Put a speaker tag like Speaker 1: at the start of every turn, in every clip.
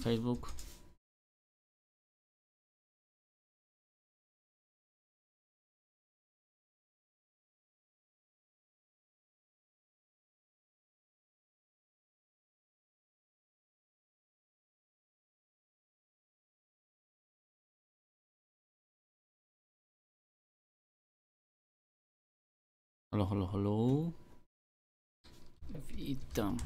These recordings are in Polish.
Speaker 1: Facebook. Halo, halo, halo. Witam.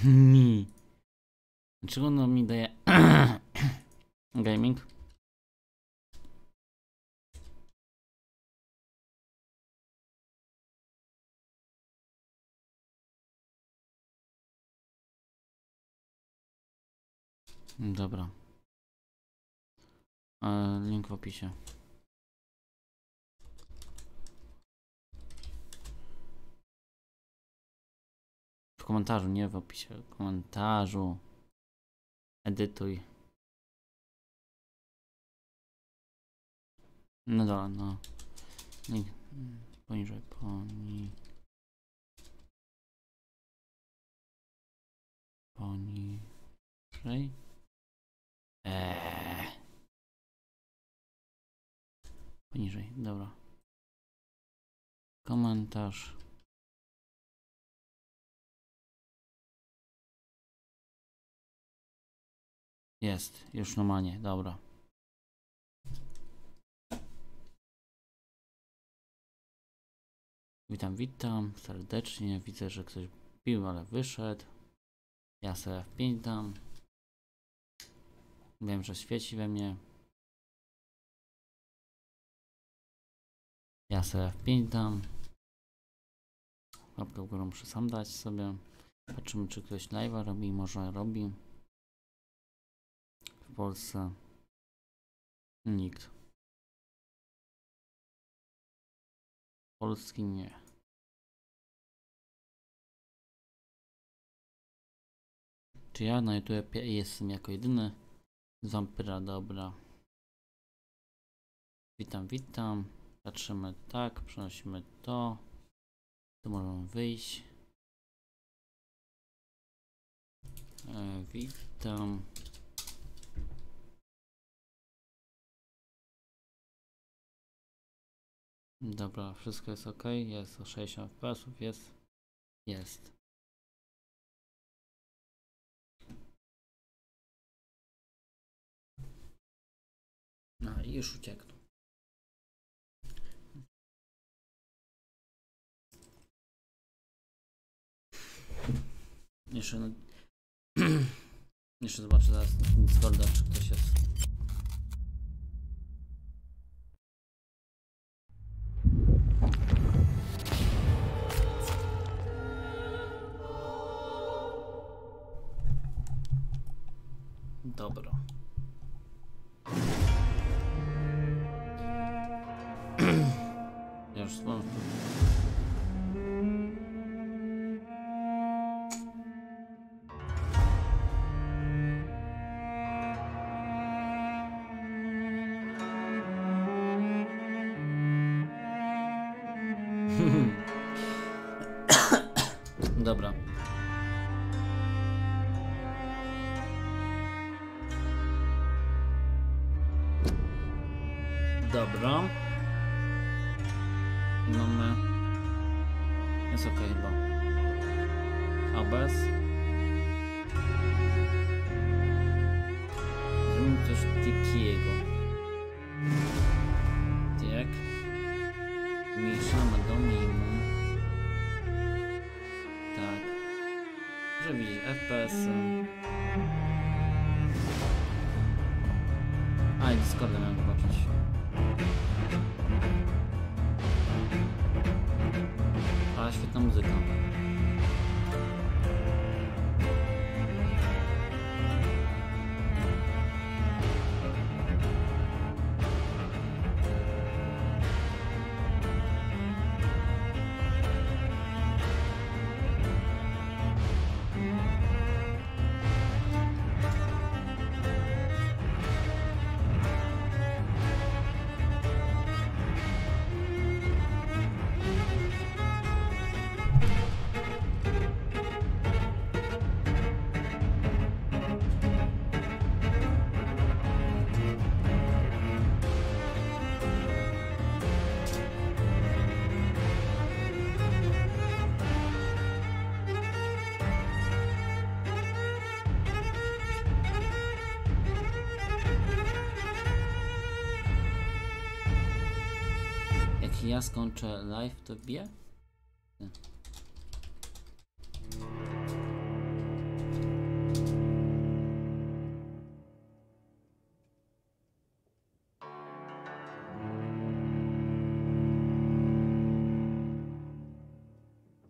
Speaker 1: Mi. Dlaczego ono mi daje gaming? Dobra. Link w opisie. W komentarzu, nie w opisie. W komentarzu. Edytuj. No dobra, no. Link poniżej, poniżej. Poniżej, dobra. Komentarz. Jest, już normalnie, dobra. Witam, witam serdecznie. Widzę, że ktoś pił, ale wyszedł. Ja sobie wpintam. Wiem, że świeci we mnie. Ja sobie wpintam. Łapkę w górę muszę sam dać sobie. Patrzymy, czy ktoś live'a robi. Może robi. W Polsce nikt. Polski nie. Czy ja na YouTube jestem jako jedyny z Vampyra? Dobra. Witam, witam. Patrzymy tak, przenosimy to. Tu możemy wyjść. Witam. Dobra, wszystko jest ok, jest o 60 fps, jest. No i już uciekł. Jeszcze no... Jeszcze zobaczę zaraz na Discorda, czy ktoś jest. Dobra. Już mam. Dobra. Dobra. Mamy. Jest ok chyba. ABS. Zrobimy coś takiego. Tak. Mieszamy do minimum. Tak. Że widzisz FPS. A i Discorda miałem zobaczyć. A świetna muzyka. ja skończę live, to wbiję? Nie.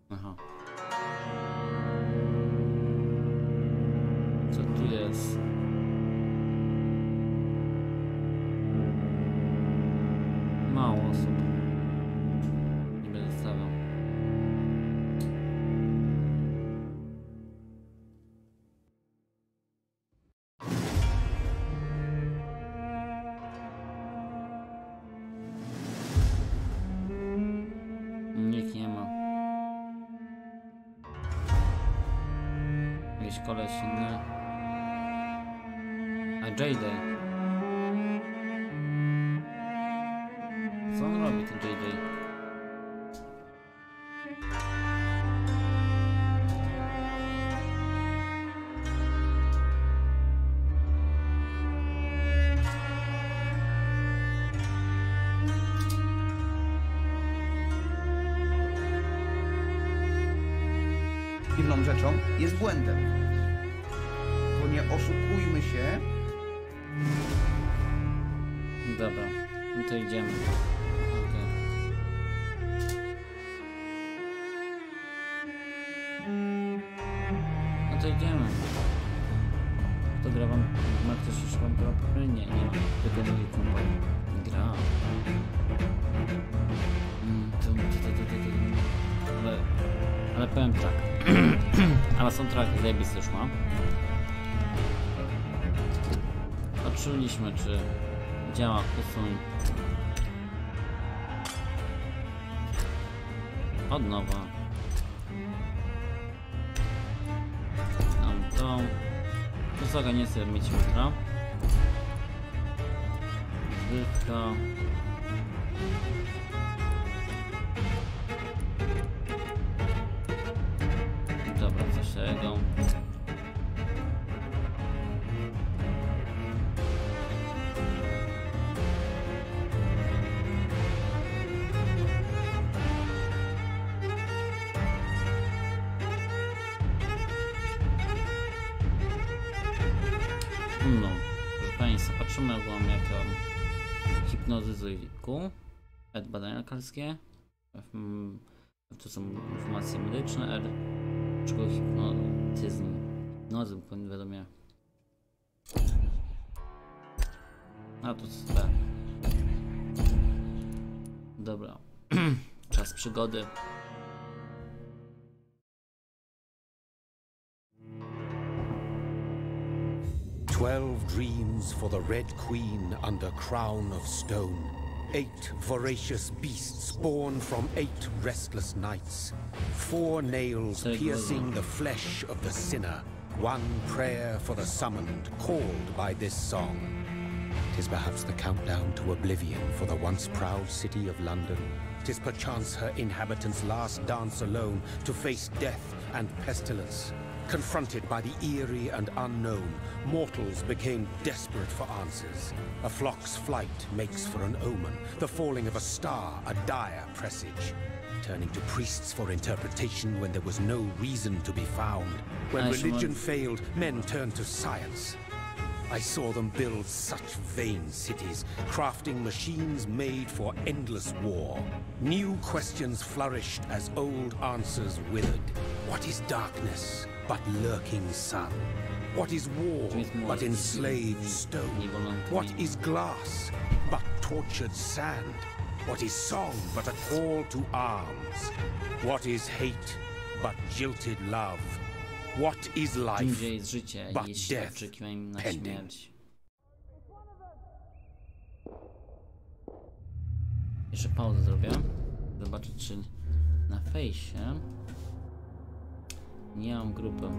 Speaker 1: Aha. Co tu jest? Mało osób. Nie będę stawiał. Nikt nie ma. Jakiś koleś inny. A JD. Co on robi, ten JD?
Speaker 2: Inną rzeczą jest błędem. Bo nie oszukujmy się.
Speaker 1: Dobra, no to idziemy. Okay. No to idziemy. To gra wam. Ma ktoś już wam gra? Nie, nie ma. Tylko mój kumpel gra. Ale powiem tak. Ale soundtrack zajebisty już ma. Patrzyliśmy, czy działa. Usuń. Od nowa. Mam tą. Wysoka nie chcę mieć ultra. Zbytka. Dobra, coś tego. No, proszę Państwa, patrzymy ogólnie jako hipnotyzujku, badania lekarskie, to są informacje medyczne, czego hipnotyzm, powiadomia. A to co B. Dobra, czas przygody.
Speaker 3: "12 dreams for the Red Queen under crown of stone. 8 voracious beasts born from 8 restless nights. 4 nails piercing the flesh of the sinner. 1 prayer for the summoned, called by this song. 'Tis perhaps the countdown to oblivion for the once proud city of London. 'Tis perchance her inhabitants' last dance alone to face death and pestilence. Confronted by the eerie and unknown, mortals became desperate for answers. A flock's flight makes for an omen, the falling of a star a dire presage. Turning to priests for interpretation when there was no reason to be found. When religion failed, men turned to science. I saw them build such vain cities, crafting machines made for endless war. New questions flourished as old answers withered. What is darkness but lurking sun? What is war but enslaved stone? What is glass but tortured sand? What is song but a call to arms? What is hate but jilted love? What is life
Speaker 1: Gdzie jest życie,
Speaker 3: but
Speaker 1: jeśli
Speaker 3: death
Speaker 1: oczekiwanie na
Speaker 3: pending?
Speaker 1: śmierć? Jeszcze pauzę zrobię. Zobaczę, czy na fejsie nie mam grupy.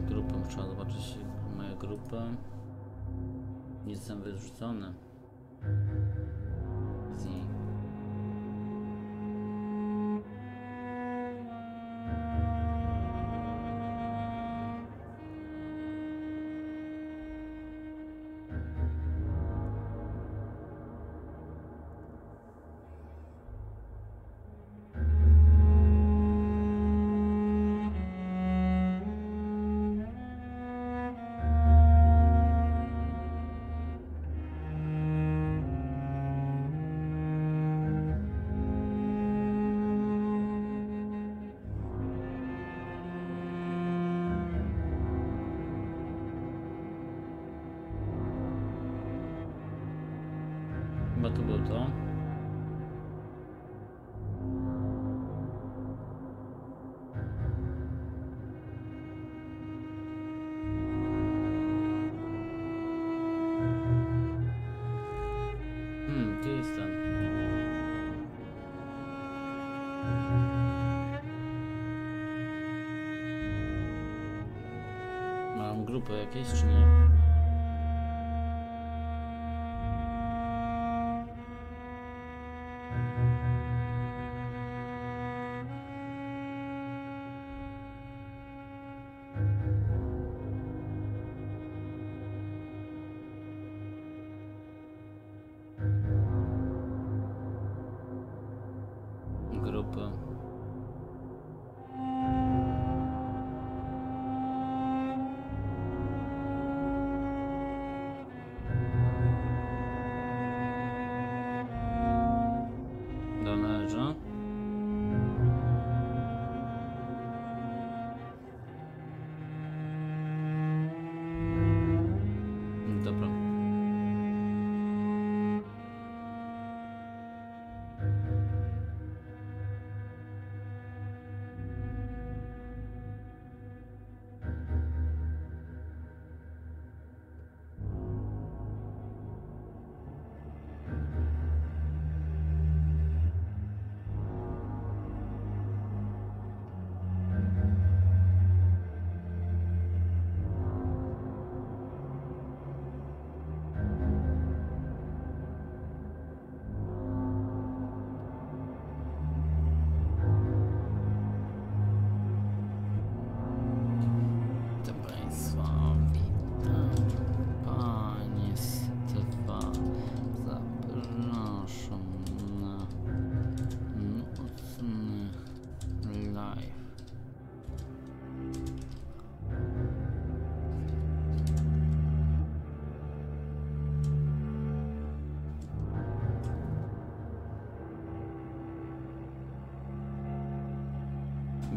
Speaker 1: Grupę trzeba zobaczyć, moja grupa. Nie jestem wyrzucony z niej. Chyba to było to. Gdzie jest ten? Mam grupę jakieś, czy nie? Grupy. Należy. Dobra.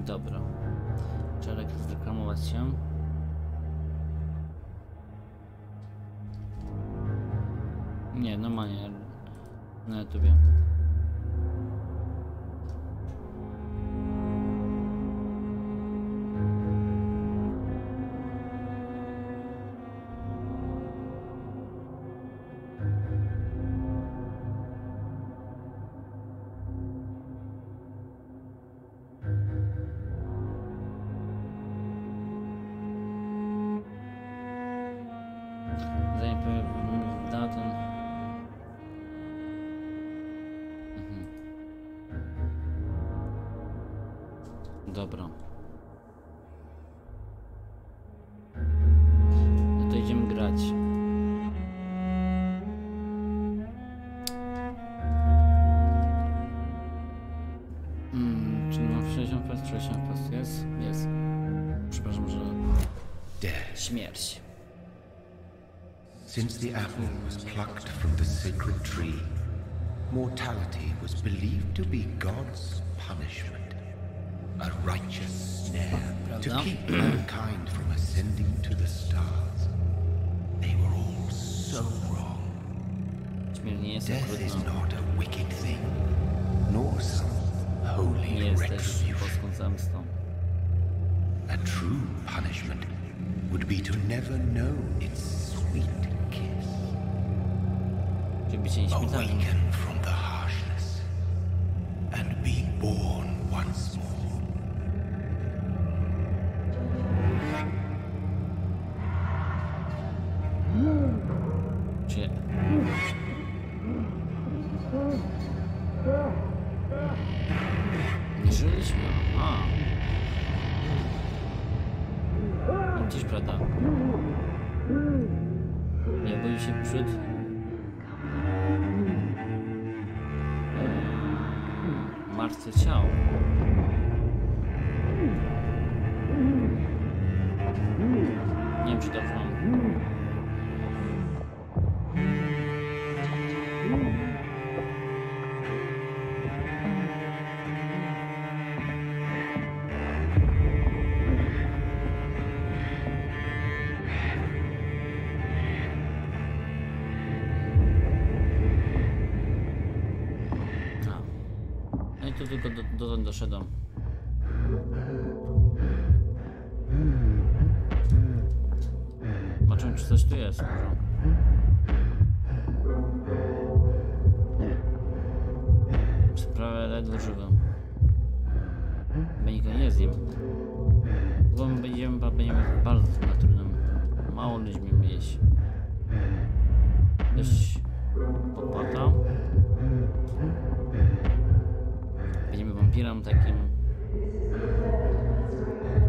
Speaker 1: Dobra. Trzeba zreklamować się. Nie, normalnie na YouTubie. Dobra. No to idziemy grać. Czy mam 60%? 60% jest? Jest. Przepraszam, że... Śmierć.
Speaker 3: Since the apple was plucked from the sacred tree, mortality was believed to be God's punishment. A righteous snare to keep mankind from ascending to the stars. They were all so wrong. Death is not a wicked thing, nor some holy retribution. A true punishment would be to never know its sweet kiss. Awaken from the harshness and be born once more.
Speaker 1: Nie żyliśmy. Gdzieś, prawda? Nie boi się przed... martwe ciało. Nie wiem, czy dobrze mam. tu tylko dotąd doszedłem. Zobaczymy, czy coś tu jest może. Prawie ledwo żywy. Chyba nikogo nie zjem. Bo my będziemy bardzo na trudnym. Mało ludźmi jeść. Dość opłata. Będziemy wampirem takim.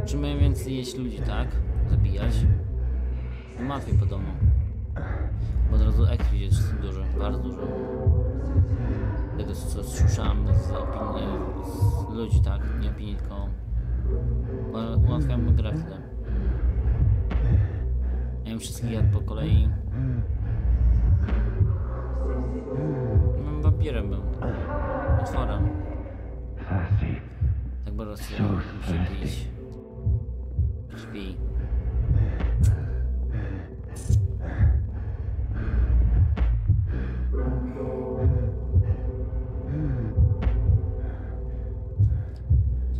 Speaker 1: Trzymamy więcej jeść ludzi, tak? Zabijać. Łatwiej podobno. Bo od razu ekwi jest duży, bardzo dużo. Tego co słyszałem z opinii z ludzi, tak? Nie opinii, tylko ułatwiamy grę wtedy. Ja bym wszystkich jadł po kolei. Wampirem był. Otworem. Tak bardzo chcę przypić. Śpi.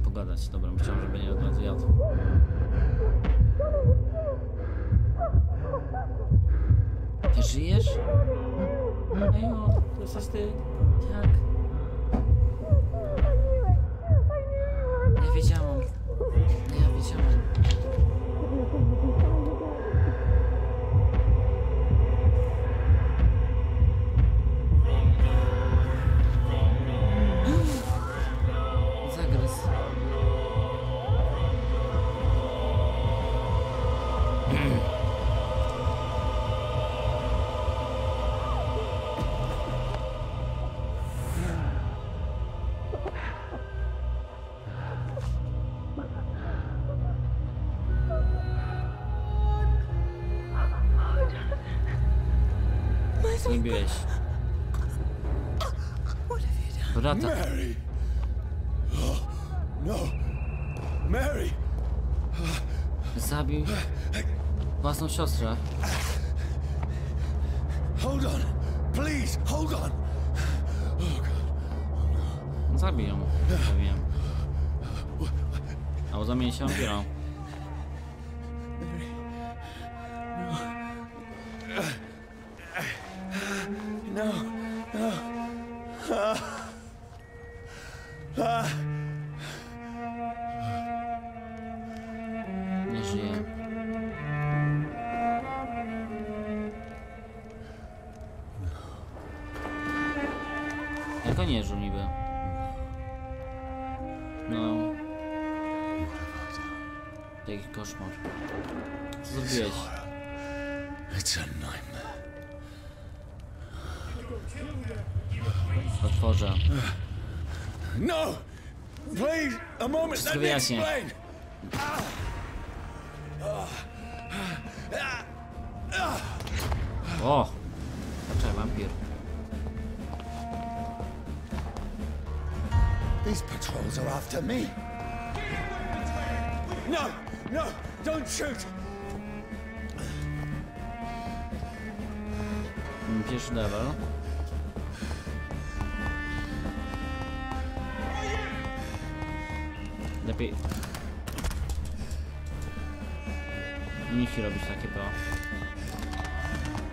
Speaker 1: Pogadać, dobra, myślałem, że będzie od razu jadł. Ty żyjesz? Ej, no, to jesteś ty. Tak. Ja wiedziałam. Ja wiedziałam. Zagryz. Nie biłeś. Brata.
Speaker 3: Mary! No! Mary!
Speaker 1: Zabił własną siostrę.
Speaker 3: Hold on! Please, hold on!
Speaker 1: Zabił ją, powiem. Albo zamieni się wampirą.
Speaker 3: No, no.
Speaker 1: Nie żyje. Jako nie żył niby. No. Jaki koszmar. Co zrobiłeś?
Speaker 3: It's a nightmare.
Speaker 1: Otworzę.
Speaker 3: No! Please, a moment,
Speaker 1: Wszystko
Speaker 3: let me
Speaker 1: wyjaśnię.
Speaker 3: explain!
Speaker 1: O! Zaczekaj, wampir.
Speaker 3: These patrols are after me. No! No! Don't shoot!
Speaker 1: Pierwszy level. Lepiej. Nie musi robić takie to.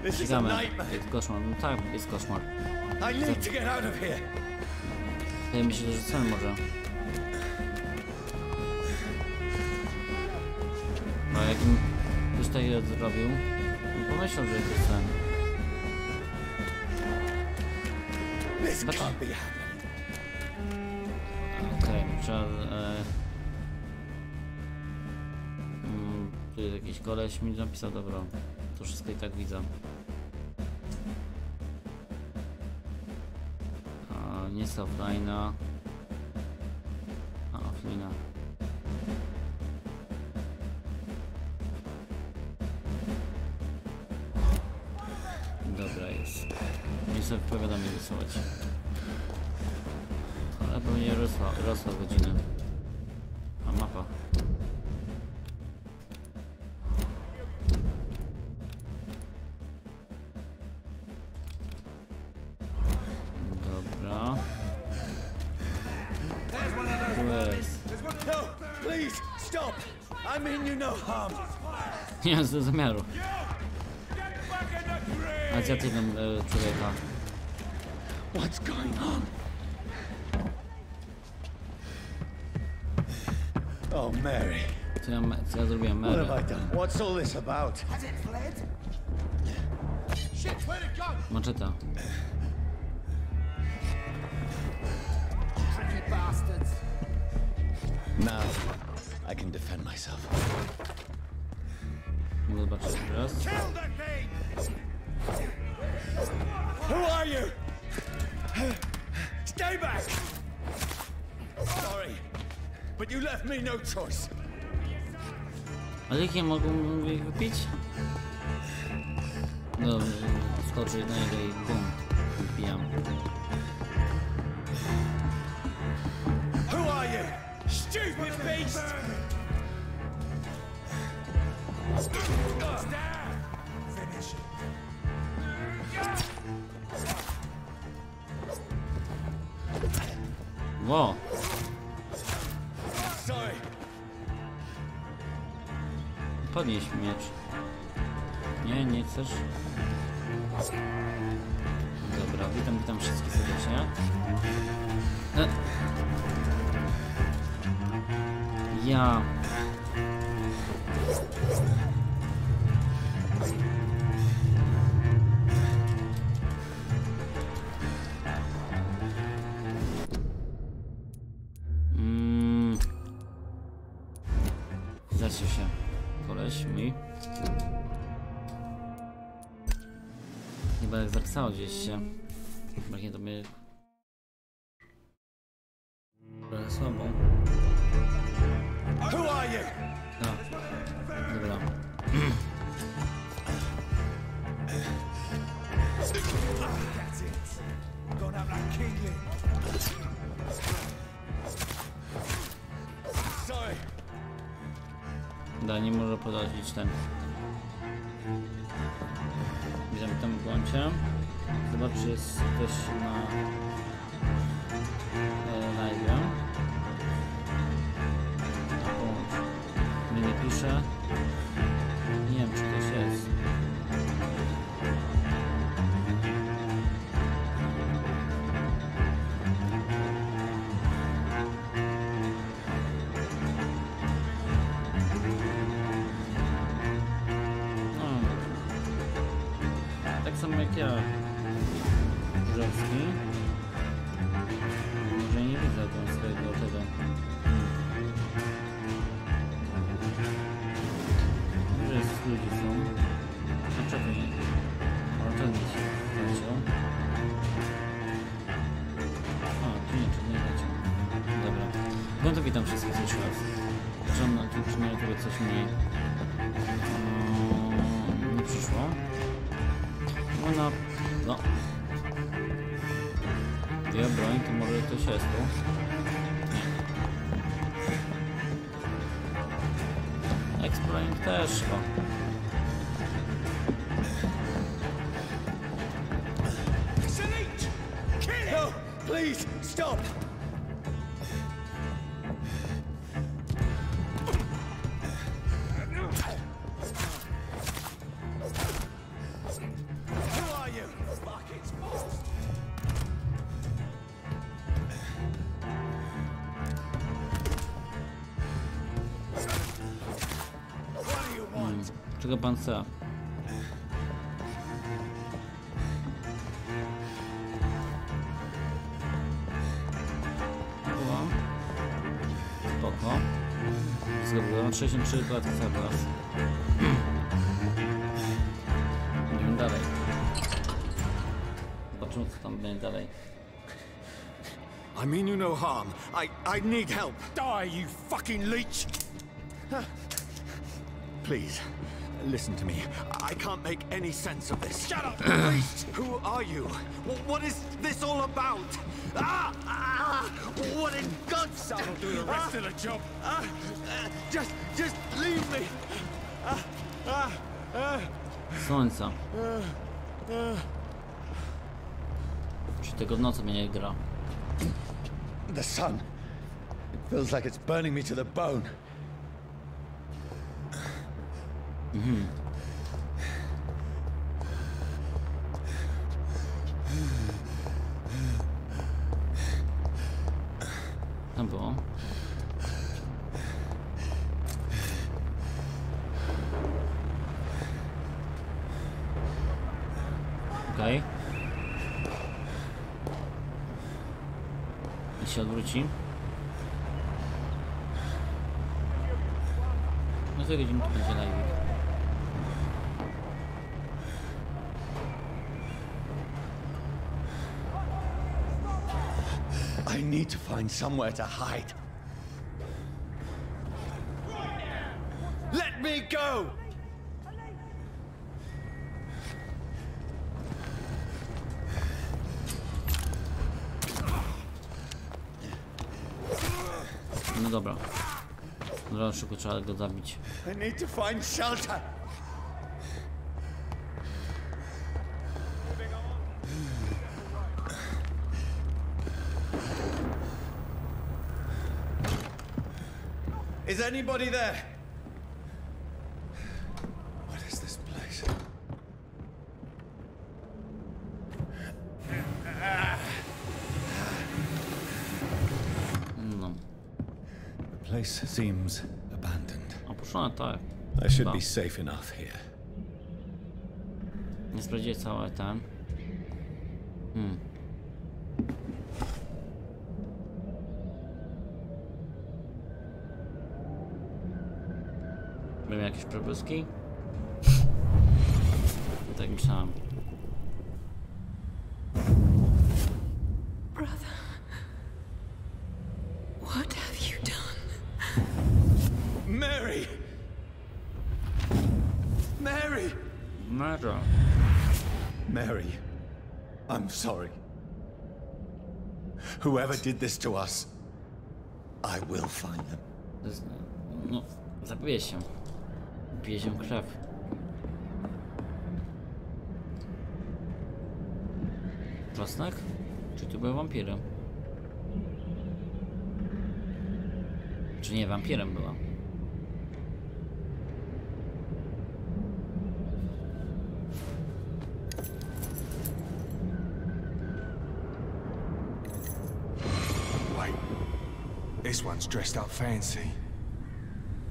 Speaker 3: This is a
Speaker 1: Ścigamy.
Speaker 3: nightmare.
Speaker 1: Jest koszmar. No tak, jest koszmar.
Speaker 3: I need to get out of here.
Speaker 1: Ja myślę, że sen może. No jakbym ktoś tak zrobił, to pomyślał, że jest sen.
Speaker 3: This can't be happening.
Speaker 1: Okej, trzeba... tu jest jakiś koleś mi napisał, dobra. To wszystko i tak widzę. Nie jest offline'a. Offline'a. Dobra jest. Nie sobie powiadomię wysyłać. Ale pewnie rosła godziny. A mapa. Dobra.
Speaker 4: I mean you no harm.
Speaker 1: Nie mam zamiaru. Azjatywem człowieka.
Speaker 4: What's going on? Oh, Mary.
Speaker 1: Co ja zrobiłem?
Speaker 4: What
Speaker 1: Mary.
Speaker 4: have I done? What's all this about?
Speaker 5: Has it fled? Shit, where'd it go?
Speaker 1: Maczeta.
Speaker 5: Tricky bastards.
Speaker 4: Now, I can defend myself.
Speaker 1: Mogę zobaczyć raz.
Speaker 4: Who are you? Stay back! Sorry, but you left me no choice.
Speaker 1: Ale jak ja mogę ich wypić? No, skoczy na niego i bum, wypijam.
Speaker 4: Who are you? Stupid beast!
Speaker 5: Finish.
Speaker 1: Wow.
Speaker 4: Sorry.
Speaker 1: Podnieś miecz. Nie, nie chcesz? Dobra, witam wszystkich serdecznie. Ja... Zacznie się koleś mi. Chyba jak zapisało gdzieś się. Właśnie to mnie... trochę słabo.
Speaker 4: Who are you?
Speaker 1: No. Dobra.
Speaker 5: That's it. Gonna have that kingling.
Speaker 4: Sorry.
Speaker 1: Da, nie może podać ten. Widzę tam w błądzie. Zobacz, czy jest ktoś na live. Mnie nie pisze. Nie wiem, czy ktoś jest. Tak samo jak ja. Żowski. Może nie widzę tam swojego tego. Może jest ludzie są. A czekaj. O, ten się leciał. A, tu nie, czy nie leciał. Dobra. No to witam wszystkich jeszcze raz. Zresztą na tym przynajmniej tutaj coś mi nie przyszło. Ona... no. Dwie broń, to może ktoś jest tu. Nie. Exploring też chyba.
Speaker 4: No, please, stop! Who are you? Fuck, it's false. What do you want?
Speaker 1: Czego pan chce? Spoko. Zdobyłem 63 klatki cały raz. Idziemy dalej. Zobaczymy, co tam będzie dalej.
Speaker 4: I mean you no harm. I need help. Die, you fucking leech! Please, listen to me. I can't make any sense of this. Shut up, priest! Who are you? What is this all about? What in God's name? I'll do the rest of the job. Just leave me.
Speaker 1: Słońca. Czy tego w nocy mnie nie gra?
Speaker 4: The sun. It feels like it's burning me to the bone.
Speaker 1: Tam było. Okej. I się odwróci. No to godziny tu będzie live.
Speaker 4: I need to find somewhere to hide. Let me go!
Speaker 1: No dobra. Dobra, szybko trzeba go zabić.
Speaker 4: I need to find shelter. Is anybody there? What is this place?
Speaker 1: No.
Speaker 4: The place seems abandoned.
Speaker 1: Opuszczone, tak.
Speaker 4: I should
Speaker 1: Chyba.
Speaker 4: be safe enough here.
Speaker 1: Nie sprawdziłem całe ten. Były jakieś przebłyski? Tak myślałem.
Speaker 6: Brother, what have you done?
Speaker 4: Mary! Mary!
Speaker 1: Mara.
Speaker 4: Mary, I'm sorry. Whoever did this to us, I will find them.
Speaker 1: To jest, no, zabije się. Pije się krew. Czosnek? Czy tu były wampiry? Czy nie, wampirem była?
Speaker 5: Wait. This one's dressed up fancy.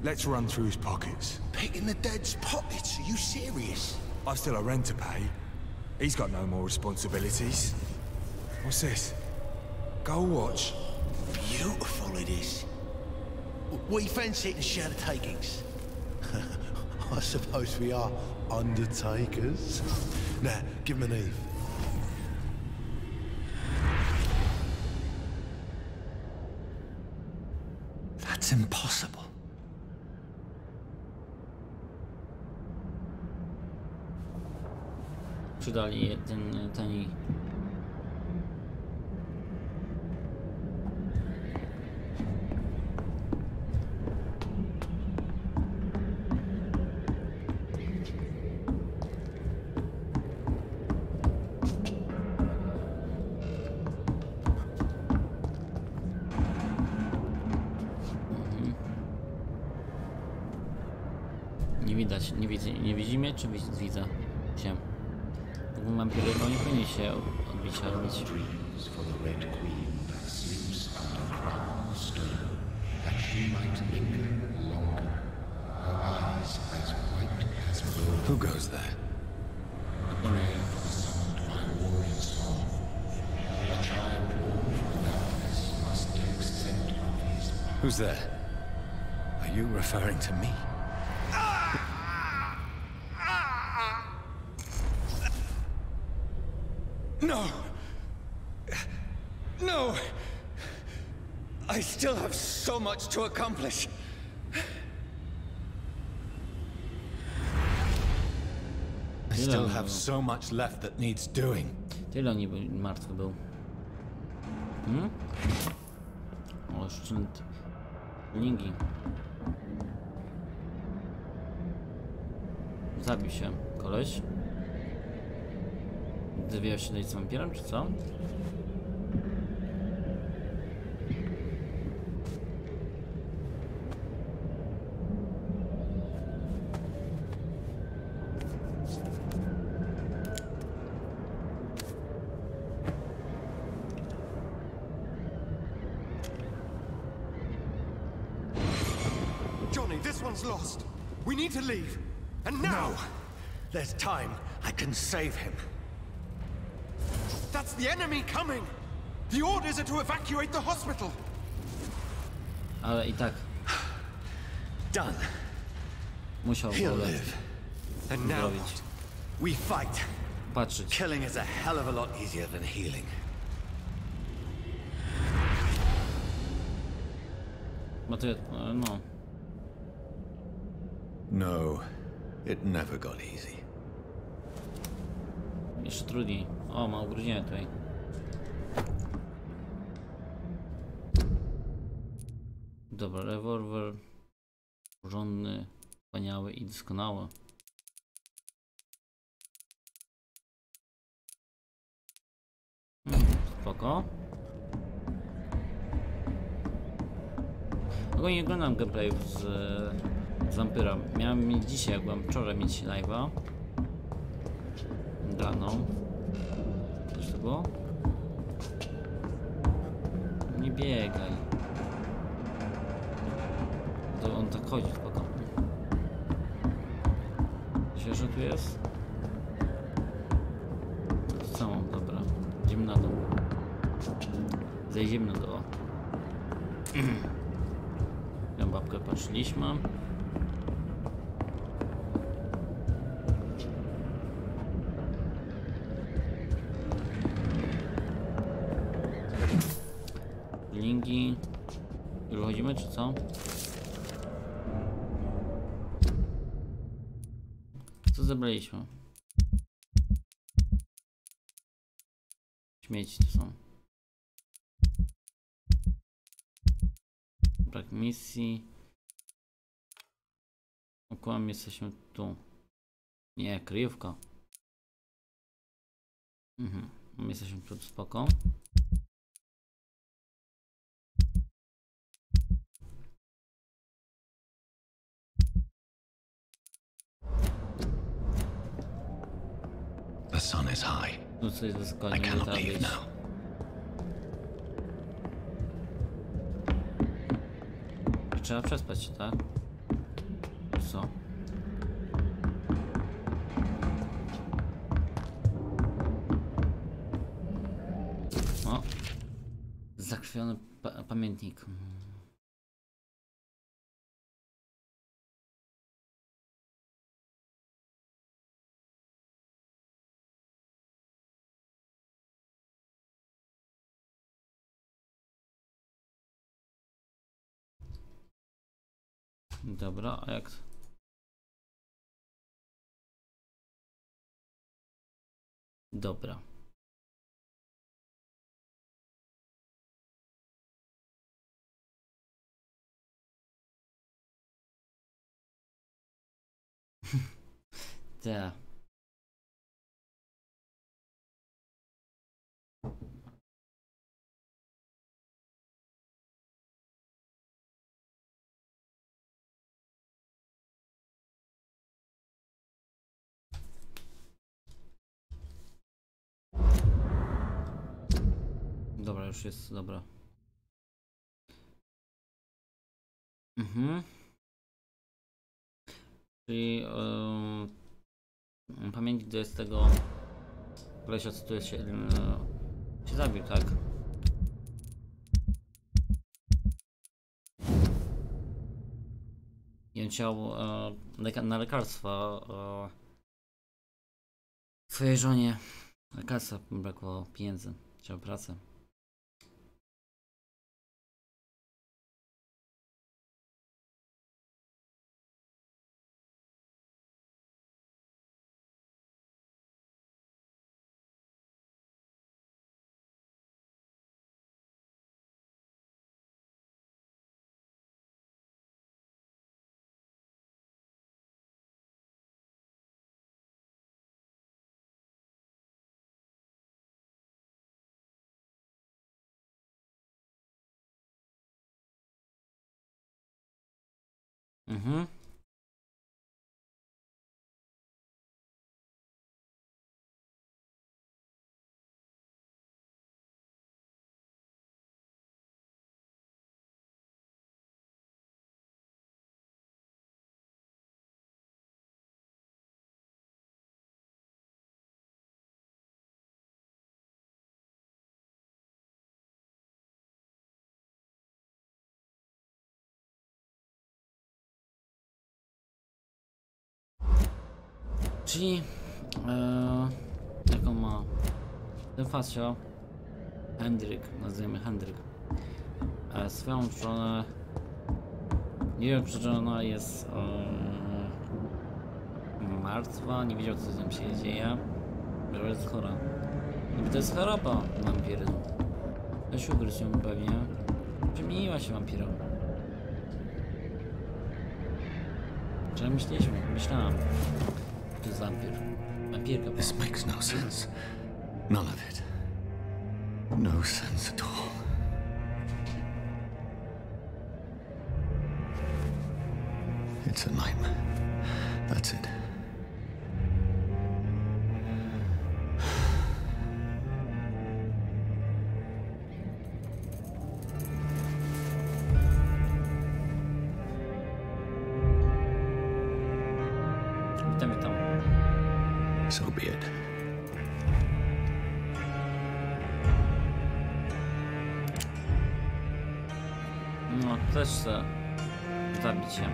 Speaker 5: Let's run through his pockets.
Speaker 7: Picking the dead's pockets? Are you serious?
Speaker 5: I've still a rent to pay. He's got no more responsibilities. What's this? Gold watch.
Speaker 7: Beautiful it is. We fancy it and share the takings. I suppose we are undertakers. Now, give him an Eve.
Speaker 4: That's impossible.
Speaker 1: Przydali ten tani. Nie widać, nie widzimy, czy widzę się? Mam pierwszego, nie powinien się odbić, robić.
Speaker 8: For the Red Queen that sleeps under crown of stone, that she might linger longer, her eyes as white as gold.
Speaker 4: Who goes there?
Speaker 8: Summoned by warrior song, a child born from darkness must take scent of his power.
Speaker 4: Who's there? Are you referring to me? No! No! I still have so much to accomplish. I still have so much left that needs doing.
Speaker 1: Tyle oni martwy był. O, szczyt. Lingi. Zabił się koleś. Wywijał się z wampirem, czy co?
Speaker 4: Everyone's lost. We need to leave. And now!
Speaker 7: No! There's time. I can save him.
Speaker 4: That's the enemy coming! The orders are to evacuate the hospital!
Speaker 1: Ale i tak
Speaker 7: Done.
Speaker 1: musiał
Speaker 7: He'll
Speaker 1: go
Speaker 7: live. And now
Speaker 1: zrobić.
Speaker 7: what? We fight.
Speaker 1: Patrzeć.
Speaker 7: Killing is a hell of a lot easier than healing.
Speaker 1: Bo to no.
Speaker 7: No, it never got easy.
Speaker 1: Jeszcze trudniej. O, ma ugruzienie tutaj. Dobra, rewolwer. Porządny, wspaniały i doskonały. Spoko. Ogólnie nie oglądam gameplayów z Vampyra. Miałem mieć dzisiaj, jak byłem wczoraj mieć live'a. Daną. Coś to było? Nie biegaj. To on tak chodzi, spoko. Świeże tu jest? To co mam? Dobra. Idziemy na dół. Zejdziemy na dół. Na babkę patrzyliśmy. Linki. Już chodzimy, czy co? Co zebraliśmy? Śmieci to są. Brak misji. Okłam, jesteśmy tu. Nie, kryjówka. Jesteśmy tu, spoko.
Speaker 7: The sun is high.
Speaker 1: No co jest wysoko,
Speaker 7: I
Speaker 1: nie
Speaker 7: cannot
Speaker 1: tam
Speaker 7: leave
Speaker 1: być.
Speaker 7: now.
Speaker 1: Trzeba przespać się, tak? Co? O! Zakrwiony pamiętnik. Dobra, a jak... Dobra. Te. Dobra, już jest, dobra. Czyli pamiętnik do tego kolesia, co tu się zabił, tak? I on chciał na lekarstwa swojej żonie. Lekarstwa, brakło pieniędzy, chciał pracę. Czyli jaką ma ten facio Hendryk, nazwijmy Hendryk, swoją żonę. Nie wiem, czy żona jest martwa, nie wiedział, co z nią się dzieje, że jest chora. Niby to jest choroba wampirów. Weź ugryź ją pewnie. Przemieniła się wampirem. Czy myślałam, że to jest wampir. Wampirka.
Speaker 4: This makes no sense. None of it. No sense at all. It's a nightmare. That's it.
Speaker 1: Witam.
Speaker 4: So be it.
Speaker 1: No, też chcę zabić się.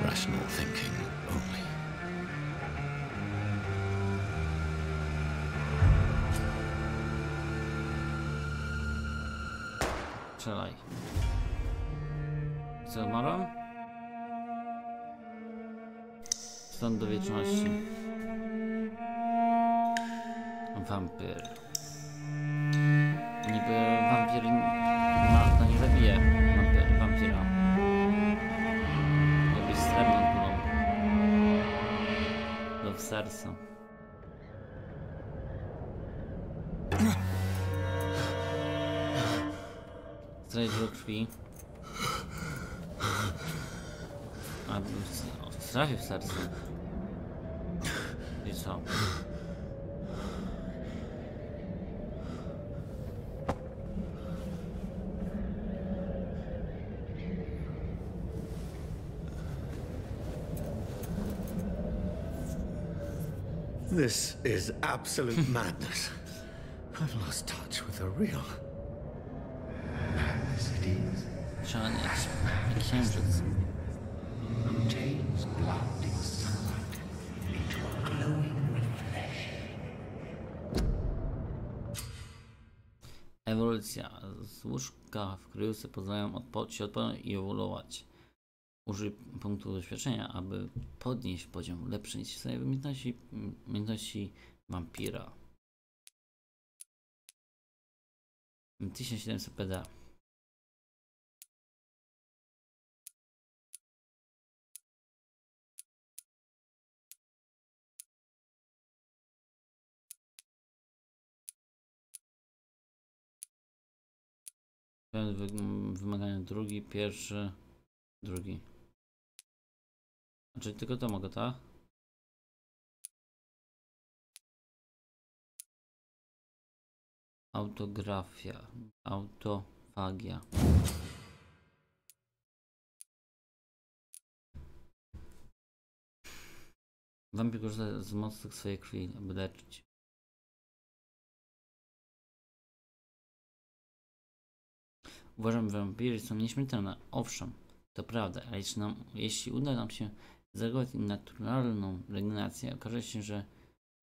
Speaker 4: Rational thinking only.
Speaker 1: Strzelaj. Co, umarłem? Stąd do wieczności. Wampyr. Niby wampir to nie zabije wampira. Jakbyś srebrną kulą do w serce. Stracić do krwi. A trafił w serce. I co?
Speaker 4: This is absolute madness. I've lost touch with the real.
Speaker 8: Madness it is.
Speaker 1: Szalenie jak księżyc.
Speaker 8: Contains blinding sunlight into a glowing reflection.
Speaker 1: Ewolucja. Z łóżka w kryjówce pozwalają się odpocząć i ewoluować. Użyj punktu doświadczenia, aby podnieść poziom ulepszeń swojej umiejętności wampira. 1700 PD. Wymagania drugi, pierwszy, drugi. Czyli tylko to mogę, tak? Autografia, autofagia. Wampir korzysta z mocy swojej krwi, aby leczyć. Uważam, że wampiry są nieśmiertelne. Owszem, to prawda, ale jeśli uda nam się zachować naturalną regenerację, okaże się, że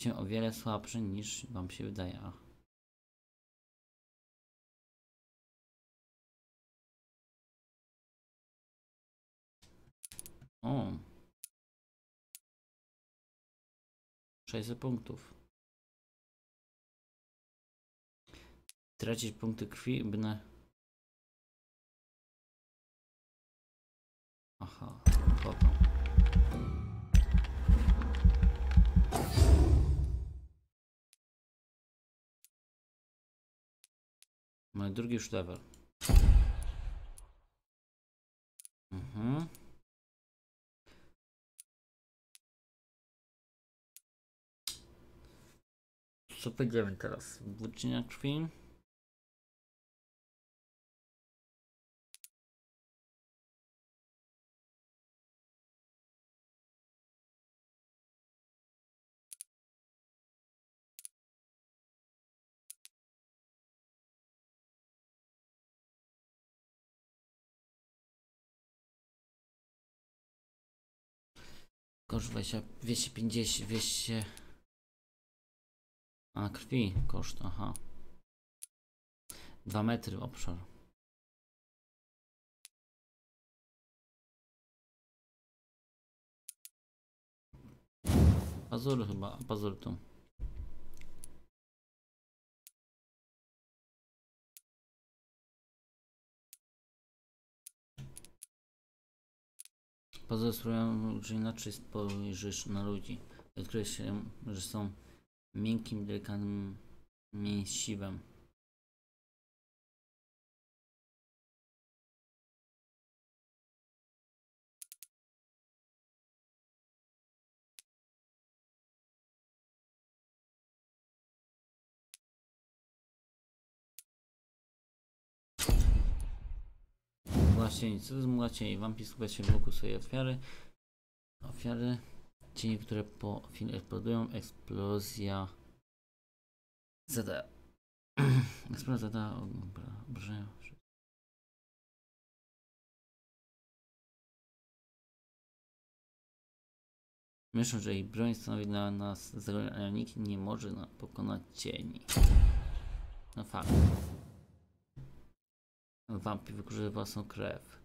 Speaker 1: się o wiele słabszy niż wam się wydaje. O! 600 punktów. Tracić punkty krwi, by na... Aha, spoko. Mamy drugi już level. Co będziemy teraz? Włóczenia krwi. Koszt 250, 200... A, krwi koszt, aha. 2 metry obszar. Pazury chyba, a pazury tu. Pazury sprawują, że inaczej spojrzysz na ludzi. Odkryjesz się, że są miękkim, delikatnym mięsivem. Mgłacień. Co to jest mgłacień? Wampir skupia się wokół swojej ofiary. Cienie, które po chwili eksplodują. Eksplozja zada. Eksplozja zada obrażenia. Myślę, że jej broń stanowi dla nas zagrożenie, ale nikt nie może pokonać cieni. No fakt. Wampir wykorzystuje własną krew,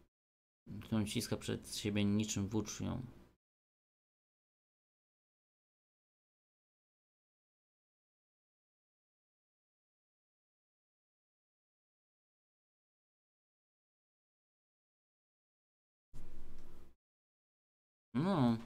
Speaker 1: którą ciska przed siebie niczym włócznią. No.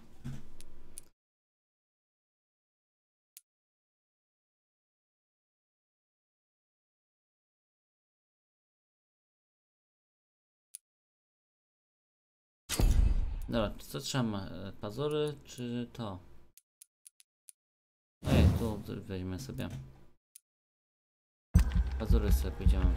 Speaker 1: Dobra, co trzeba? Pazury czy to? Ej, tu weźmy sobie. Pazury sobie pójdziemy.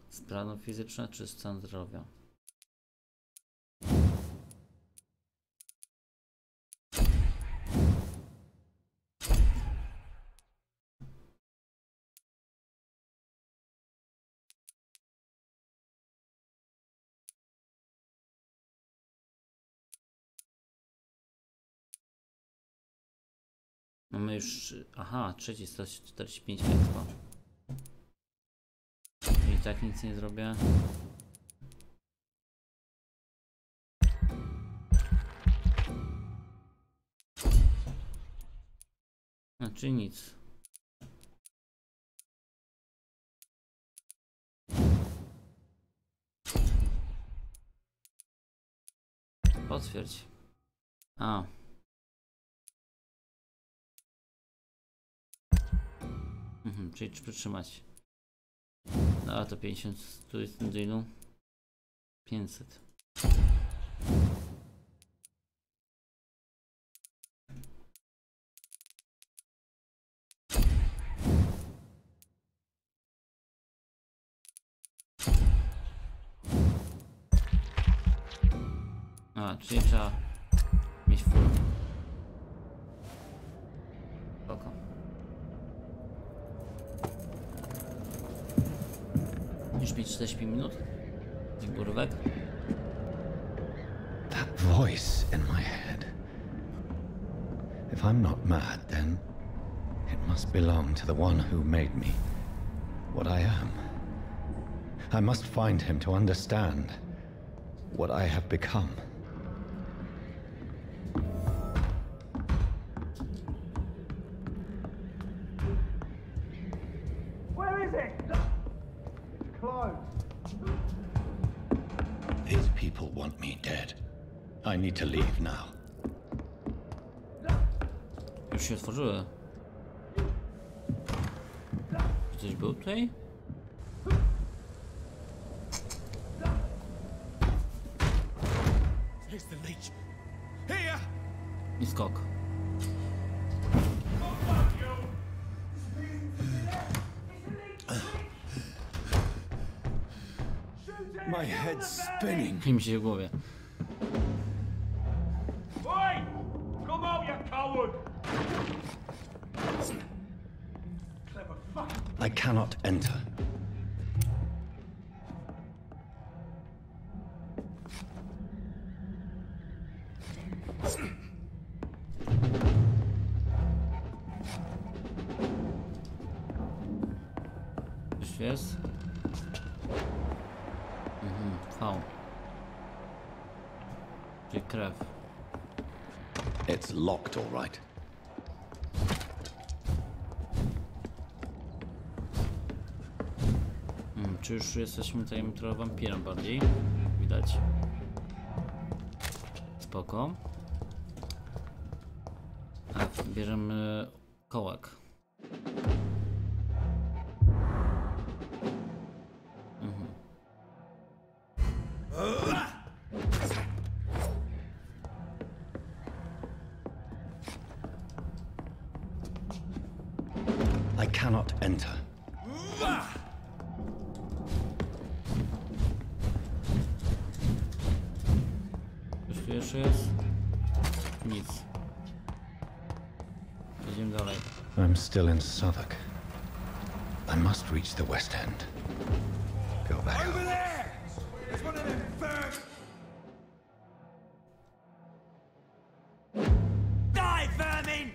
Speaker 1: Stan fizyczny czy stan zdrowia? Mamy już... Aha, trzeci 145 expo. I tak nic nie zrobię. Znaczy nic. Potwierdź. A. Czyli przytrzymać. No to 50, tu jest do ilu? 500. A, czyli trzeba mieć full. Spoko. Już mieć 45 minut? Zgórówek?
Speaker 8: That voice in my head. If I'm not mad, then it must belong to the one who made me what I am. I must find him to understand what I have become.
Speaker 2: Where is it? Close.
Speaker 8: These people want me dead. I need to leave now.
Speaker 1: Już się otworzyły. Ktoś był tutaj?
Speaker 4: Here's the leech. Here!
Speaker 1: I skok.
Speaker 4: My head's spinning.
Speaker 1: I mi się w głowie.
Speaker 9: Oi! Come out, you coward!
Speaker 8: I cannot enter.
Speaker 1: jest? V. Czyli krew.
Speaker 8: It's locked, all right.
Speaker 1: Czy już jesteśmy tutaj trochę wampirem bardziej? Widać. Spoko. A bierzemy kołek.
Speaker 8: I cannot enter.
Speaker 1: Coś tu jeszcze jest? Nic. Idziemy dalej.
Speaker 8: I'm still in Southwark. I must reach the West End. Go back.
Speaker 2: Over there! There's one of them birds! Die, vermin!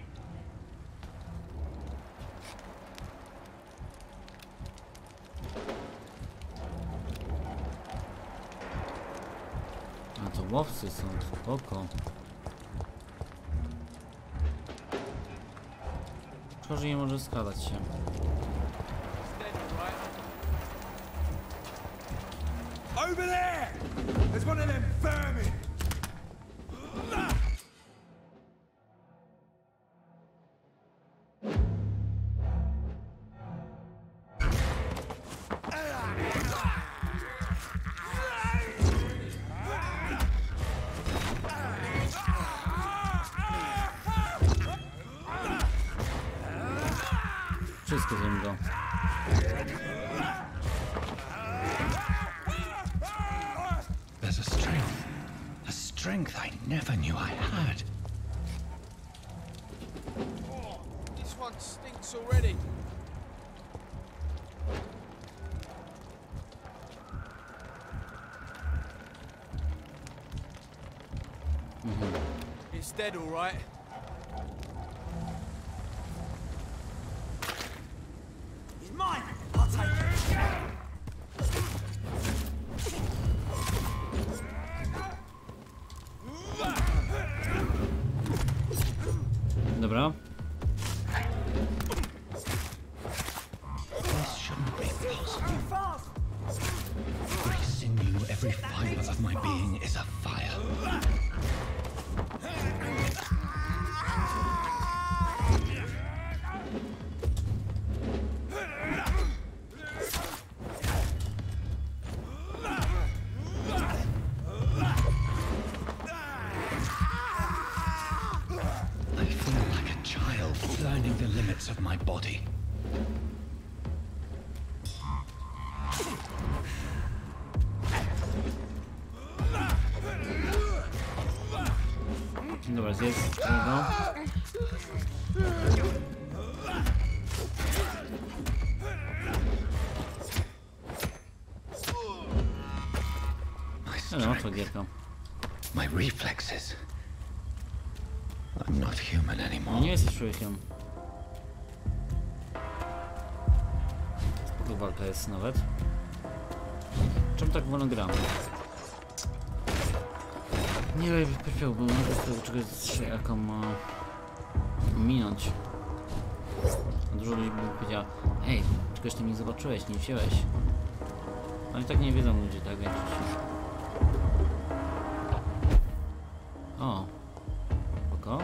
Speaker 1: A to łowcy są, spoko. Szkoda, że nie może składać się.
Speaker 2: Over there! There's one of them vermin!
Speaker 1: Wszystko zjem go.
Speaker 8: There's a strength I never knew I had.
Speaker 2: Oh, this one stinks already. It's dead, all right. He's mine. I'll take it.
Speaker 1: Dobra.
Speaker 8: This shouldn't be possible. Every sinew, every fiber of my being is afire. I feel like a child learning the limits of my body.
Speaker 1: Dobra, zjedz tego. No, to gierka.
Speaker 8: My reflexes. I'm not human anymore.
Speaker 1: Nie jesteś człowiekiem. Spoko walka jest nawet. Czemu tak wolno gramy? Nie wiem, chciałbym tego czegoś jaką minąć. Dużo ludzi by powiedział, hej, czegoś tam nie zobaczyłeś, nie wziąłeś. Ale tak nie wiedzą ludzie, tak większość. O. Spoko.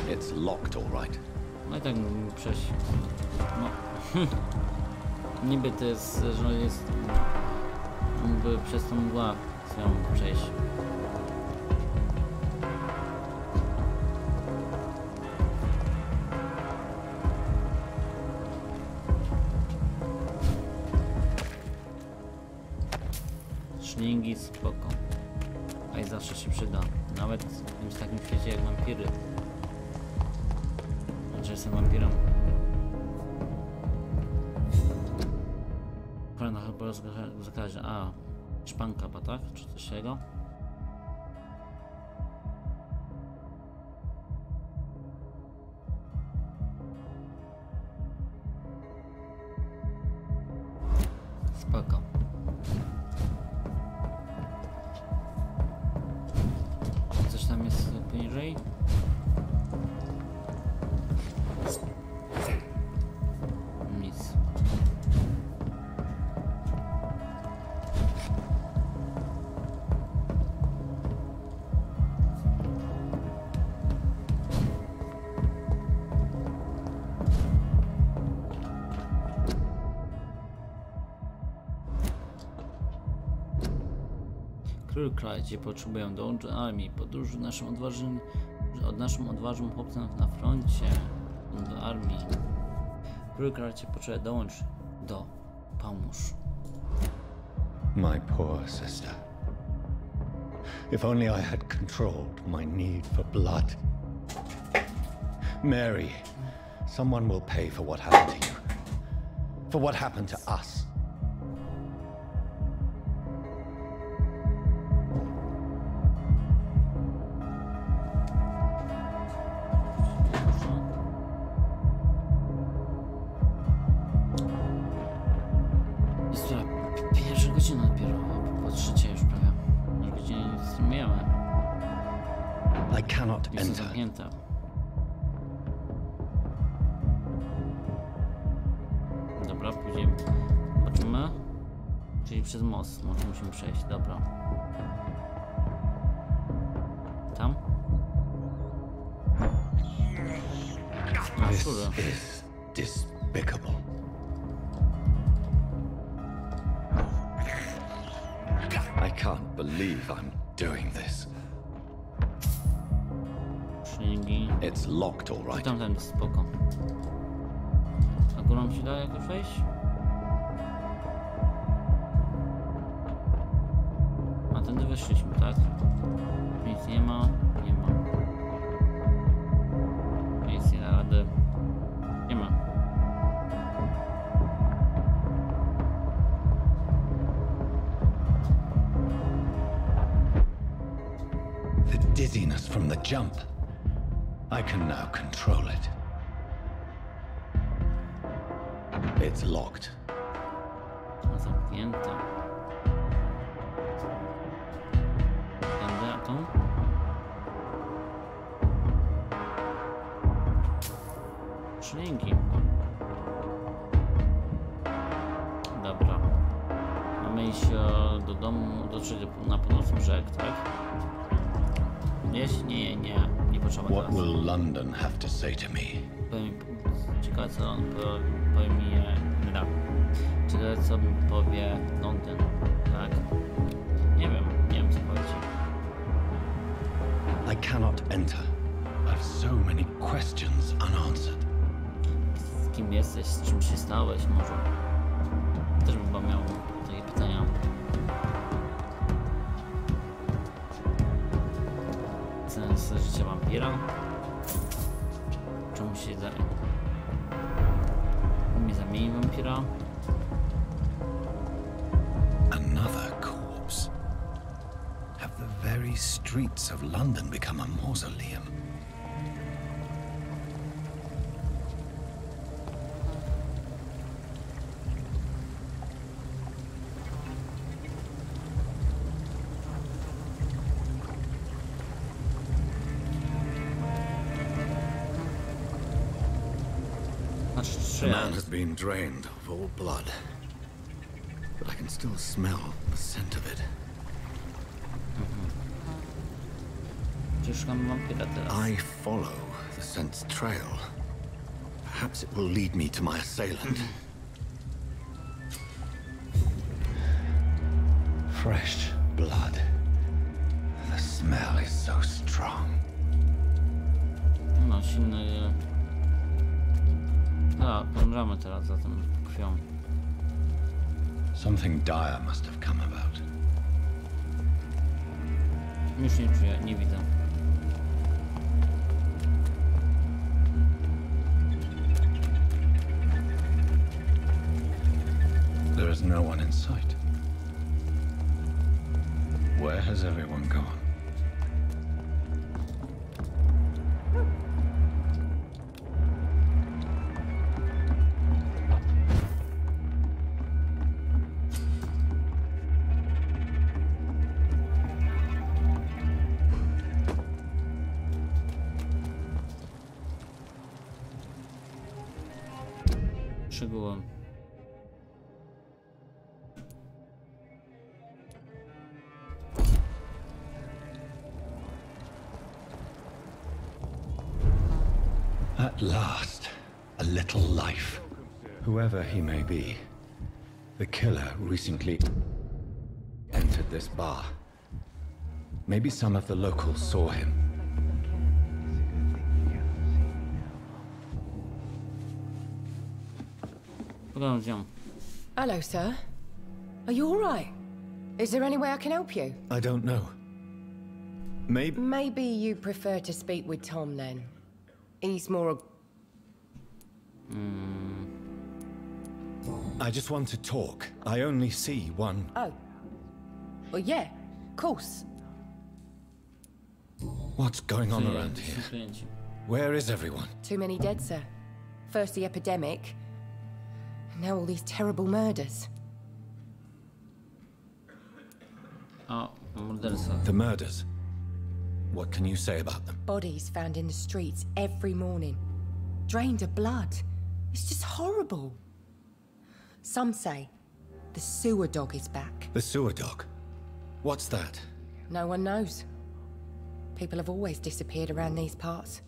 Speaker 8: It's locked, all right.
Speaker 1: No i tak mógłbym przejść. No. Niby to jest, że jest... Mógłby przez tą mgłę swoją przejść. Szlingi spoko. A i zawsze się przyda. Nawet w takim świecie jak wampiry. że jestem wampirem. Kolejna chyba w zakazie. A, szpanka chyba, tak? Czy coś takiego? Spoko. Coś tam jest poniżej? Nic. Król Krajcie potrzebują dołączyć do armii. Podróż naszym odważnym chłopcom na froncie do armii. Król Krajcie potrzebuje dołączyć do. Pomóż.
Speaker 8: My poor sister. If only I had controlled my need for blood. Mary, someone will pay for what happened to you. For what happened to us.
Speaker 1: Pierwsza godzina dopiero, po trzeciej już prawie. Na godzinę nie wstrzymujemy.
Speaker 8: I cannot
Speaker 1: Jest
Speaker 8: enter.
Speaker 1: zamknięta. Dobra, później zobaczymy. Czyli przez most może musimy przejść, dobra. Tam?
Speaker 8: This is despicable. I can't believe I'm doing this.
Speaker 1: Szlingi.
Speaker 8: It's locked, all right.
Speaker 1: Tamten jest spoko. A górą się da jakoś wejść? A tędy weszliśmy, tak? Nic nie ma, nie ma. Nic nie da rady. Nie ma.
Speaker 8: The dizziness from the jump. I can now control it. It's locked.
Speaker 1: Zamknięta. Tędy, a tu? Szlingi. Dobra. Mamy iść do domu, dotrzeć na północny brzeg, tak? Nie potrzeba
Speaker 8: What
Speaker 1: teraz.
Speaker 8: will London have to say to me?
Speaker 1: Ciekawe co on powie mi, ciekawe co mi powie Londyn, tak? Nie wiem co powiedzieć.
Speaker 8: I cannot enter. I've so many questions unanswered.
Speaker 1: Z kim jesteś, z czym się stałeś może? Też bym chyba miał takie pytania. Sens życia wampira? Czemu się mnie zamieni wampira?
Speaker 8: Another corpse. Have the very streets of London become a mausoleum? The man has been drained of all blood, but I can still smell the scent of it.
Speaker 1: Szukam wampira teraz.
Speaker 8: I follow the scent's trail. Perhaps it will lead me to my assailant. Fresh blood. The smell is so strong.
Speaker 1: No, silny... A, pomrzemy teraz za tą krwią.
Speaker 8: Something dire must have come about.
Speaker 1: Już nie czuję, nie widzę.
Speaker 8: There is no one in sight. Where has everyone gone?
Speaker 1: Szczegółem.
Speaker 8: At last, a little life. Whoever he may be, the killer recently entered this bar. Maybe some of the locals saw him.
Speaker 1: Pogadam z nią.
Speaker 6: Hello, sir. Are you all right? Is there any way I can help you?
Speaker 8: I don't know. Maybe...
Speaker 6: Maybe you prefer to speak with Tom, then. He's more...
Speaker 8: I just want to talk. I only see one...
Speaker 6: Oh. Well, yeah, of course.
Speaker 8: What's going on around here? Where is everyone?
Speaker 6: Too many dead, sir. First the epidemic, now all these terrible murders.
Speaker 1: O, morderstwa.
Speaker 8: The murders. What can you say about them?
Speaker 6: Bodies found in the streets every morning. Drained of blood. It's just horrible. Some say the sewer dog is back.
Speaker 8: The sewer dog? What's that?
Speaker 6: No one knows. People have always disappeared around these parts.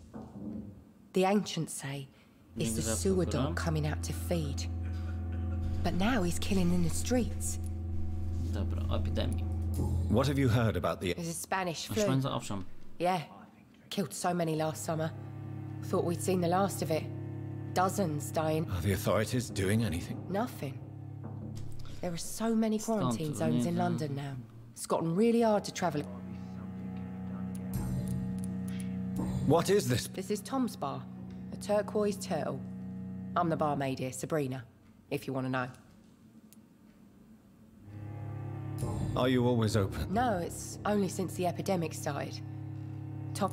Speaker 6: The ancients say it's the sewer dog coming out to feed. But now he's killing in the streets.
Speaker 1: Dobra, o epidemii.
Speaker 8: What have you heard about the...
Speaker 6: There's a Spanish flu.
Speaker 1: Influenza, owszem.
Speaker 6: Yeah. Killed so many last summer. Thought we'd seen the last of it. Dozens dying.
Speaker 8: Are the authorities doing anything?
Speaker 6: Nothing. There are so many quarantine zones in London now. It's gotten really hard to travel.
Speaker 8: What is this?
Speaker 6: This is Tom's bar. A turquoise turtle. I'm the barmaid here, Sabrina, if you want to know.
Speaker 8: Are you always open?
Speaker 6: No, it's only since the epidemic started. Tom...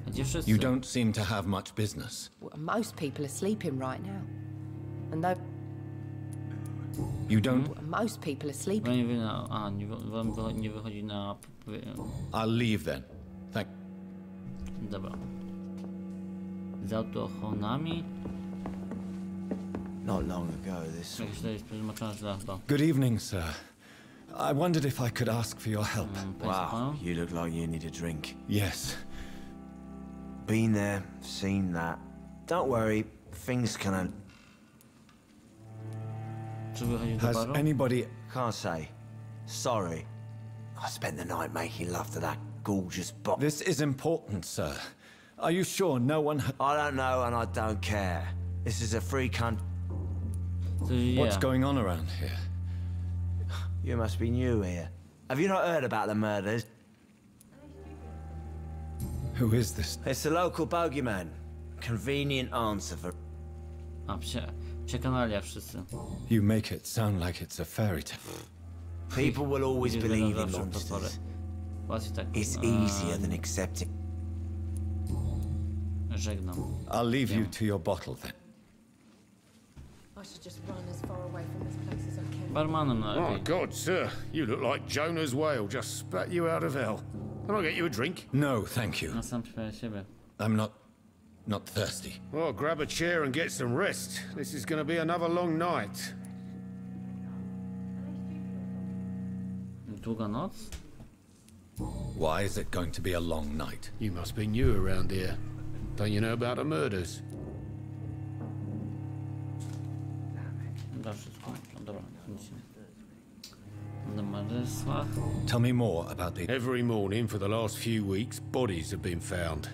Speaker 1: Gdzie wszyscy?
Speaker 8: You don't seem to have much business.
Speaker 6: Well, most people are sleeping right now. And though...
Speaker 8: You don't...
Speaker 6: Most people are
Speaker 1: Bo
Speaker 6: sleeping.
Speaker 1: nie, nie wychodzi na...
Speaker 8: I'll leave then. Thank...
Speaker 1: Dobra. Z autochonami?
Speaker 10: Not long ago, this...
Speaker 1: Jakieś tutaj jest przetłumaczone źle chyba.
Speaker 8: Good evening, sir. I wondered if I could ask for your help.
Speaker 10: Wow, you look like you need a drink.
Speaker 8: Yes.
Speaker 10: Been there, seen that. Don't worry, things can...
Speaker 1: Czy wychodzi do
Speaker 8: Has
Speaker 1: baru?
Speaker 8: anybody...
Speaker 10: Can't say. Sorry. I spent the night making love to that gorgeous box.
Speaker 8: This is important, sir. Are you sure no one...
Speaker 10: I don't know and I don't care. This is a free country.
Speaker 8: What's going on around here?
Speaker 10: You must be new here. Have you not heard about the murders?
Speaker 8: Who is this?
Speaker 10: It's the local bogeyman. Convenient answer for...
Speaker 1: A, przekanalia wszyscy.
Speaker 8: You make it sound like it's a fairy tale.
Speaker 10: People will always believe in monsters.
Speaker 1: Łatwiej tak.
Speaker 10: It's easier than accepting.
Speaker 1: Żegnam.
Speaker 8: I'll leave you to your bottle then.
Speaker 6: I should just run as far away from this place as I can.
Speaker 1: Barmanem
Speaker 9: My
Speaker 1: najlepiej.
Speaker 9: God, sir, you look like Jonah's whale just spat you out of hell. Can I get you a drink?
Speaker 8: No, thank you.
Speaker 1: Na sam przypomnę siebie.
Speaker 8: I'm not thirsty.
Speaker 9: Well, grab a chair and get some rest. This is going to be another long night.
Speaker 1: Długa noc?
Speaker 8: Why is it going to be a long night?
Speaker 9: You must be new around here. Don't you know about the murders?
Speaker 1: Dobra, wszystko. No dobra, nic nie. Na morderstwach.
Speaker 8: Tell me more about the...
Speaker 9: Every morning for the last few weeks, bodies have been found.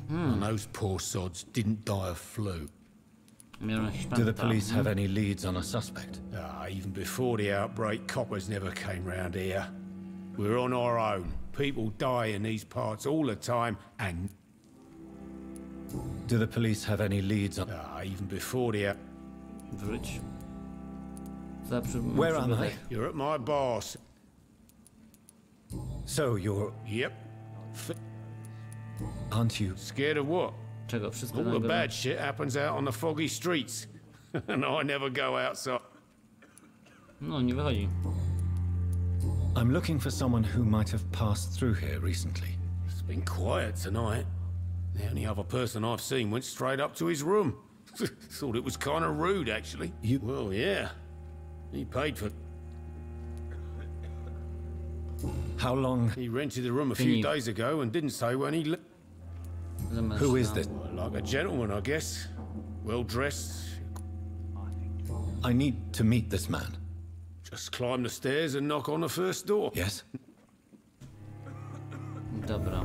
Speaker 9: And those poor sods didn't die of flu.
Speaker 8: Do the police have any leads on a suspect?
Speaker 9: Even before the outbreak, coppers never came round here. We're on our own. People die in these parts all the time, and...
Speaker 8: Do the police have any leads on...
Speaker 9: Even before the...
Speaker 1: Wróć.
Speaker 8: Where am I?
Speaker 9: You're at my boss.
Speaker 8: So you're...
Speaker 9: Yep.
Speaker 8: Aren't you...
Speaker 9: Scared of what?
Speaker 1: Czego? Wszystko
Speaker 9: All the
Speaker 1: nagle.
Speaker 9: bad shit happens out on the foggy streets. And I never go outside.
Speaker 1: No, nie wychodzi.
Speaker 8: I'm looking for someone who might have passed through here recently.
Speaker 9: It's been quiet tonight. The only other person I've seen went straight up to his room. Thought it was kind of rude, actually.
Speaker 8: You...
Speaker 9: Well, yeah. He paid for...
Speaker 8: How long...
Speaker 9: He rented the room a few days ago and didn't say when he...
Speaker 8: Who is this?
Speaker 9: Like a gentleman, I guess. Well dressed.
Speaker 8: I need to meet this man.
Speaker 9: Just climb the stairs and knock on the first door.
Speaker 8: Yes?
Speaker 1: Dobra.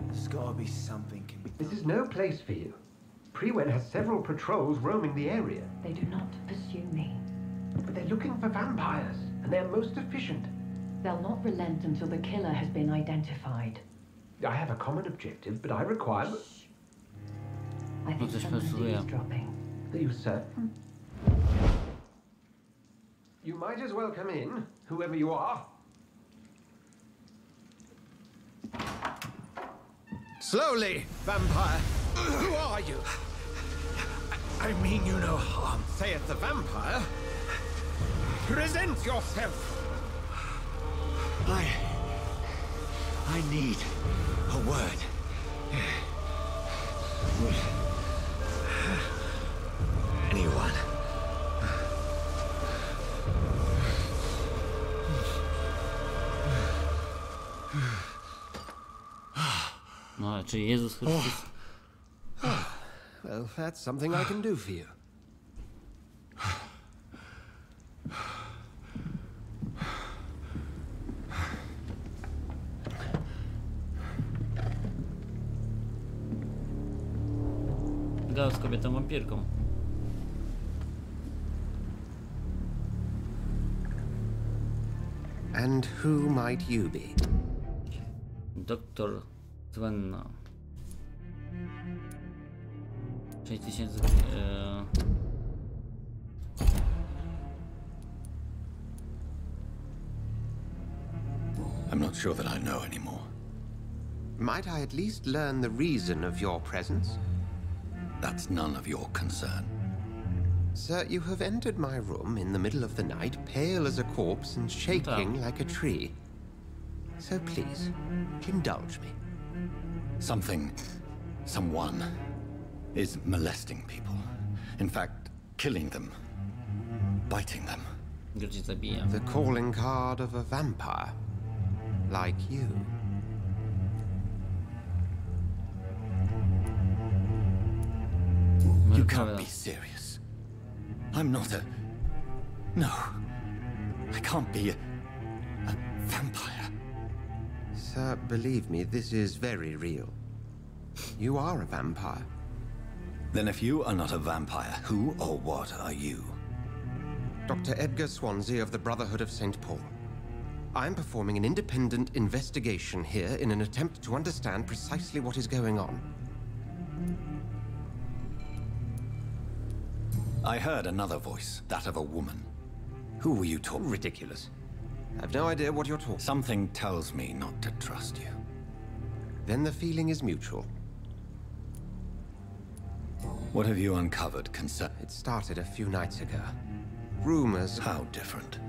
Speaker 10: There's gotta be something can be...
Speaker 11: This is no place for you. Prewen has several patrols roaming the area.
Speaker 12: They do not pursue me.
Speaker 11: But they're looking for vampires, and they're most efficient.
Speaker 12: They'll not relent until the killer has been identified.
Speaker 11: I have a common objective, but I require...
Speaker 12: I think someone is eavesdropping.
Speaker 11: Are you certain? You might as well come in, whoever you are.
Speaker 7: Slowly, vampire. Who are you? I mean you no harm, saith the vampire. Present yourself. I need a word. Anyone?
Speaker 1: No, czyli Jezus Chrystus.
Speaker 11: Well, that's something I can do for you.
Speaker 1: Gadał z kobietą wampirką.
Speaker 11: And who might you be?
Speaker 1: Doktor Zwalnia. 6000...
Speaker 8: I'm not sure that I know anymore.
Speaker 11: Might I at least learn the reason of your presence?
Speaker 8: That's none of your concern.
Speaker 11: Sir, you have entered my room in the middle of the night, pale as a corpse and shaking like a tree. So please, indulge me.
Speaker 8: Someone is molesting people. In fact, killing them. Biting them.
Speaker 11: The calling card of a vampire. Like you.
Speaker 8: You can't be serious. I'm not a... No. I can't be a vampire.
Speaker 11: Sir, believe me, this is very real. You are a vampire.
Speaker 8: Then if you are not a vampire, who or what are you?
Speaker 11: Dr. Edgar Swansea of the Brotherhood of St. Paul. I'm performing an independent investigation here in an attempt to understand precisely what is going on.
Speaker 8: I heard another voice, that of a woman. Who were you talking?
Speaker 11: Ridiculous. I've no idea what you're talking.
Speaker 8: Something tells me not to trust you.
Speaker 11: Then the feeling is mutual.
Speaker 8: What have you uncovered,
Speaker 11: It started a few nights ago. Rumors...
Speaker 8: How different?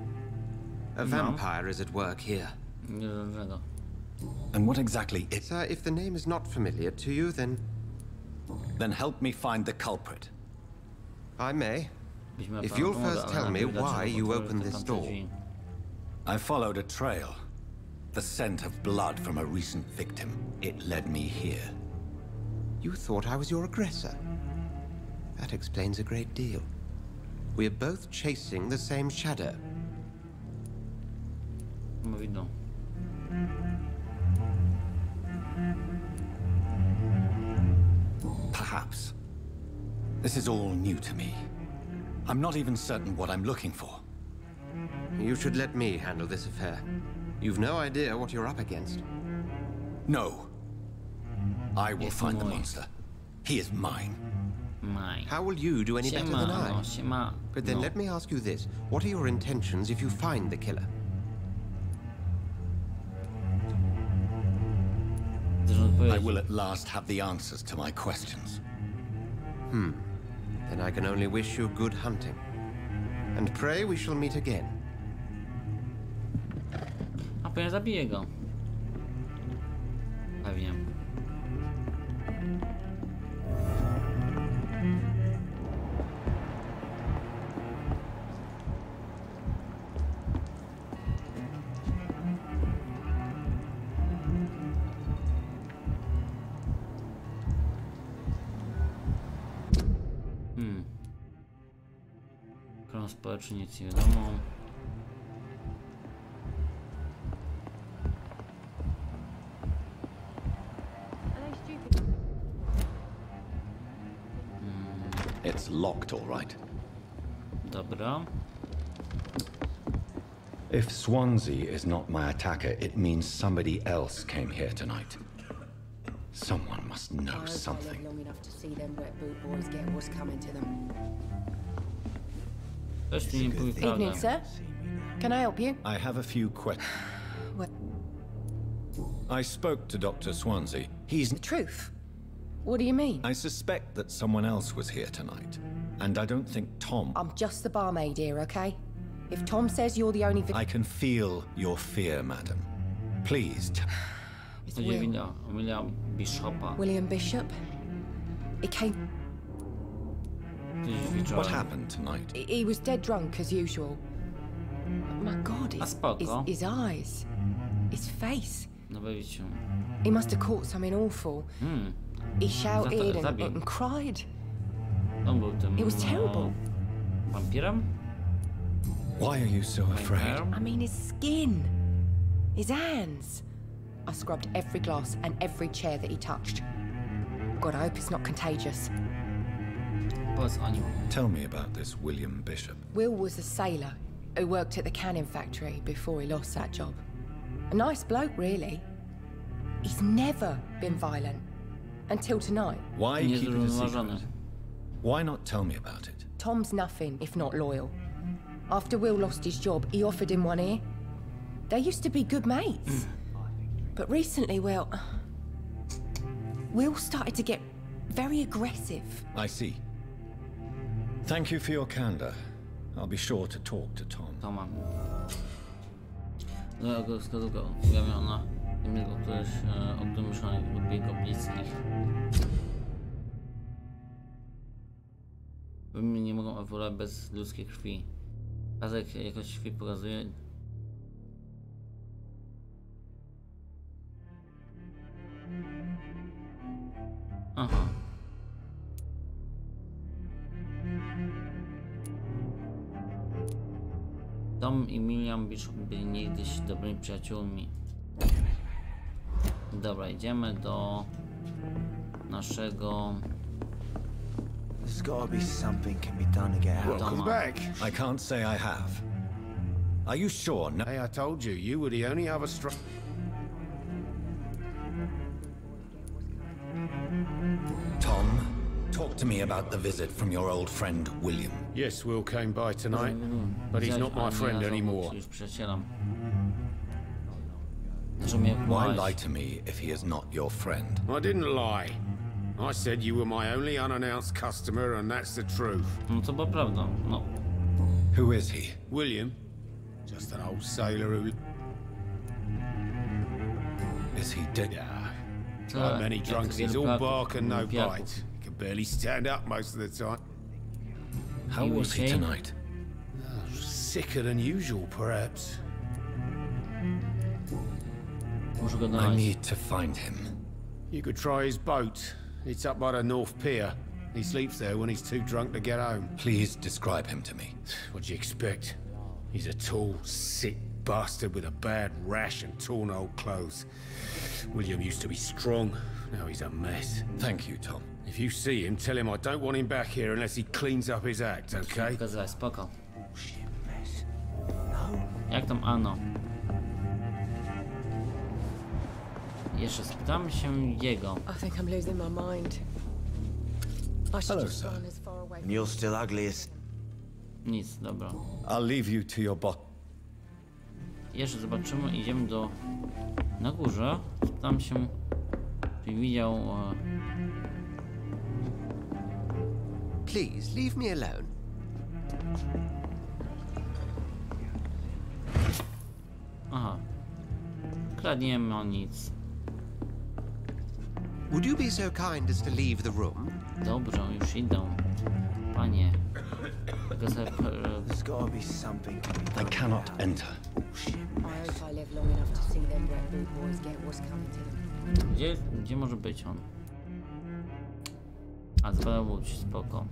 Speaker 11: A vampire is at work here.
Speaker 8: And what exactly is...
Speaker 11: Sir, if the name is not familiar to you, then...
Speaker 8: Then help me find the culprit.
Speaker 11: I may. If you'll first tell me why you opened this door.
Speaker 8: I followed a trail. The scent of blood from a recent victim. It led me here.
Speaker 11: You thought I was your aggressor. That explains a great deal. We're both chasing the same shadow.
Speaker 8: Perhaps. This is all new to me. I'm not even certain what I'm looking for.
Speaker 11: You should let me handle this affair. You've no idea what you're up against.
Speaker 8: No. I will find the monster. He is mine.
Speaker 1: nadużywaj.
Speaker 11: How will you do any better than I?
Speaker 1: Siema.
Speaker 11: But then let me ask you this. What are your intentions if you find the killer?
Speaker 8: I will at last have the answers to my questions.
Speaker 11: Then I can only wish you good hunting. And pray we shall meet again.
Speaker 1: A pewnie zabiję go. Pewnie. Kron społeczny, nic nie wiadomo.
Speaker 8: It's locked, all right.
Speaker 1: Dobra.
Speaker 8: If Swansea is not my attacker, it means somebody else came here tonight. Someone must know something.
Speaker 6: Long enough to see them wet boot boys get what's coming to them.
Speaker 1: Ktoś mi nie powie prawdę.
Speaker 6: Evening, sir. Can I help you?
Speaker 8: I have a few questions.
Speaker 6: What?
Speaker 8: I spoke to Dr. Swansea. He's...
Speaker 6: The truth? What do you mean?
Speaker 8: I suspect that someone else was here tonight. And I don't think Tom...
Speaker 6: I'm just the barmaid here, okay? If Tom says you're the only...
Speaker 8: I can feel your fear, madam. Please...
Speaker 1: William Bishopa.
Speaker 6: William Bishop? He came...
Speaker 8: What happened tonight?
Speaker 6: He was dead drunk, as usual. My God, his eyes. His face. He must have caught something awful. He shouted and cried. It was terrible.
Speaker 1: Vampyrem?
Speaker 8: Why are you so afraid?
Speaker 6: I mean, his skin. His hands. I scrubbed every glass and every chair that he touched. God, I hope it's not contagious.
Speaker 8: Tell me about this William Bishop.
Speaker 6: Will was a sailor who worked at the canning factory before he lost that job. A nice bloke, really. He's never been violent. Until tonight.
Speaker 8: Why keep it a secret? Why not tell me about it?
Speaker 6: Tom's nothing if not loyal. After Will lost his job, he offered him one ear. They used to be good mates. But recently, well... Will started to get very aggressive.
Speaker 8: I see. Thank you for your candor. I'll be sure to talk to Tom.
Speaker 1: Toma. Skoro ujawniona innego ktoś o którym myślałem lub jego bliskich. Wymy nie mogą ewoluować bez ludzkiej krwi. Kazek jakość krwi pokazuje. Aha. Tom i William Bishop byli niegdyś dobrymi przyjaciółmi. Dobra, idziemy do naszego...
Speaker 10: There's gotta be something can be done to get out.
Speaker 9: Welcome back.
Speaker 8: I can't say I have. Are you sure? No.
Speaker 9: Hey, I told you, you were the only other
Speaker 8: Tom, talk to me about the visit from your old friend, William.
Speaker 9: Yes, Will came by tonight, but he's not my friend anymore.
Speaker 8: Why lie to me if he is not your friend?
Speaker 9: I didn't lie. I said you were my only unannounced customer, and that's the truth.
Speaker 1: No to była prawda, no.
Speaker 8: Who is he?
Speaker 9: William. Just an old sailor who...
Speaker 8: Is he dead?
Speaker 9: Yeah. Like many drunks, he's all bark and no bite. He can barely stand up most of the time.
Speaker 8: How was he tonight?
Speaker 9: Sicker than usual, perhaps.
Speaker 8: I need to find him.
Speaker 9: You could try his boat. It's up by the North Pier. He sleeps there when he's too drunk to get home.
Speaker 8: Please describe him to me.
Speaker 9: What'd you expect? He's a tall, sick bastard with a bad rash and torn old clothes. William used to be strong. Now he's a mess.
Speaker 8: Thank you, Tom.
Speaker 9: If you see him, tell him I don't want him back here unless he cleans up his act, okay?
Speaker 1: Spoko. Jak tam Ano? Jeszcze spytamy się jego.
Speaker 6: I think I'm losing my mind. I should just run as far
Speaker 10: And you're still ugly as...
Speaker 1: Nic, dobra.
Speaker 8: I'll leave you to your bot.
Speaker 1: Jeszcze zobaczymy, idziemy do... Na górze. Tam się... Czy widział...
Speaker 11: Please, leave me alone.
Speaker 1: Aha. Kradniemy o nic.
Speaker 11: Would you be so kind as to leave the room?
Speaker 1: Dobrze, już idę. Panie.
Speaker 10: There's gotta be something.
Speaker 8: I cannot enter.
Speaker 13: I hope I live long enough to see them Red Boot boys get what's coming to them.
Speaker 1: Gdzie może być on? A zwalnia łódź, spoko.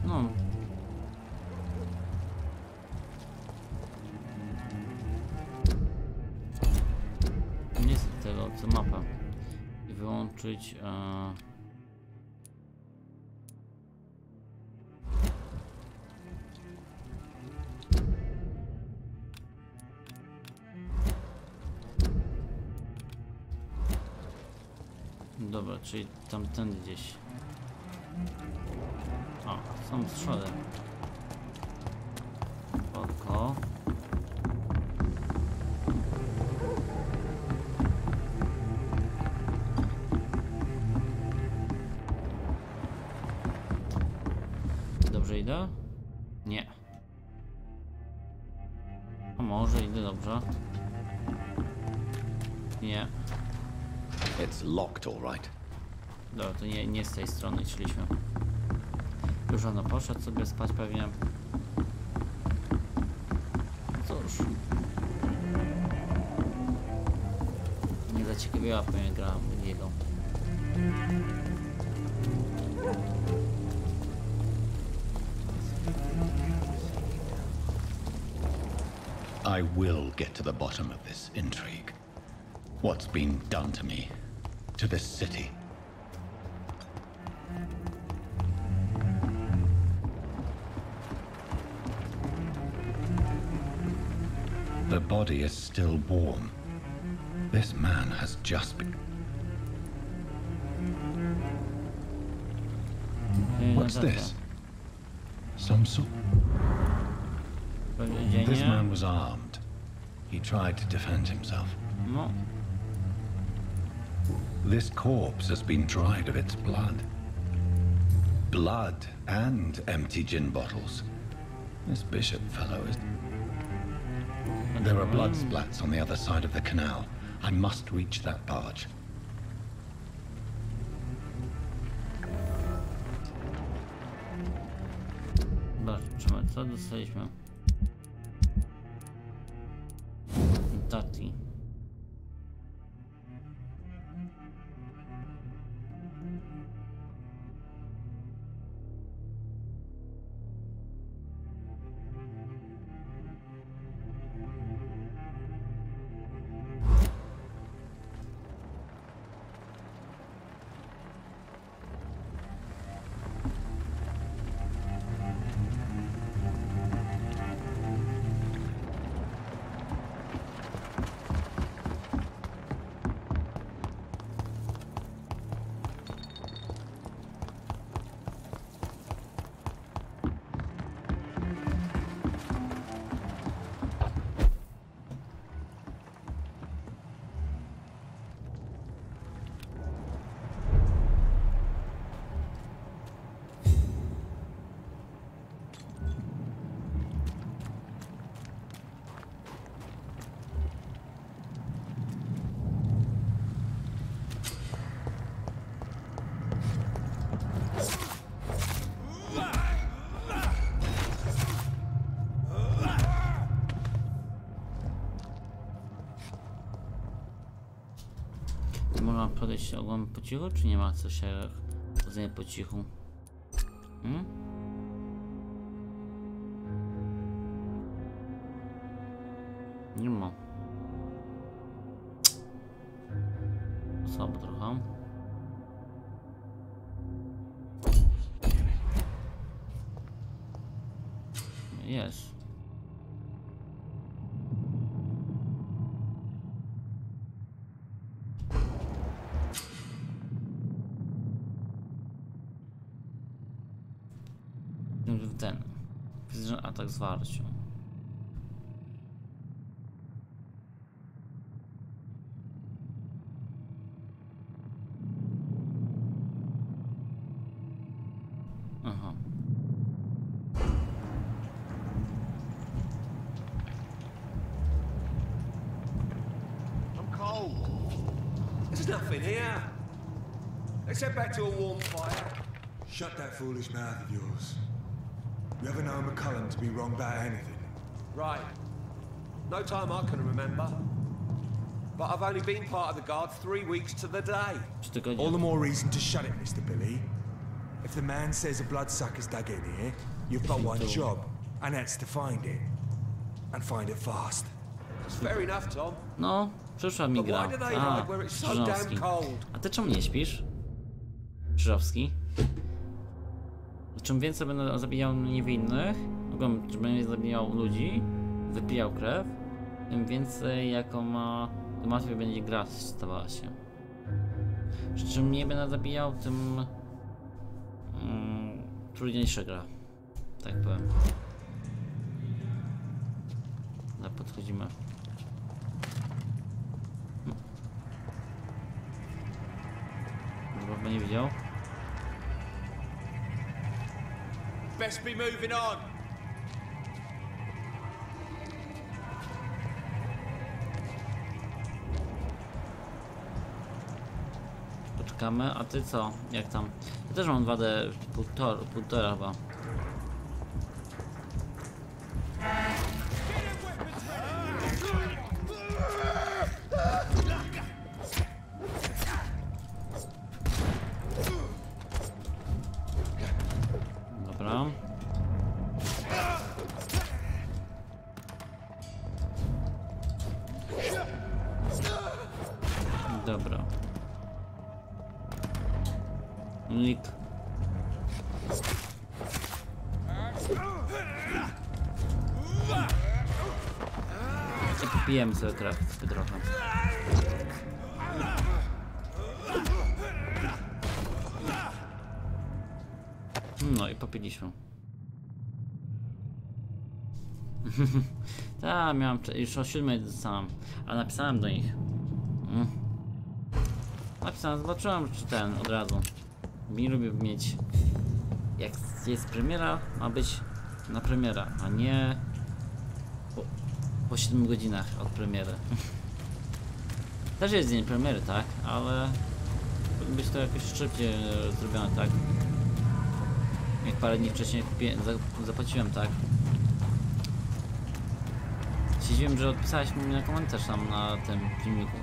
Speaker 1: No. Nie jest tego, co mapa. I wyłączyć... Dobra, czyli tamten gdzieś. O, są strzały. Oko. Dobrze idę? Nie. A może idę dobrze? Nie.
Speaker 8: It's locked, all right.
Speaker 1: Dobra, to nie z tej strony szliśmy. Już ono poszedł sobie spać pewnie. Cóż. Nie zaciekawiła pewnie gra jego.
Speaker 8: I will get to the bottom of this intrigue. What's been done to me, to this city. The body is still warm. This man has just been... What's this? Some sort... This man was armed. He tried to defend himself.
Speaker 1: No.
Speaker 8: This corpse has been dried of its blood. Blood and empty gin bottles. This bishop fellow is... There are blood splats on the other side of the canal. I must reach that barge.
Speaker 1: Zobaczymy, co dostaliśmy. Tati. Można podejść ogólnie po cichu, czy nie ma co się poznać po cichu? Nie ma. Słabo trochę. Jest. ten. Fizyczny atak zwarciu. Aha.
Speaker 2: I'm cold. There's nothing here. Let's head back to a warm fire.
Speaker 5: Shut that foolish mouth of yours. You ever known McCullum to be wrong about anything?
Speaker 2: Right. No time I can remember. But I've only been part of the guard 3 weeks to the day.
Speaker 5: All the more reason to shut it, Mr. Billy. If the man says a bloodsucker's dug in here, you've got one job, and that's to find it. And find it fast.
Speaker 2: It's fair enough, Tom.
Speaker 1: No, przyszła mi gra. A, Krzyżowski. A ty czemu nie śpisz? Krzyżowski? Czym więcej będę zabijał niewinnych, czym będę zabijał ludzi, wypijał krew, tym więcej jako ma, tym łatwiej będzie gra stawała się. Czym mniej będę zabijał, tym trudniejsza gra. Tak powiem. No, podchodzimy. Chyba nie widział.
Speaker 2: Best be moving on.
Speaker 1: Poczekamy, a ty co? Jak tam? Ja też mam 2D półtora chyba. Dobra. Dobra. Nick. I popijemy sobie krew trochę. No i popiliśmy. Tak, miałem już o 7 sam, ale napisałem do nich. Napisałem, zobaczyłem, czy ten od razu. Nie lubię mieć. Jak jest premiera, ma być na premiera, a nie po 7 godzinach od premiery. Też jest dzień premiery, tak, ale powinno być to jakoś szybciej zrobione, tak. Jak parę dni wcześniej zapłaciłem, tak. Siedziałem, że odpisałeś mi na komentarz tam na tym filmiku,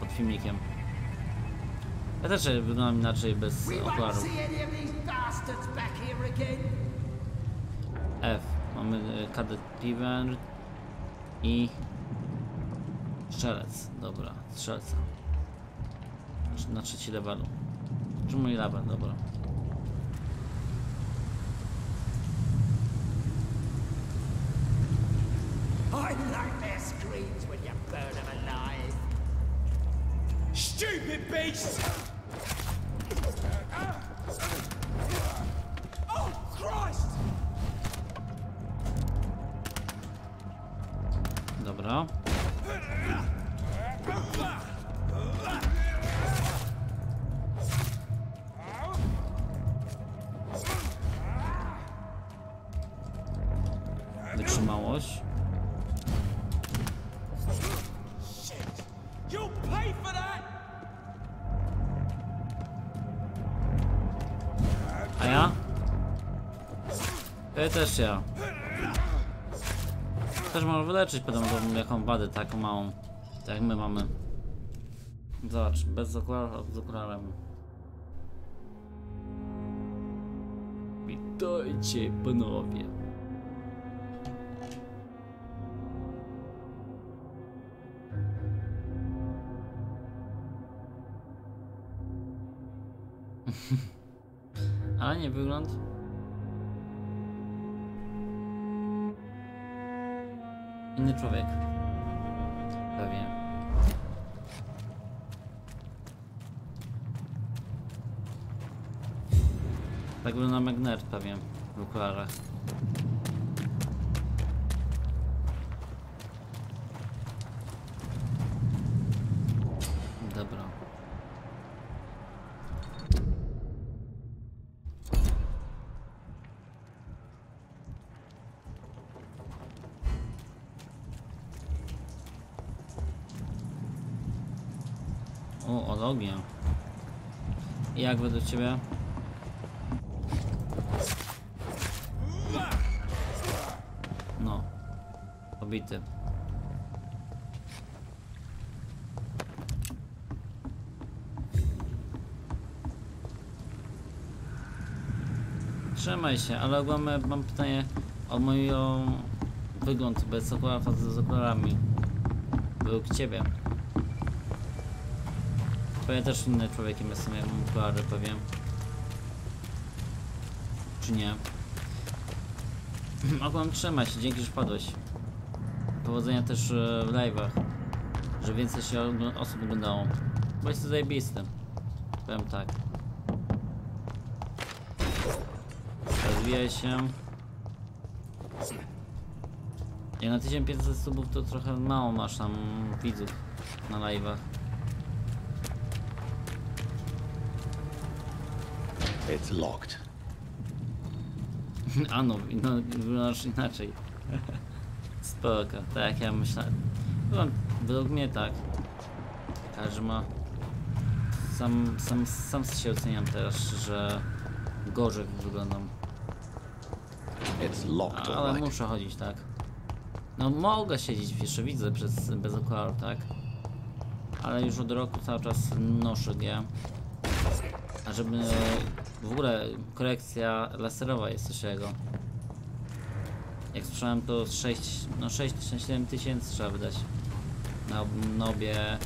Speaker 1: pod filmikiem. Ja też wyglądam inaczej bez okularów. F. Mamy kadet piwer i strzelec. Dobra, strzelca. Na 3. levelu. Czy mój level, dobra.
Speaker 2: I like their screams when you burn them alive. Stupid beast! Oh, Christ!
Speaker 1: Dobra. Wytrzymałość. A ja? Też ja. Też może wyleczyć potem jaką wadę taką małą. Tak jak my mamy. Zobacz, bez okularów, z okularem. Witajcie panowie. Ale nie wygląd. Inny człowiek. Pewnie. Tak wygląda magnet pewnie w okularach. Dobra. O, od ognia. I jak według ciebie? No. Pobity. Trzymaj się, ale ogólnie mam pytanie o mój wygląd bez okularów, z okularami. Według ciebie. Pewnie też innym człowiekiem jestem, jak mam okulary, powiem. Czy nie? Ogólnie trzymaj się, dzięki, że wpadłeś. Powodzenia też w live'ach. Że więcej się osób oglądało. Bo jest to zajebisty. Powiem tak. Rozwijaj się. Jak na 1500 subów to trochę mało masz tam widzów na live'ach.
Speaker 8: It's locked.
Speaker 1: A no, wyglądasz inaczej. Spoko, tak jak ja myślałem. Według mnie tak. Każdy ma... Sam się oceniam teraz, że gorzej wyglądam.
Speaker 8: It's locked,
Speaker 1: ale muszę chodzić, tak. No mogę siedzieć, jeszcze widzę bez okularów, tak. Ale już od roku cały czas noszę G. A żeby w ogóle korekcja laserowa jest coś takiego. Jak słyszałem, to 6-7 tysięcy trzeba wydać na obie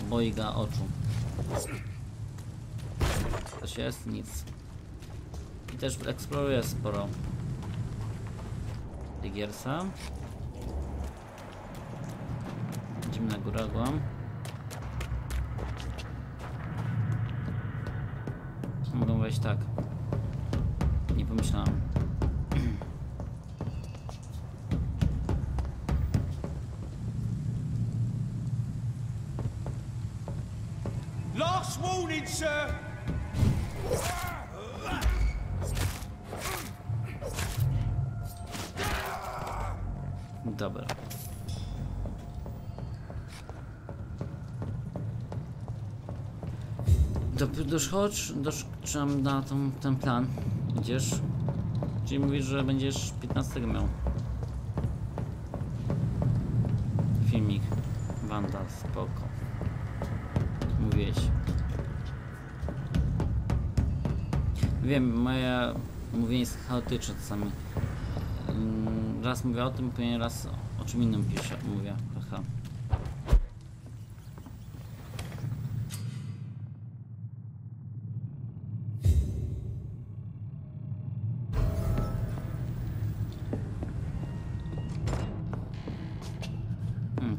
Speaker 1: obojga oczu. Coś jest? Nic. I też eksploruję sporo Tigiersa. Idziemy na górę, głam. Mogą wejść tak. Nie pomyślałem.
Speaker 2: Last warning, sir!
Speaker 1: Dobra. Doszłam na ten plan. Idziesz? Czyli mówisz, że będziesz 15 miał filmik. Wanda, spoko. Mówiłeś. Wiem, moje mówienie jest chaotyczne czasami. Raz mówię o tym, później raz o czym innym mówię. Haha.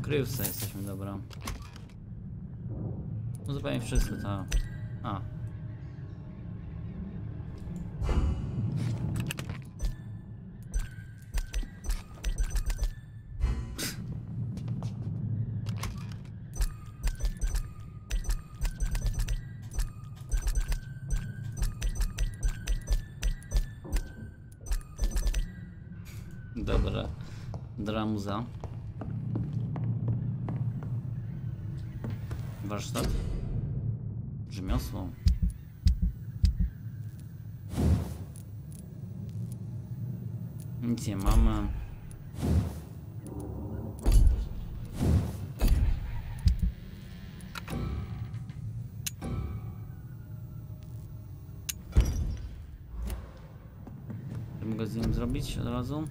Speaker 1: Kryjówce jesteśmy, dobra. No zupełnie wszyscy, to... A. Dobra. Dramuza. Warsztat. Rzemiosło. Nic nie mamy. Mogę z nim zrobić od razu?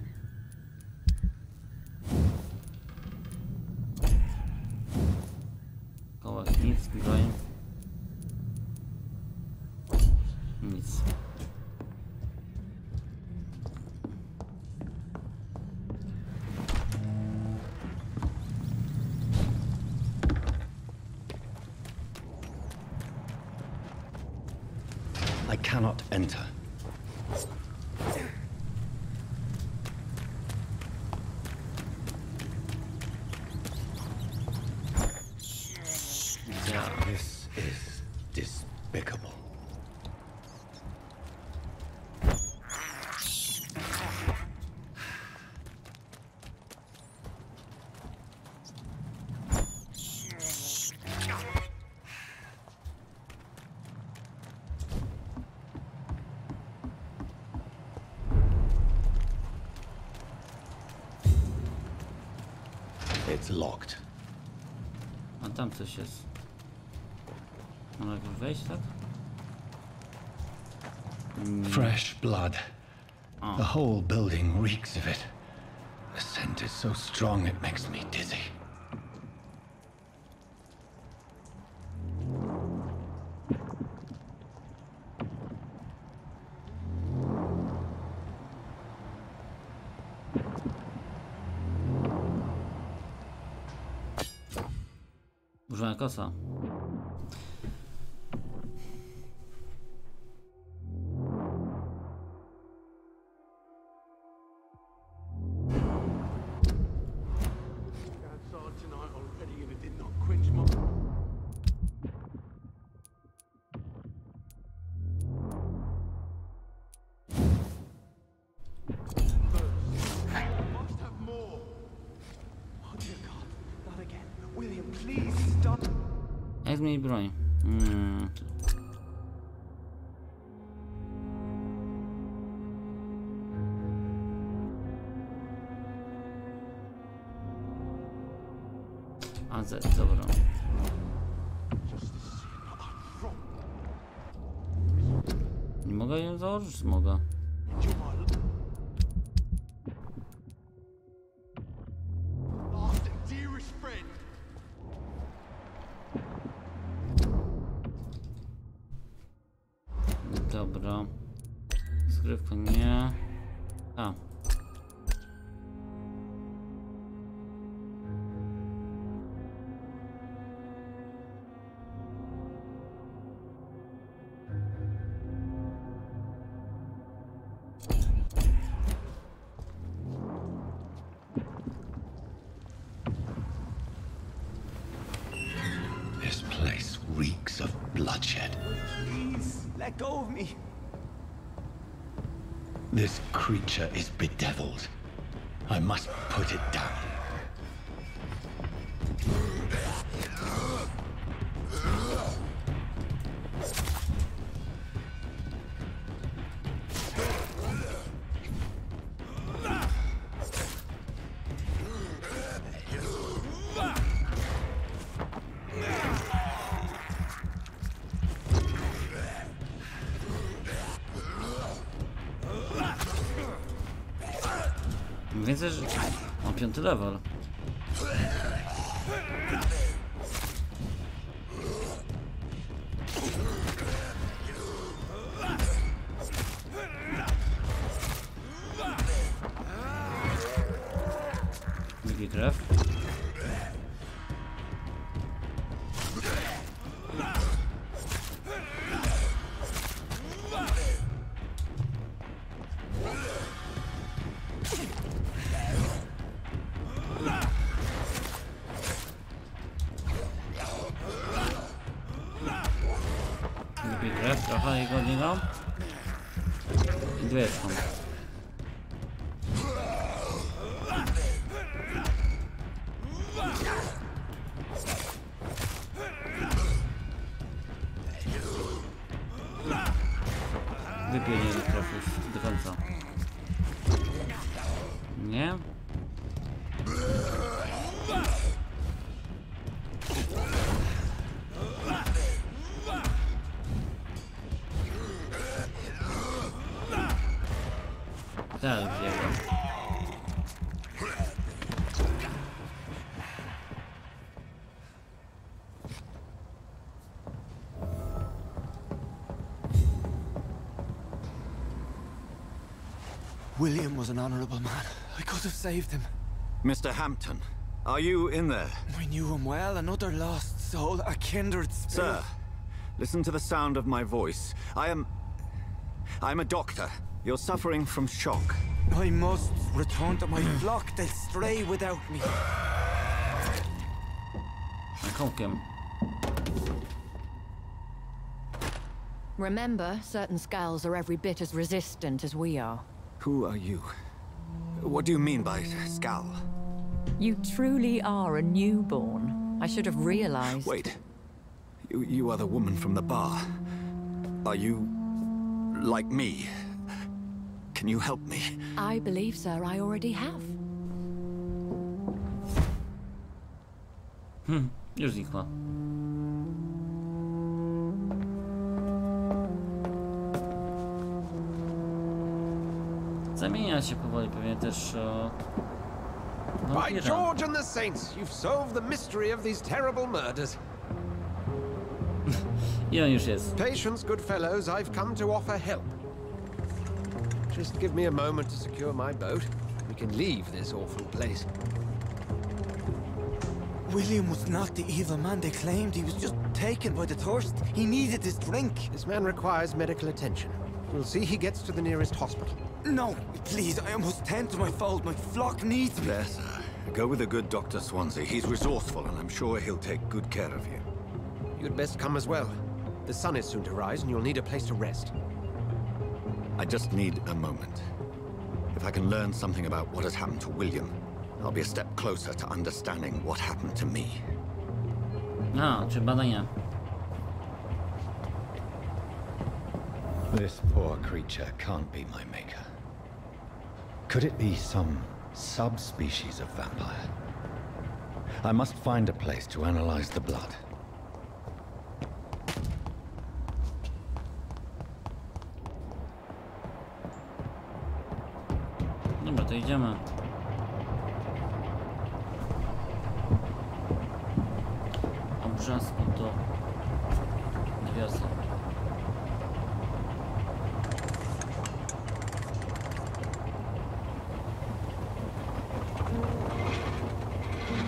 Speaker 1: Kołek, nic, broń. Nic.
Speaker 8: I cannot enter. This is despicable. It's locked.
Speaker 1: A tam coś jest. Mam jak wejść, tak?
Speaker 8: Fresh blood. The whole building reeks of it. The scent is so strong it makes me dizzy.
Speaker 1: Użyłem kosa. Jak zmienić broń? AZ, dobra. Nie mogę ją założyć? Mogę. Dobra. Zgrywka nie. A.
Speaker 8: This place reeks of bloodshed.
Speaker 4: Please, let go of me.
Speaker 8: This creature is bedeviled. I must put it down.
Speaker 1: Więcej, że mam 5. level. Drugi krew. Trochę jego od niego. I 2 są. Wypiję nie trafisz do końca. Nie? Tak, biegam.
Speaker 4: William was an honorable man. I could have saved him.
Speaker 14: Mr. Hampton, are you in there?
Speaker 4: I knew him well, another lost soul, a kindred spirit.
Speaker 14: Sir, listen to the sound of my voice. I'm a doctor. You're suffering from shock.
Speaker 4: I must return to my flock. They'll stray without me.
Speaker 1: Kołkiem.
Speaker 13: Remember, certain skulls are every bit as resistant as we are.
Speaker 14: Who are you? What do you mean by skull?
Speaker 13: You truly are a newborn. I should have realized.
Speaker 14: Wait. You are the woman from the bar. Are you... like me? Can you help me?
Speaker 13: I believe, sir, I already have.
Speaker 1: Już znikła. Zamienia się powoli pewnie też o...
Speaker 11: By George and the Saints, you've solved the mystery of these terrible murders.
Speaker 1: I on już jest.
Speaker 11: Patience, good fellows, I've come to offer help. Just give me a moment to secure my boat. We can leave this awful place.
Speaker 5: William was not the evil man they claimed. He was just taken by the thirst. He needed his drink.
Speaker 11: This man requires medical attention. We'll see he gets to the nearest hospital.
Speaker 5: No, please, I must tend to my fold. My flock needs me.
Speaker 14: There, sir. Go with the good Dr. Swansea. He's resourceful, and I'm sure he'll take good care of you.
Speaker 11: You'd best come as well. The sun is soon to rise, and you'll need a place to rest.
Speaker 14: I just need a moment. If I can learn something about what has happened to William, I'll be a step closer to understanding what happened to me.
Speaker 1: A, czy badania.
Speaker 8: This poor creature can't be my maker. Could it be some subspecies of vampire? I must find a place to analyze the blood.
Speaker 1: Dobra, to idziemy. Obrzasku do wiosny.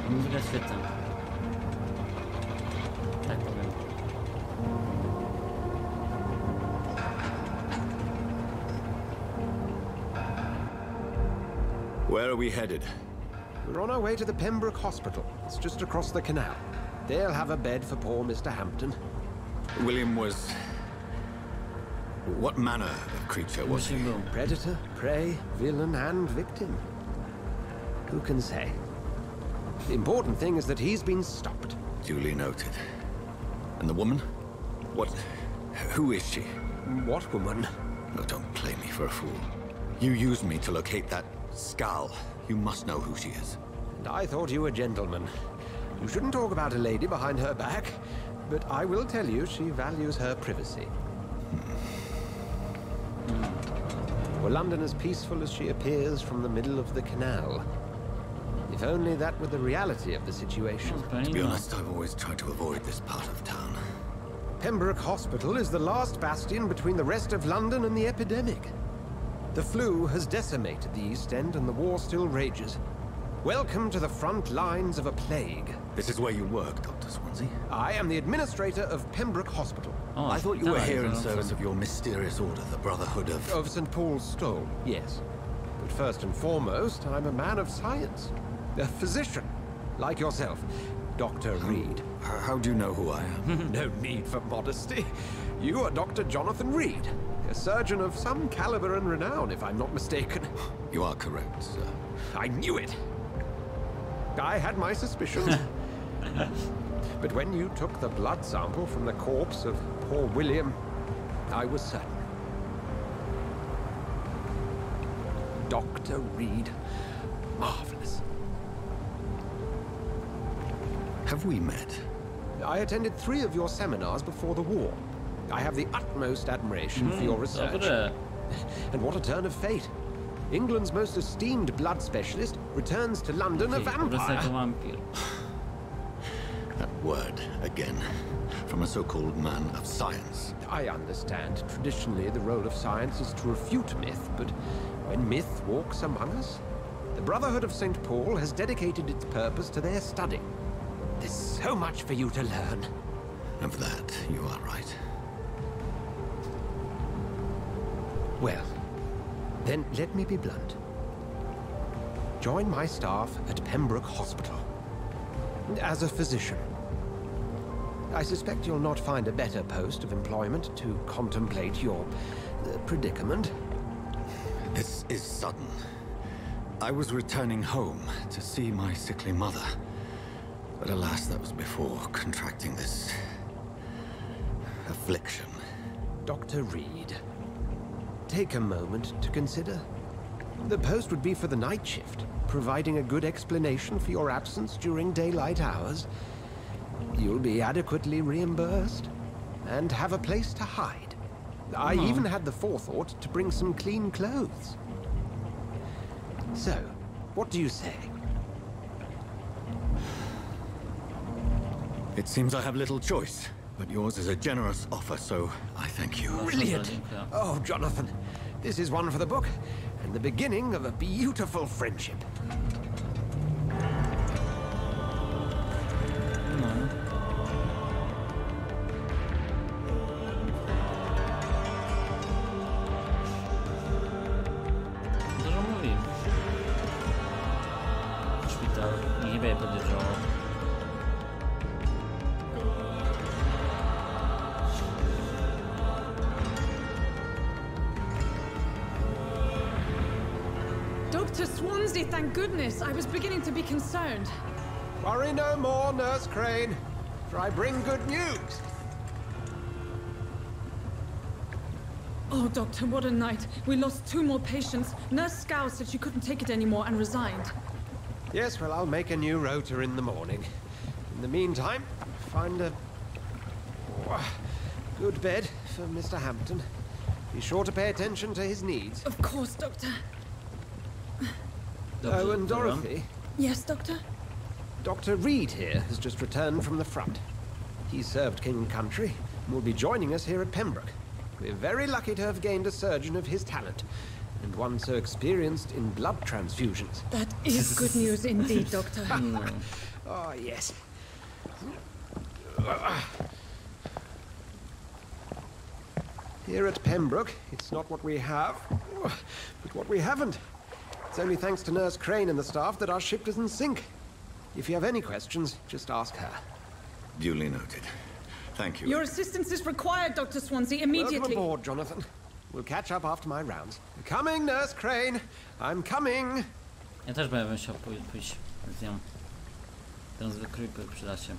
Speaker 1: Muzyka świetna. Tak powiem.
Speaker 14: Where are we headed?
Speaker 11: We're on our way to the Pembroke Hospital. It's just across the canal. They'll have a bed for poor Mr. Hampton.
Speaker 14: William was... what manner of creature was he?
Speaker 11: Predator, prey, villain, and victim. Who can say? The important thing is that he's been stopped.
Speaker 14: Duly noted. And the woman? What... who is she?
Speaker 11: What woman?
Speaker 14: No, don't play me for a fool. You used me to locate that skull. You must know who she is.
Speaker 11: And I thought you a gentleman. You shouldn't talk about a lady behind her back, but I will tell you she values her privacy. Were London as peaceful as she appears from the middle of the canal? If only that were the reality of the situation.
Speaker 14: To be honest, I've always tried to avoid this part of town.
Speaker 11: Pembroke Hospital is the last bastion between the rest of London and the epidemic. The flu has decimated the East End and the war still rages. Welcome to the front lines of a plague.
Speaker 14: This is where you work, Dr. Swansea?
Speaker 11: I am the administrator of Pembroke Hospital.
Speaker 14: Oh, I thought you were here in service of your mysterious order, the Brotherhood of...
Speaker 11: Of St. Paul's Stole, yes. But first and foremost, I'm a man of science. A physician, like yourself, Dr. Reed.
Speaker 14: How do you know who I am?
Speaker 11: No need for modesty. You are Dr. Jonathan Reed, a surgeon of some caliber and renown, if I'm not mistaken.
Speaker 14: You are correct, sir.
Speaker 11: I knew it. I had my suspicions. But when you took the blood sample from the corpse of poor William, I was certain. Dr. Reed. Marvelous.
Speaker 14: Have we met?
Speaker 11: I attended 3 of your seminars before the war. I have the utmost admiration for your research. And what a turn of fate. England's most esteemed blood specialist returns to London a vampire.
Speaker 1: Vampyr.
Speaker 14: That word, again, from a so-called man of science.
Speaker 11: I understand. Traditionally, the role of science is to refute myth, but when myth walks among us, the Brotherhood of St. Paul has dedicated its purpose to their study. There's so much for you to learn.
Speaker 14: Of that, you are right.
Speaker 11: Well, then let me be blunt. Join my staff at Pembroke Hospital as a physician. I suspect you'll not find a better post of employment to contemplate your predicament.
Speaker 14: This is sudden. I was returning home to see my sickly mother. But alas, that was before contracting this affliction.
Speaker 11: Dr. Reed, take a moment to consider. The post would be for the night shift, providing a good explanation for your absence during daylight hours. You'll be adequately reimbursed and have a place to hide. I even had the forethought to bring some clean clothes. So, what do you say?
Speaker 14: It seems I have little choice, but yours is a generous offer, so I thank you.
Speaker 11: Brilliant! Oh, Jonathan, this is one for the book, and the beginning of a beautiful friendship.
Speaker 15: Dr. Swansea, thank goodness. I was beginning to be concerned.
Speaker 11: Worry no more, Nurse Crane, for I bring good news.
Speaker 15: Oh, Doctor, what a night. We lost 2 more patients. Nurse Scow said she couldn't take it anymore and resigned.
Speaker 11: Yes, well, I'll make a new rota in the morning. In the meantime, find a good bed for Mr. Hampton. Be sure to pay attention to his needs.
Speaker 15: Of course, Doctor.
Speaker 11: Oh, and Dorothy?
Speaker 15: Yes, Doctor?
Speaker 11: Dr. Reed here has just returned from the front. He served King and Country and will be joining us here at Pembroke. We're very lucky to have gained a surgeon of his talent, and one so experienced in blood transfusions.
Speaker 15: That is good news indeed, Doctor.
Speaker 11: Oh, yes. Here at Pembroke, it's not what we have, but what we haven't. It's only thanks to Nurse Crane and the staff that our ship doesn't sink. If you have any questions, just ask her.
Speaker 14: Duly noted. Thank you.
Speaker 15: Your assistance is required, Dr. Swansea, immediately.
Speaker 11: Welcome aboard, Jonathan. We'll catch up after my rounds. Coming, Nurse Crane. I'm coming.
Speaker 1: Ja też bym chciał pójść z nią. Ten zwykły przyda się.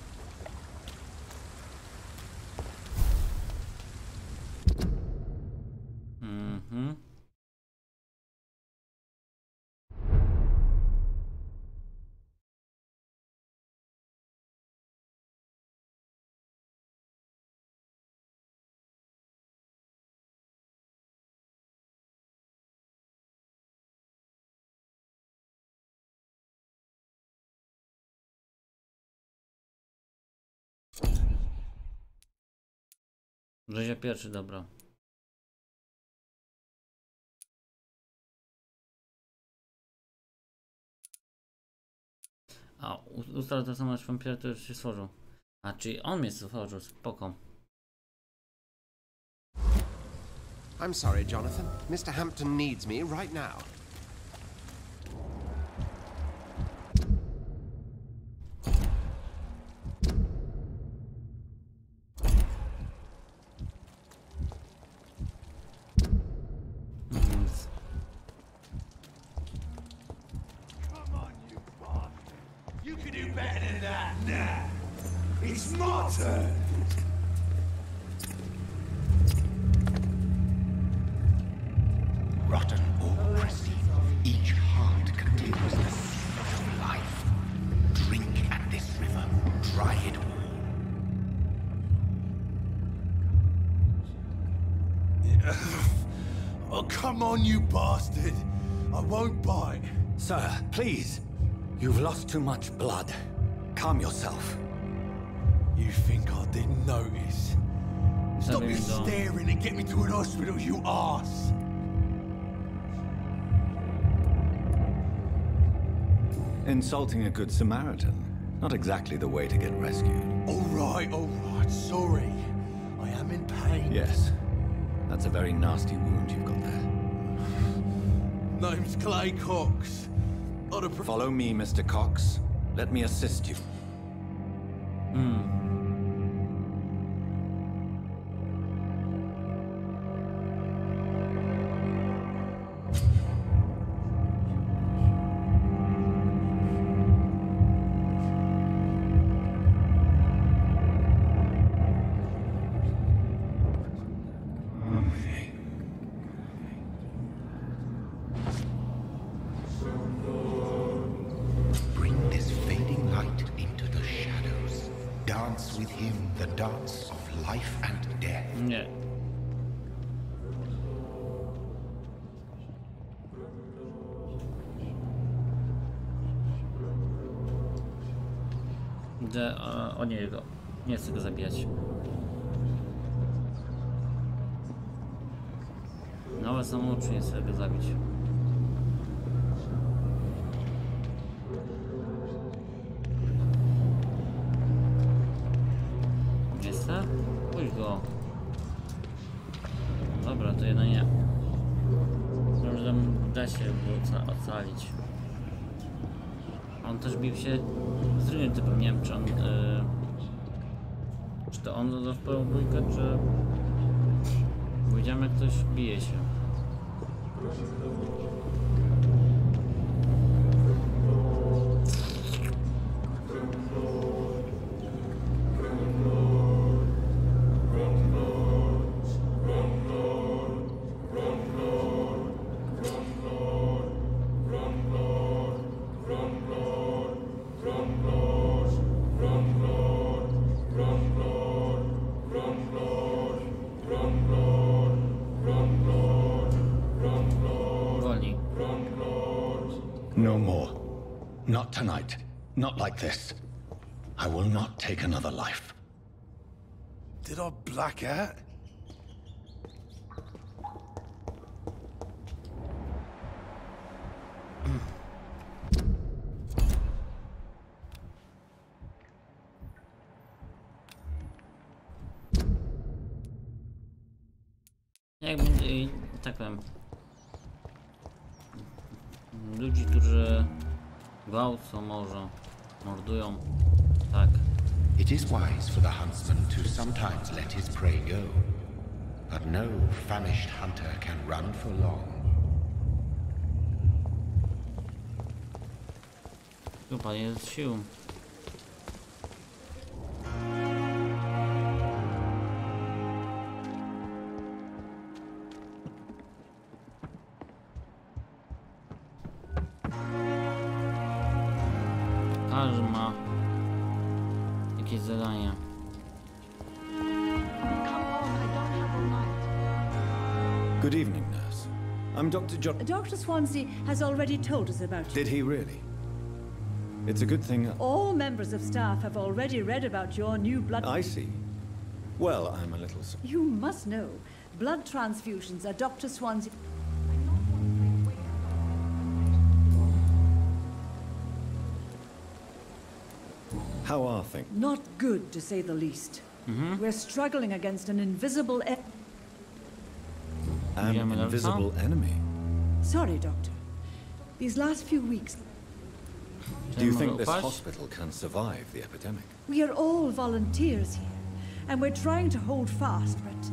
Speaker 1: Rzeźnia pierwszy, dobra. A, ustal to samo, że wampira to już się stworzył. A, czyli on mnie stworzył, spoko.
Speaker 11: I'm sorry, Jonathan. Mr. Hampton needs me right now.
Speaker 2: It's my turn.
Speaker 3: Rotten or crusty, each heart contains the source of life. Drink at this river, dry it all.
Speaker 2: Oh, come on, you bastard. I won't bite.
Speaker 14: Sir, please. You've lost too much blood. Calm yourself.
Speaker 2: You think I didn't notice? Stop your staring and get me to an hospital, you arse!
Speaker 14: Insulting a good Samaritan. Not exactly the way to get rescued.
Speaker 2: All right, sorry. I am in pain.
Speaker 14: Yes. That's a very nasty wound you've got there.
Speaker 2: Name's Clay Cox.
Speaker 14: Follow me, Mr. Cox. Let me assist you.
Speaker 7: with him the dance of life and death.
Speaker 1: Nie. Idę o niego. Nie chcę go zabijać. Nowe samouczy, nie chcę go zabić. Nie chcę? Pójdź go. Dobra, to jednak nie. Może da się go ocalić. On też bił się z drugim typem, nie wiem czy on... czy to on zadał swoją bójkę, czy... Widziałem jak ktoś bije się.
Speaker 8: No more. Not tonight. Not like this. I will not take another life.
Speaker 7: Did I black out?
Speaker 1: Jak będzie, tak powiem, ludzi, którzy gwałcą, może mordują, tak.
Speaker 7: It is wise for the huntsman to sometimes let his prey go, but no famished hunter can run for long.
Speaker 1: Grupa jest sił. Każdy ma jakieś zadania.
Speaker 8: Good evening, nurse. I'm Dr.
Speaker 16: Dr. Swansea has already told us about you.
Speaker 8: Did he really? It's a good thing.
Speaker 16: All members of staff have already read about your new blood...
Speaker 8: I see. Well, I'm a little...
Speaker 16: You must know, blood transfusions are Dr. Swansea...
Speaker 8: How are things?
Speaker 16: Not good, to say the least. We're struggling against an invisible...
Speaker 8: An invisible enemy?
Speaker 16: Sorry, Doctor. These last few weeks...
Speaker 8: Do you think this hospital can survive the epidemic?
Speaker 16: We are all volunteers here, and we're trying to hold fast, but...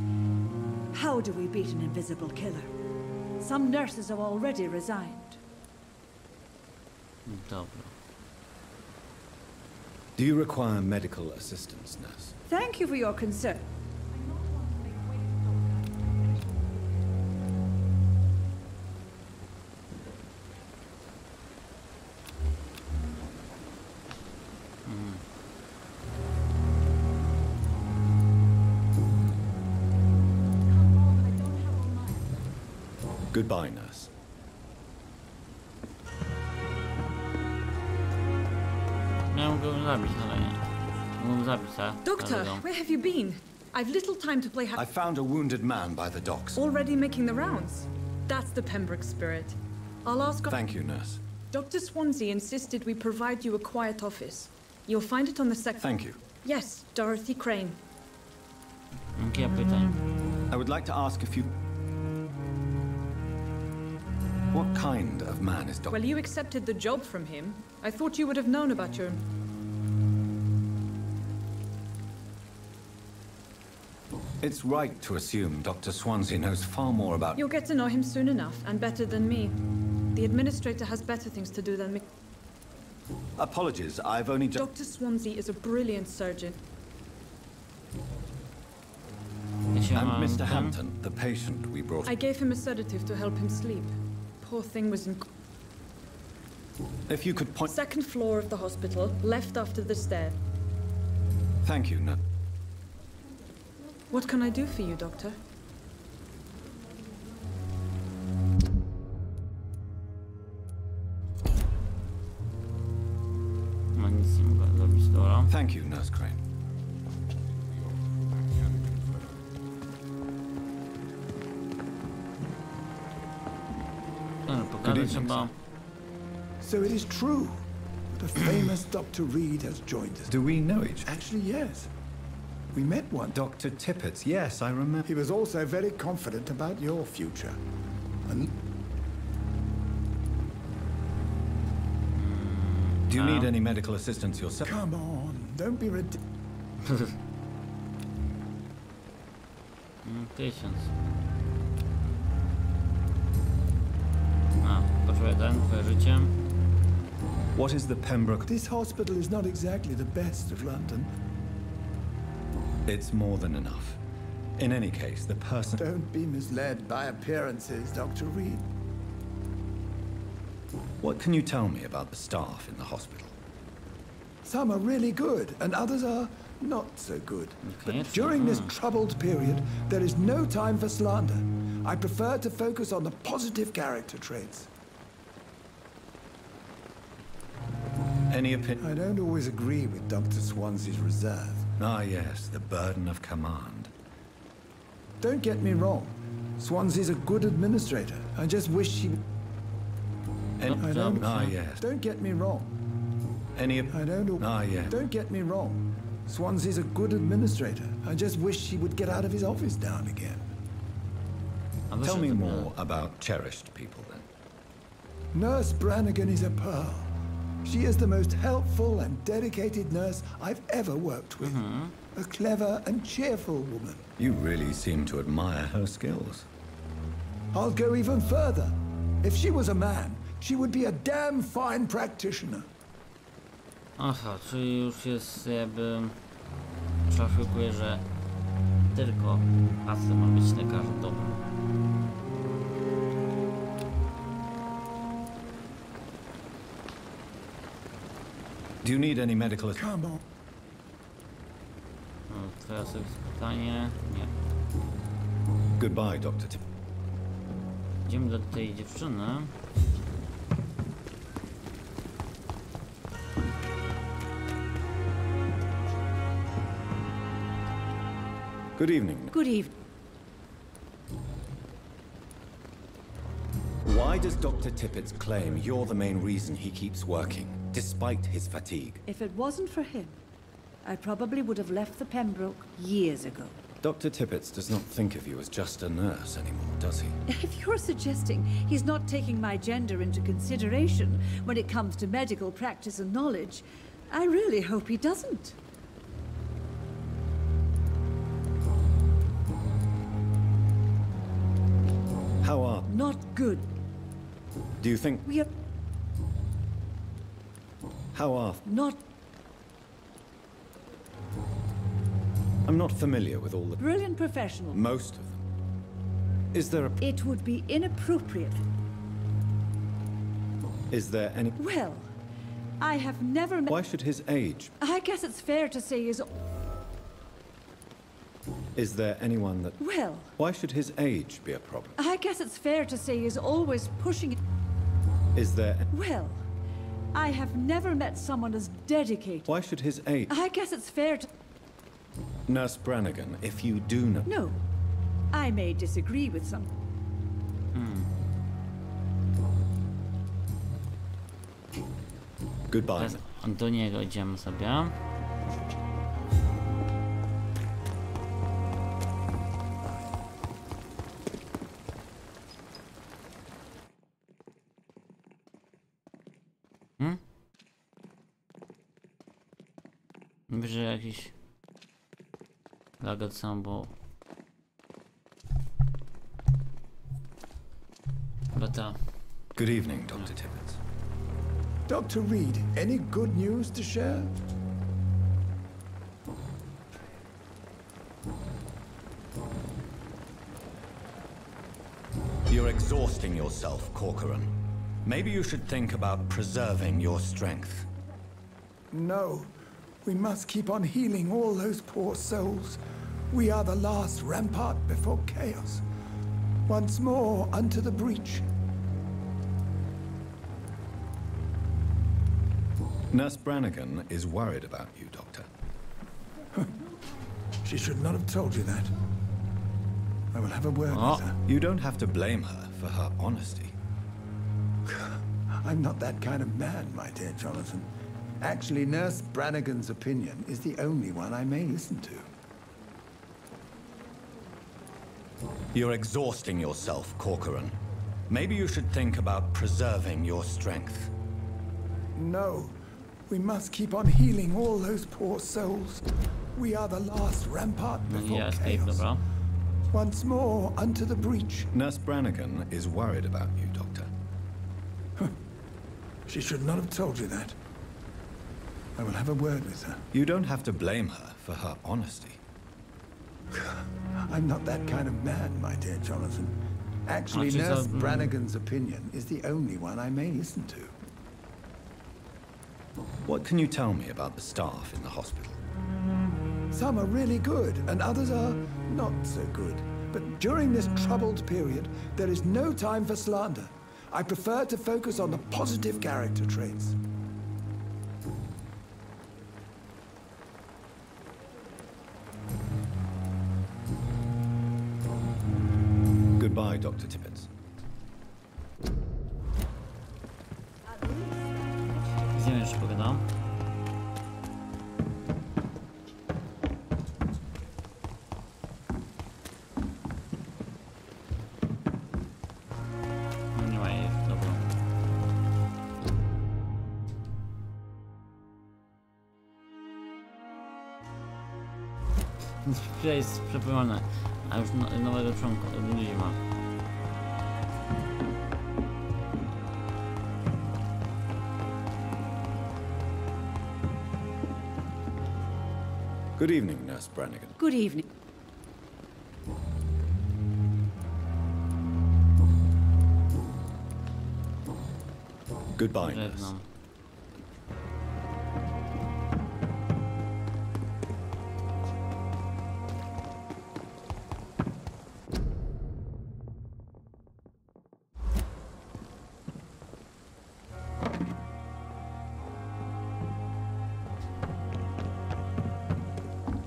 Speaker 16: How do we beat an invisible killer? Some nurses have already resigned.
Speaker 1: Dobra.
Speaker 8: Do you require medical assistance, nurse?
Speaker 16: Thank you for your concern.
Speaker 8: Goodbye, nurse.
Speaker 1: Miałem go zabić, ale nie. Mógł zabić, tak?
Speaker 15: Doctor, where have you been? I've little time to play
Speaker 8: I found a wounded man by the docks.
Speaker 15: Already making the rounds. That's the Pembroke spirit. I'll ask...
Speaker 8: Thank you, nurse.
Speaker 15: Dr. Swansea insisted we provide you a quiet office. You'll find it on the second...
Speaker 8: Thank you.
Speaker 15: Yes, Dorothy Crane.
Speaker 1: Jakie pytań?
Speaker 8: I would like to ask a few... What kind of man is Dr.
Speaker 15: Well, you accepted the job from him. I thought you would have known about your...
Speaker 8: It's right to assume Dr. Swansea knows far more about...
Speaker 15: You'll get to know him soon enough, and better than me. The administrator has better things to do than me.
Speaker 8: Apologies, I've only just...
Speaker 15: Dr. Swansea is a brilliant surgeon.
Speaker 8: And Mr. Hampton, the patient we brought...
Speaker 15: I gave him a sedative to help him sleep. Poor thing was in...
Speaker 8: If you could point...
Speaker 15: Second floor of the hospital, left after the stair.
Speaker 8: Thank you, no.
Speaker 15: What can I do for you, Doctor?
Speaker 1: No nic nie mogę zrobić, dobra.
Speaker 8: Thank you, Nurse Crane.
Speaker 1: Pogadać trzeba.
Speaker 17: So it is true. The famous Dr. Reed has joined us.
Speaker 8: Do we know each other?
Speaker 17: Actually, yes. We met once.
Speaker 8: Dr. Tippett, yes, I remember.
Speaker 17: He was also very confident about your future. And
Speaker 8: do you need any medical assistance yourself?
Speaker 17: come on, don't be ridiculous.
Speaker 1: 1000. Poczekaj, twoje życie.
Speaker 8: What is the Pembroke?
Speaker 17: This hospital is not exactly the best of London.
Speaker 8: It's more than enough. In any case, the person...
Speaker 17: Don't be misled by appearances, Dr. Reed.
Speaker 8: What can you tell me about the staff in the hospital?
Speaker 17: Some are really good, and others are not so good. But during this troubled period, there is no time for slander. I prefer to focus on the positive character traits.
Speaker 8: Any opinion?
Speaker 17: I don't always agree with Dr. Swansea's reserve.
Speaker 8: Ah, yes, the burden of command.
Speaker 17: Don't get me wrong. Swansea's a good administrator. I just wish he...
Speaker 8: yes.
Speaker 17: Don't get me wrong. Don't get me wrong. Swansea's a good administrator. I just wish he would get out of his office now and again.
Speaker 8: Tell me more about cherished people, then.
Speaker 17: Nurse Brannigan is a pearl. She is the most helpful and dedicated nurse I've ever worked with. A clever and cheerful woman.
Speaker 8: You really seem to admire her skills.
Speaker 17: I'll go even further. If she was a man, she would be a damn fine practitioner.
Speaker 1: Aha, czyli już jest jakby... Szafukuje, że tylko facet ma być lekarzem dobrym.
Speaker 8: Do you need any medical...
Speaker 17: Come on.
Speaker 1: Twoje osobiste pytanie? Nie.
Speaker 8: Goodbye, Dr. Tippett.
Speaker 1: Idziemy do tej dziewczyny.
Speaker 8: Good evening.
Speaker 16: Good evening.
Speaker 8: Why does Dr. Tippett's claim you're the main reason he keeps working, despite his fatigue?
Speaker 16: If it wasn't for him, I probably would have left the Pembroke years ago.
Speaker 8: Dr. Tippett does not think of you as just a nurse anymore, does he?
Speaker 16: If you're suggesting he's not taking my gender into consideration when it comes to medical practice and knowledge, I really hope he doesn't.
Speaker 8: How are...
Speaker 16: Not good.
Speaker 8: Do you think...
Speaker 16: We have...
Speaker 8: How are...
Speaker 16: Not...
Speaker 8: I'm not familiar with all the...
Speaker 16: Brilliant professional.
Speaker 8: Most of them. Is there a...
Speaker 16: It would be inappropriate.
Speaker 8: Is there any...
Speaker 16: Well, I have never met...
Speaker 8: Why should his age...
Speaker 16: I guess it's fair to say he's...
Speaker 8: Is there anyone that...
Speaker 16: Well...
Speaker 8: Why should his age be a problem?
Speaker 16: I guess it's fair to say he's always pushing it...
Speaker 8: Is there...
Speaker 16: Well, I have never met someone as dedicated...
Speaker 8: Why should his age...
Speaker 16: I guess it's fair to...
Speaker 8: Nurse Brannigan, if you do know...
Speaker 16: No. I may disagree with some...
Speaker 8: Goodbye.
Speaker 1: Do niego idziemy sobie. Mówię, że jakiś lagat sam, bo lata.
Speaker 8: Good evening, Dr. Tippett.
Speaker 17: Dr. Reed, any good news to share?
Speaker 8: You're exhausting yourself, Corcoran. Maybe you should think about preserving your strength.
Speaker 17: No. We must keep on healing all those poor souls. We are the last rampart before chaos. Once more unto the breach.
Speaker 8: Nurse Brannigan is worried about you, Doctor.
Speaker 17: She should not have told you that. I will have a word with her.
Speaker 8: You don't have to blame her for her honesty.
Speaker 17: I'm not that kind of man, my dear Jonathan. Actually, Nurse Brannigan's opinion is the only one I may listen to.
Speaker 8: You're exhausting yourself, Corcoran. Maybe you should think about preserving your strength.
Speaker 17: No. We must keep on healing all those poor souls. We are the last rampart before chaos. Once more unto the breach.
Speaker 8: Nurse Brannigan is worried about you, Doctor.
Speaker 17: She should not have told you that. I will have a word with her.
Speaker 8: You don't have to blame her for her honesty.
Speaker 17: I'm not that kind of man, my dear Jonathan. Actually, Nurse Brannigan's opinion is the only one I may listen to.
Speaker 8: What can you tell me about the staff in the hospital?
Speaker 17: Some are really good, and others are not so good. But during this troubled period, there is no time for slander. I prefer to focus on the positive character traits.
Speaker 8: Goodbye, Dr. Tippett.
Speaker 1: Z nim jeszcze pogadam. No nie ma jej, dobra. Tutaj jest przepełnione, a już nowego członka ludzi ma.
Speaker 8: Good evening, Nurse Brannigan.
Speaker 16: Good evening.
Speaker 8: Goodbye, nurse.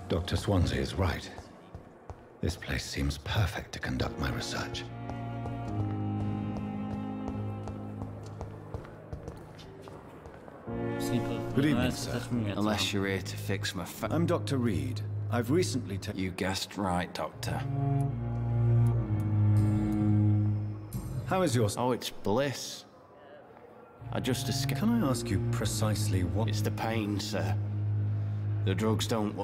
Speaker 8: Dr. Swansea is right. This place seems perfect to conduct my research. Good evening, sir.
Speaker 10: Unless you're here to fix my
Speaker 8: I'm Dr. Reed. I've recently
Speaker 10: You guessed right, Doctor.
Speaker 8: How is your...
Speaker 10: Oh, it's bliss. I just escaped.
Speaker 8: Can I ask you precisely what...
Speaker 10: It's the pain, sir. The drugs don't...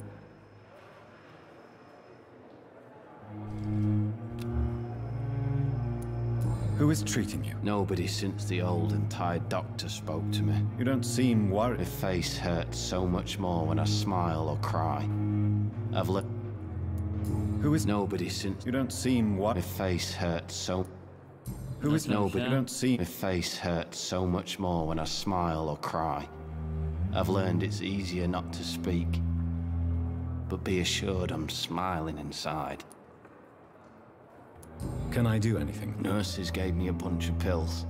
Speaker 8: Who is treating you?
Speaker 10: Nobody since the old and tired doctor spoke to me.
Speaker 8: You don't seem worried.
Speaker 10: My face hurts so much more when I smile or cry. I've let...
Speaker 8: Who is...
Speaker 10: Nobody since...
Speaker 8: You don't seem worried.
Speaker 10: My face hurts so...
Speaker 8: Who is...
Speaker 10: Nobody...
Speaker 8: You don't seem...
Speaker 10: My face hurts so much more when I smile or cry. I've learned it's easier not to speak. But be assured I'm smiling inside.
Speaker 8: Can I do anything?
Speaker 10: Nurses gave me a bunch of pills.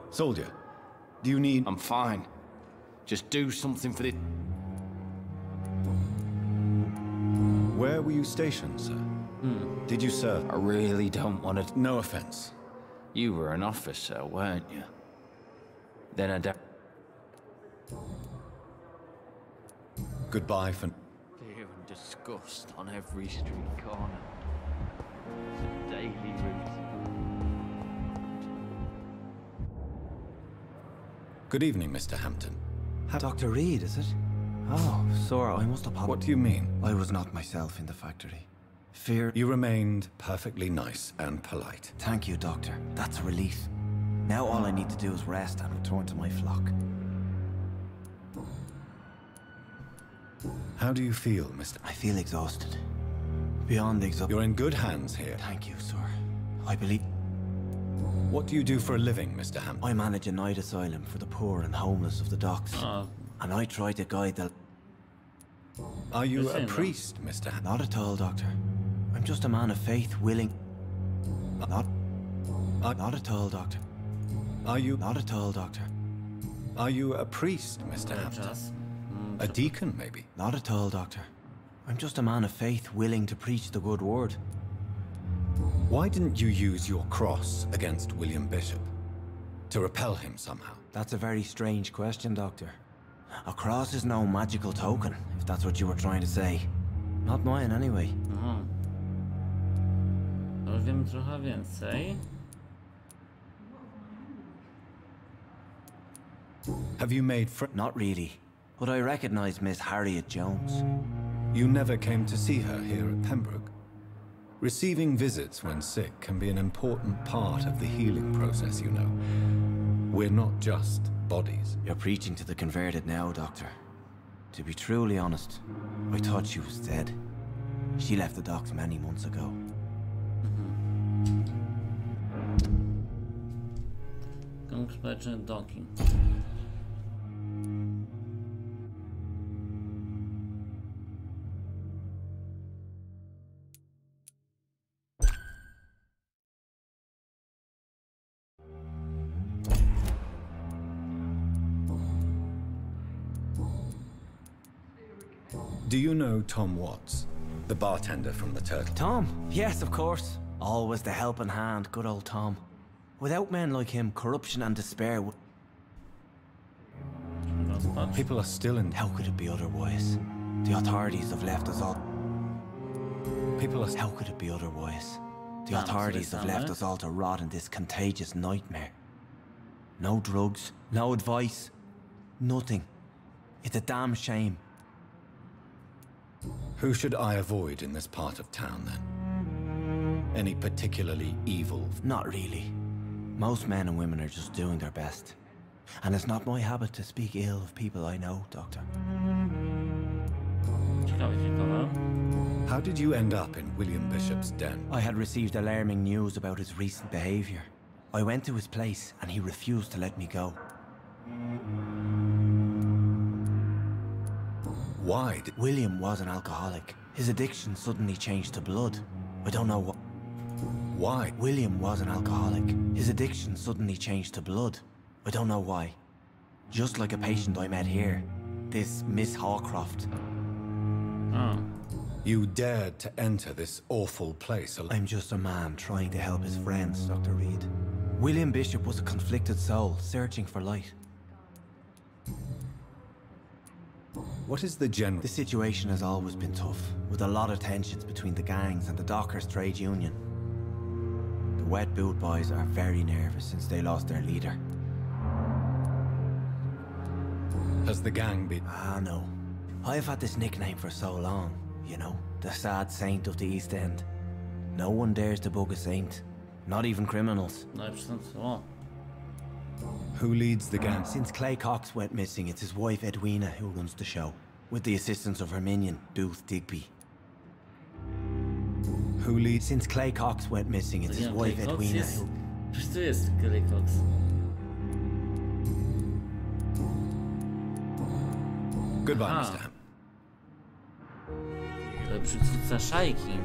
Speaker 8: Soldier, do you need...
Speaker 10: I'm fine. Just do something for the...
Speaker 8: Where were you stationed, sir? Did you serve?
Speaker 10: I really don't want to...
Speaker 8: No offense.
Speaker 10: You were an officer, weren't you? Then I...
Speaker 8: Goodbye for...
Speaker 10: Fear and disgust on every street corner. It's a daily route.
Speaker 8: Good evening, Mr. Hampton.
Speaker 18: Dr. Reed, is it? Oh, sorry, I must apologize.
Speaker 8: What do you mean?
Speaker 18: I was not myself in the factory. Fear...
Speaker 8: You remained perfectly nice and polite.
Speaker 18: Thank you, Doctor. That's a relief. Now all I need to do is rest and return to my flock.
Speaker 8: How do you feel, Mr.
Speaker 18: I feel exhausted. Beyond exhausted.
Speaker 8: You're in good hands here.
Speaker 18: Thank you, sir. I believe...
Speaker 14: What do you do for a living, Mr. Hampton?
Speaker 18: I manage a night asylum for the poor and homeless of the docks. And I try to guide the...
Speaker 14: Are you a priest, Mr. Hampton?
Speaker 18: Not at all, Doctor. I'm just a man of faith, willing... Not at all, Doctor.
Speaker 14: Are you...
Speaker 18: Not at all, Doctor.
Speaker 14: Are you a priest, Mr. Hampton? A deacon, maybe?
Speaker 18: Not at all, Doctor. I'm just a man of faith, willing to preach the good word.
Speaker 14: Why didn't you use your cross against William Bishop? To repel him somehow?
Speaker 18: That's a very strange question, Doctor. A cross is no magical token, if that's what you were trying to say. Not mine, anyway.
Speaker 1: Aha. Już wiem trochę więcej.
Speaker 14: Have you made friends?
Speaker 18: Not really. But I recognize Miss Harriet Jones.
Speaker 14: You never came to see her here at Pembroke? Receiving visits when sick can be an important part of the healing process, you know. We're not just bodies.
Speaker 18: You're preaching to the converted now, Doctor. To be truly honest, I thought she was dead. She left the docks many months ago.
Speaker 1: Docking.
Speaker 14: Do you know Tom Watts, the bartender from the Turtle?
Speaker 18: Tom? Yes, of course. Always the helping hand, good old Tom. Without men like him, corruption and despair would...
Speaker 14: People are still in...
Speaker 18: How could it be otherwise? The authorities have left us all...
Speaker 14: People are...
Speaker 18: How could it be otherwise? The authorities have left us all to rot in this contagious nightmare. No drugs, no advice, nothing. It's a damn shame.
Speaker 14: Who should I avoid in this part of town, then? Any particularly evil?
Speaker 18: Not really. Most men and women are just doing their best. And it's not my habit to speak ill of people I know, Doctor.
Speaker 14: How did you end up in William Bishop's den?
Speaker 18: I had received alarming news about his recent behavior. I went to his place and he refused to let me go.
Speaker 14: Why did...
Speaker 18: William was an alcoholic. His addiction suddenly changed to blood. I don't know what...
Speaker 14: Why?
Speaker 18: William was an alcoholic. His addiction suddenly changed to blood. I don't know why. Just like a patient I met here. This Miss Hawcroft.
Speaker 1: Oh.
Speaker 14: You dared to enter this awful place alone.
Speaker 18: I'm just a man trying to help his friends, Dr. Reed. William Bishop was a conflicted soul, searching for light.
Speaker 14: What is the general...
Speaker 18: The situation has always been tough, with a lot of tensions between the gangs and the Dockers' trade union. The Wet Boot Boys are very nervous since they lost their leader.
Speaker 14: Has the gang been...
Speaker 18: Ah, no. I've had this nickname for so long, you know, the sad saint of the East End. No one dares to bug a saint, not even criminals.
Speaker 14: Who leads the gang?
Speaker 18: Since Clay Cox went missing, it's his wife Edwina who runs the show, with the assistance of her minion, Booth Digby.
Speaker 14: Who leads...
Speaker 18: Since Clay Cox went missing, it's his wife Edwina who...
Speaker 1: Przecież tu jest Clay Cox.
Speaker 14: Goodbye, Mr. Ham.
Speaker 1: To przywódca szajki.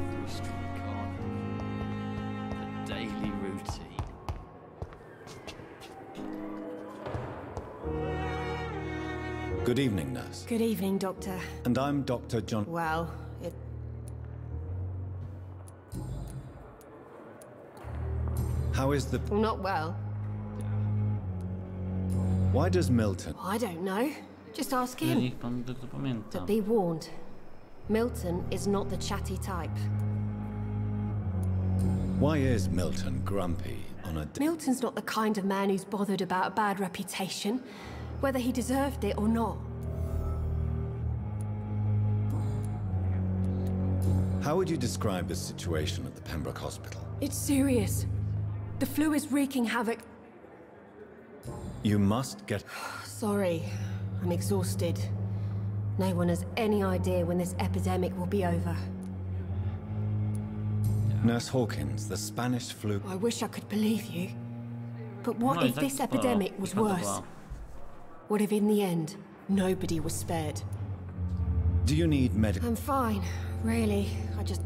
Speaker 10: The daily routine.
Speaker 14: Good evening, nurse.
Speaker 19: Good evening, Doctor.
Speaker 14: And I'm Dr. John...
Speaker 19: Well, it...
Speaker 14: How is the...
Speaker 19: Not well.
Speaker 14: Why does Milton...
Speaker 19: I don't know. Just ask him. But be warned. Milton is not the chatty type.
Speaker 14: Why is Milton grumpy on a...
Speaker 19: Milton's not the kind of man who's bothered about a bad reputation, whether he deserved it or not.
Speaker 14: How would you describe the situation at the Pembroke Hospital?
Speaker 19: It's serious. The flu is wreaking havoc.
Speaker 14: You must get...
Speaker 19: Sorry, I'm exhausted. No one has any idea when this epidemic will be over.
Speaker 14: Nurse Hawkins, the Spanish flu...
Speaker 19: I wish I could believe you. But what if this epidemic was worse? What if in the end, nobody was spared?
Speaker 14: Do you need medical?
Speaker 19: I'm fine, really. I just...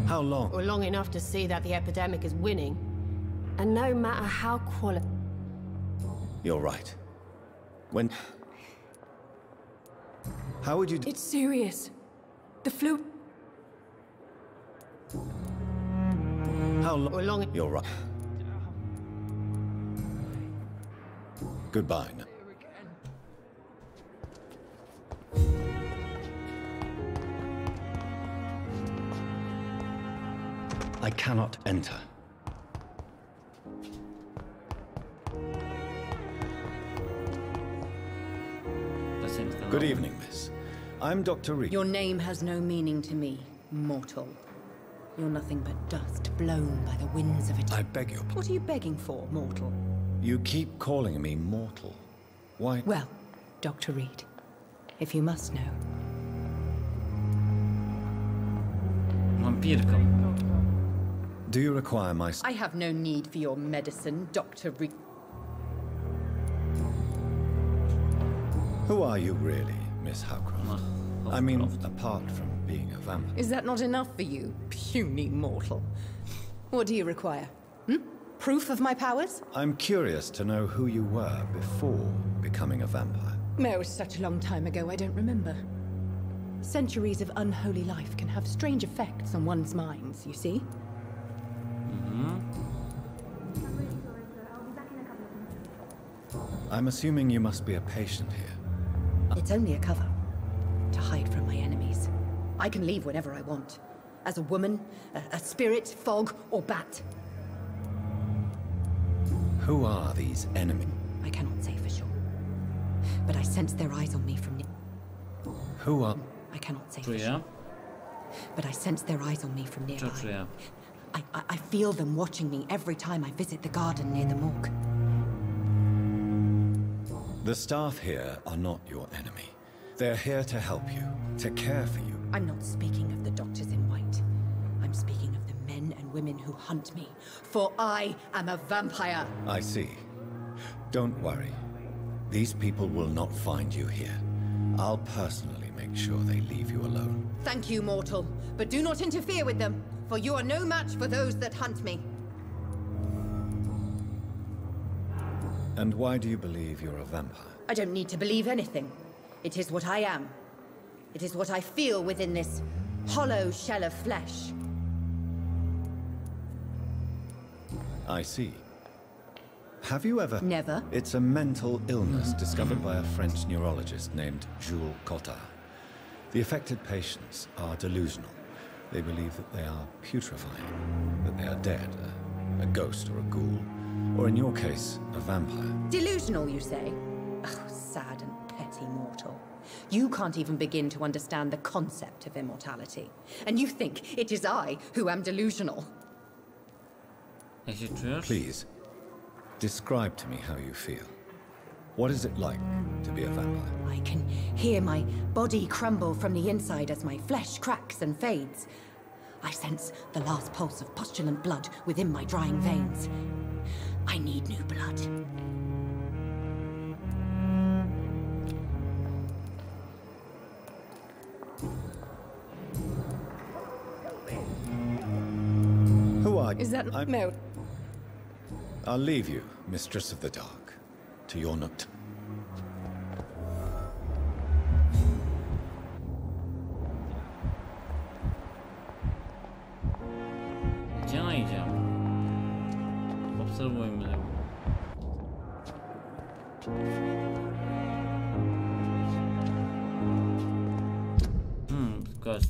Speaker 14: How long?
Speaker 19: Well, long enough to see that the epidemic is winning. And no matter how
Speaker 14: You're right. When... How would you...
Speaker 19: It's serious. The flu...
Speaker 14: How long...
Speaker 19: Or long...
Speaker 14: You're right. Goodbye. I cannot enter. Good evening, miss. I'm Dr. Reed.
Speaker 13: Your name has no meaning to me, mortal. You're nothing but dust blown by the winds of it.
Speaker 14: I beg your pardon.
Speaker 13: What are you begging for, mortal?
Speaker 14: You keep calling me mortal. Why?
Speaker 13: Well, Dr. Reed, if you must know.
Speaker 1: Vampirką.
Speaker 14: Do you require my...
Speaker 13: I have no need for your medicine, Dr. Reed.
Speaker 14: Who are you really, Miss Howcroft? I mean, apart from being a vampire.
Speaker 13: Is that not enough for you, puny mortal? What do you require? Proof of my powers?
Speaker 14: I'm curious to know who you were before becoming a vampire.
Speaker 13: It was such a long time ago, I don't remember. Centuries of unholy life can have strange effects on one's minds, you see?
Speaker 14: I'm assuming you must be a patient here.
Speaker 13: It's only a cover. To hide from my enemies. I can leave whenever I want. As a woman, a spirit, fog, or bat.
Speaker 14: Who are these enemies?
Speaker 13: I cannot say for sure. But I sense their eyes on me from near.
Speaker 14: Who are...
Speaker 13: I cannot say for sure. But I sense their eyes on me from nearby. I feel them watching me every time I visit the garden near the morgue.
Speaker 14: The staff here are not your enemy. They're here to help you, to care for you.
Speaker 13: I'm not speaking of the doctors in white. I'm speaking of the men and women who hunt me. For I am a vampire.
Speaker 14: I see. Don't worry. These people will not find you here. I'll personally make sure they leave you alone.
Speaker 13: Thank you, mortal. But do not interfere with them, for you are no match for those that hunt me.
Speaker 14: And why do you believe you're a vampire?
Speaker 13: I don't need to believe anything. It is what I am. It is what I feel within this hollow shell of flesh.
Speaker 14: I see. Have you ever...
Speaker 13: Never.
Speaker 14: It's a mental illness discovered by a French neurologist named Jules Cottard. The affected patients are delusional. They believe that they are putrefying, that they are dead, a ghost or a ghoul, or in your case, a vampire.
Speaker 13: Delusional, you say? Oh, sad and petty mortal. You can't even begin to understand the concept of immortality. And you think it is I who am delusional.
Speaker 14: Please, describe to me how you feel. What is it like to be a vampire?
Speaker 13: I can hear my body crumble from the inside as my flesh cracks and fades. I sense the last pulse of postulant blood within my drying veins. I need new blood.
Speaker 14: Who are you?
Speaker 13: Is that no?
Speaker 14: I'll leave you, Mistress of the Dark, to your note.
Speaker 1: Gdzie ona idzie? Obserwujmy ją. Ghost.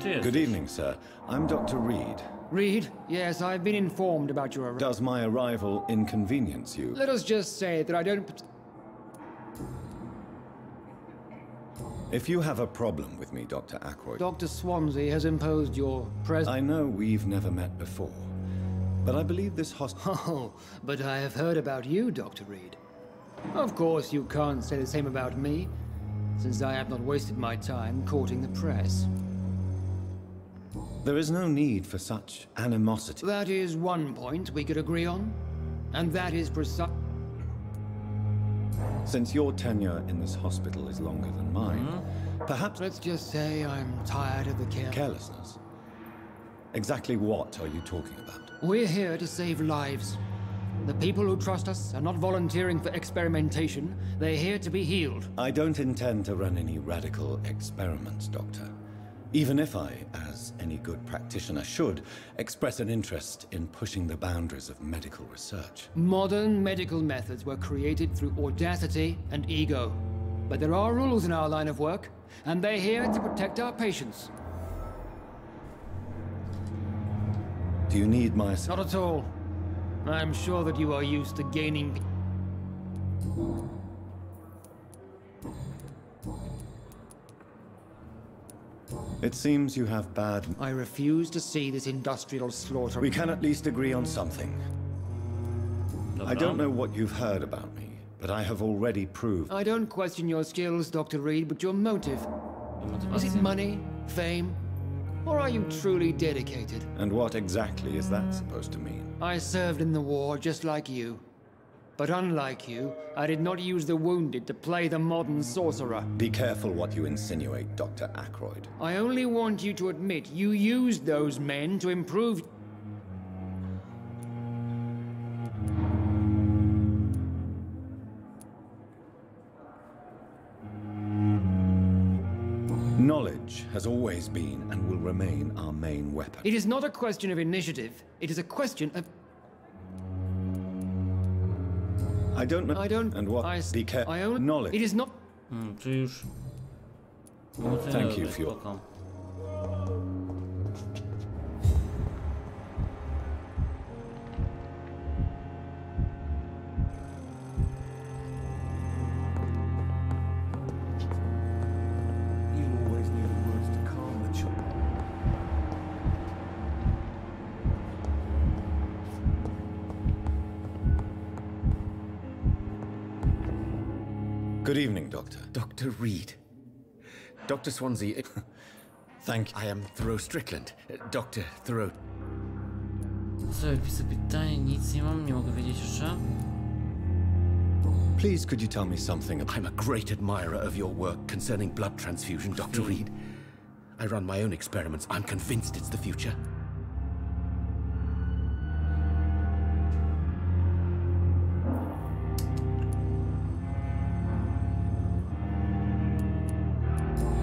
Speaker 14: Good evening, sir. I'm Dr. Reed.
Speaker 20: Reed? Yes, I've been informed about your arrival.
Speaker 14: Does my arrival inconvenience you?
Speaker 20: Let us just say that I don't...
Speaker 14: If you have a problem with me, Dr. Ackroyd...
Speaker 20: Dr. Swansea has imposed your presence...
Speaker 14: I know we've never met before, but I believe this hospital...
Speaker 20: Oh, but I have heard about you, Dr. Reed. Of course, you can't say the same about me, since I have not wasted my time courting the press.
Speaker 14: There is no need for such animosity.
Speaker 20: That is one point we could agree on, and that is precise...
Speaker 14: Since your tenure in this hospital is longer than mine, perhaps...
Speaker 20: Let's just say I'm tired of the
Speaker 14: carelessness. Exactly what are you talking about?
Speaker 20: We're here to save lives. The people who trust us are not volunteering for experimentation. They're here to be healed.
Speaker 14: I don't intend to run any radical experiments, Doctor. Even if I, as any good practitioner should, express an interest in pushing the boundaries of medical research.
Speaker 20: Modern medical methods were created through audacity and ego. But there are rules in our line of work, and they're here to protect our patients.
Speaker 14: Do you need my assistance?
Speaker 20: Not at all. I'm sure that you are used to gaining...
Speaker 14: It seems you have bad...
Speaker 20: I refuse to see this industrial slaughter...
Speaker 14: We can at least agree on something. I don't know what you've heard about me, but I have already proved...
Speaker 20: I don't question your skills, Dr. Reed, but your motive. Is it money? Fame? Or are you truly dedicated?
Speaker 14: And what exactly is that supposed to mean?
Speaker 20: I served in the war just like you. But unlike you, I did not use the wounded to play the modern sorcerer.
Speaker 14: Be careful what you insinuate, Dr. Ackroyd.
Speaker 20: I only want you to admit you used those men to improve...
Speaker 14: Knowledge has always been and will remain our main weapon.
Speaker 20: It is not a question of initiative. It is a question of...
Speaker 14: I don't know.
Speaker 20: I don't...
Speaker 14: And what? Be careful.
Speaker 20: I only...
Speaker 14: Knowledge.
Speaker 20: It is not...
Speaker 1: Czy już...
Speaker 14: Thank you for your...
Speaker 1: Spoko.
Speaker 14: Good evening, Doctor.
Speaker 21: Dr. Reed. Dr. Swansea...
Speaker 14: Thank you.
Speaker 21: I am Thoreau Strickland. Dr. Thoreau...
Speaker 1: Co, wpisy pytanie, nic nie mam, nie mogę wiedzieć jeszcze.
Speaker 14: Please, could you tell me something?
Speaker 21: I'm a great admirer of your work concerning blood transfusion, Dr. Reed. I run my own experiments. I'm convinced it's the future.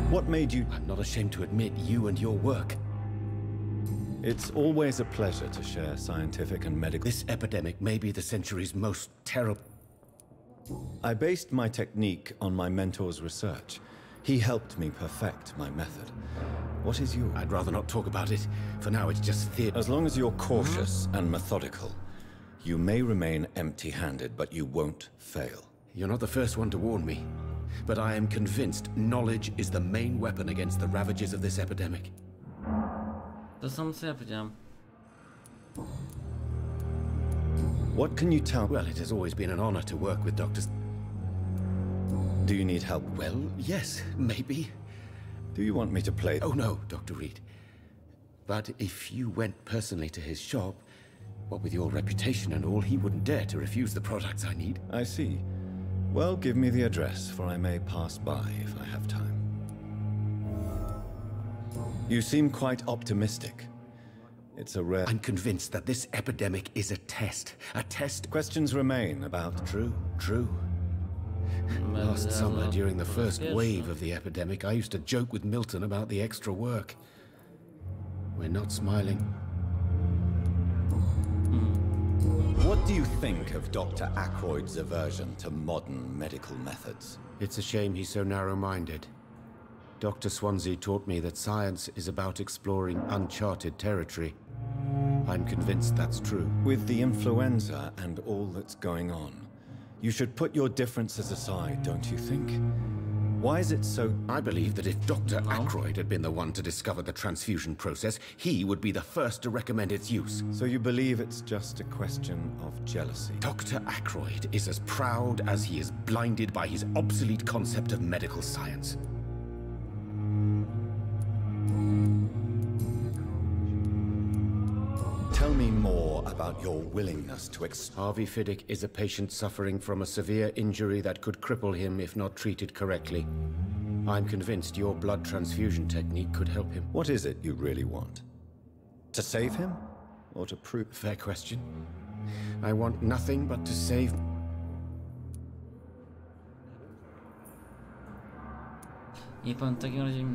Speaker 14: What made you...
Speaker 21: I'm not ashamed to admit you and your work.
Speaker 14: It's always a pleasure to share scientific and medical...
Speaker 21: This epidemic may be the century's most terrible...
Speaker 14: I based my technique on my mentor's research. He helped me perfect my method. What is yours?
Speaker 21: I'd rather not talk about it. For now, it's just theory.
Speaker 14: As long as you're cautious and methodical, you may remain empty-handed, but you won't fail.
Speaker 21: You're not the first one to warn me. But I am convinced knowledge is the main weapon against the ravages of this epidemic.
Speaker 1: To samo co ja powiedziałem.
Speaker 14: What can you tell?
Speaker 21: Well, it has always been an honor to work with doctors.
Speaker 14: Do you need help?
Speaker 21: Well, yes, maybe.
Speaker 14: Do you want me to play?
Speaker 21: Oh no, Dr. Reed. But if you went personally to his shop, what with your reputation and all, he wouldn't dare to refuse the products I need.
Speaker 14: I see. Well, give me the address, for I may pass by if I have time. You seem quite optimistic. It's a rare...
Speaker 21: I'm convinced that this epidemic is a test. A test...
Speaker 14: Questions remain about...
Speaker 21: True. Last summer, during the first wave of the epidemic, I used to joke with Milton about the extra work. We're not smiling.
Speaker 14: What do you think of Dr. Ackroyd's aversion to modern medical methods?
Speaker 21: It's a shame he's so narrow-minded. Dr. Swansea taught me that science is about exploring uncharted territory. I'm convinced that's true.
Speaker 14: With the influenza and all that's going on, you should put your differences aside, don't you think? Why is it so...
Speaker 21: I believe that if Dr. Ackroyd had been the one to discover the transfusion process, he would be the first to recommend its use.
Speaker 14: So you believe it's just a question of jealousy?
Speaker 21: Dr. Ackroyd is as proud as he is blinded by his obsolete concept of medical science.
Speaker 14: Tell me more about your willingness to
Speaker 21: Harvey Fiddick is a patient suffering from a severe injury that could cripple him if not treated correctly. I'm convinced your blood transfusion technique could help him.
Speaker 14: What is it you really want? To save him? Or to prove...
Speaker 21: Fair question. I want nothing but to save...
Speaker 1: Nie pan w takim razie...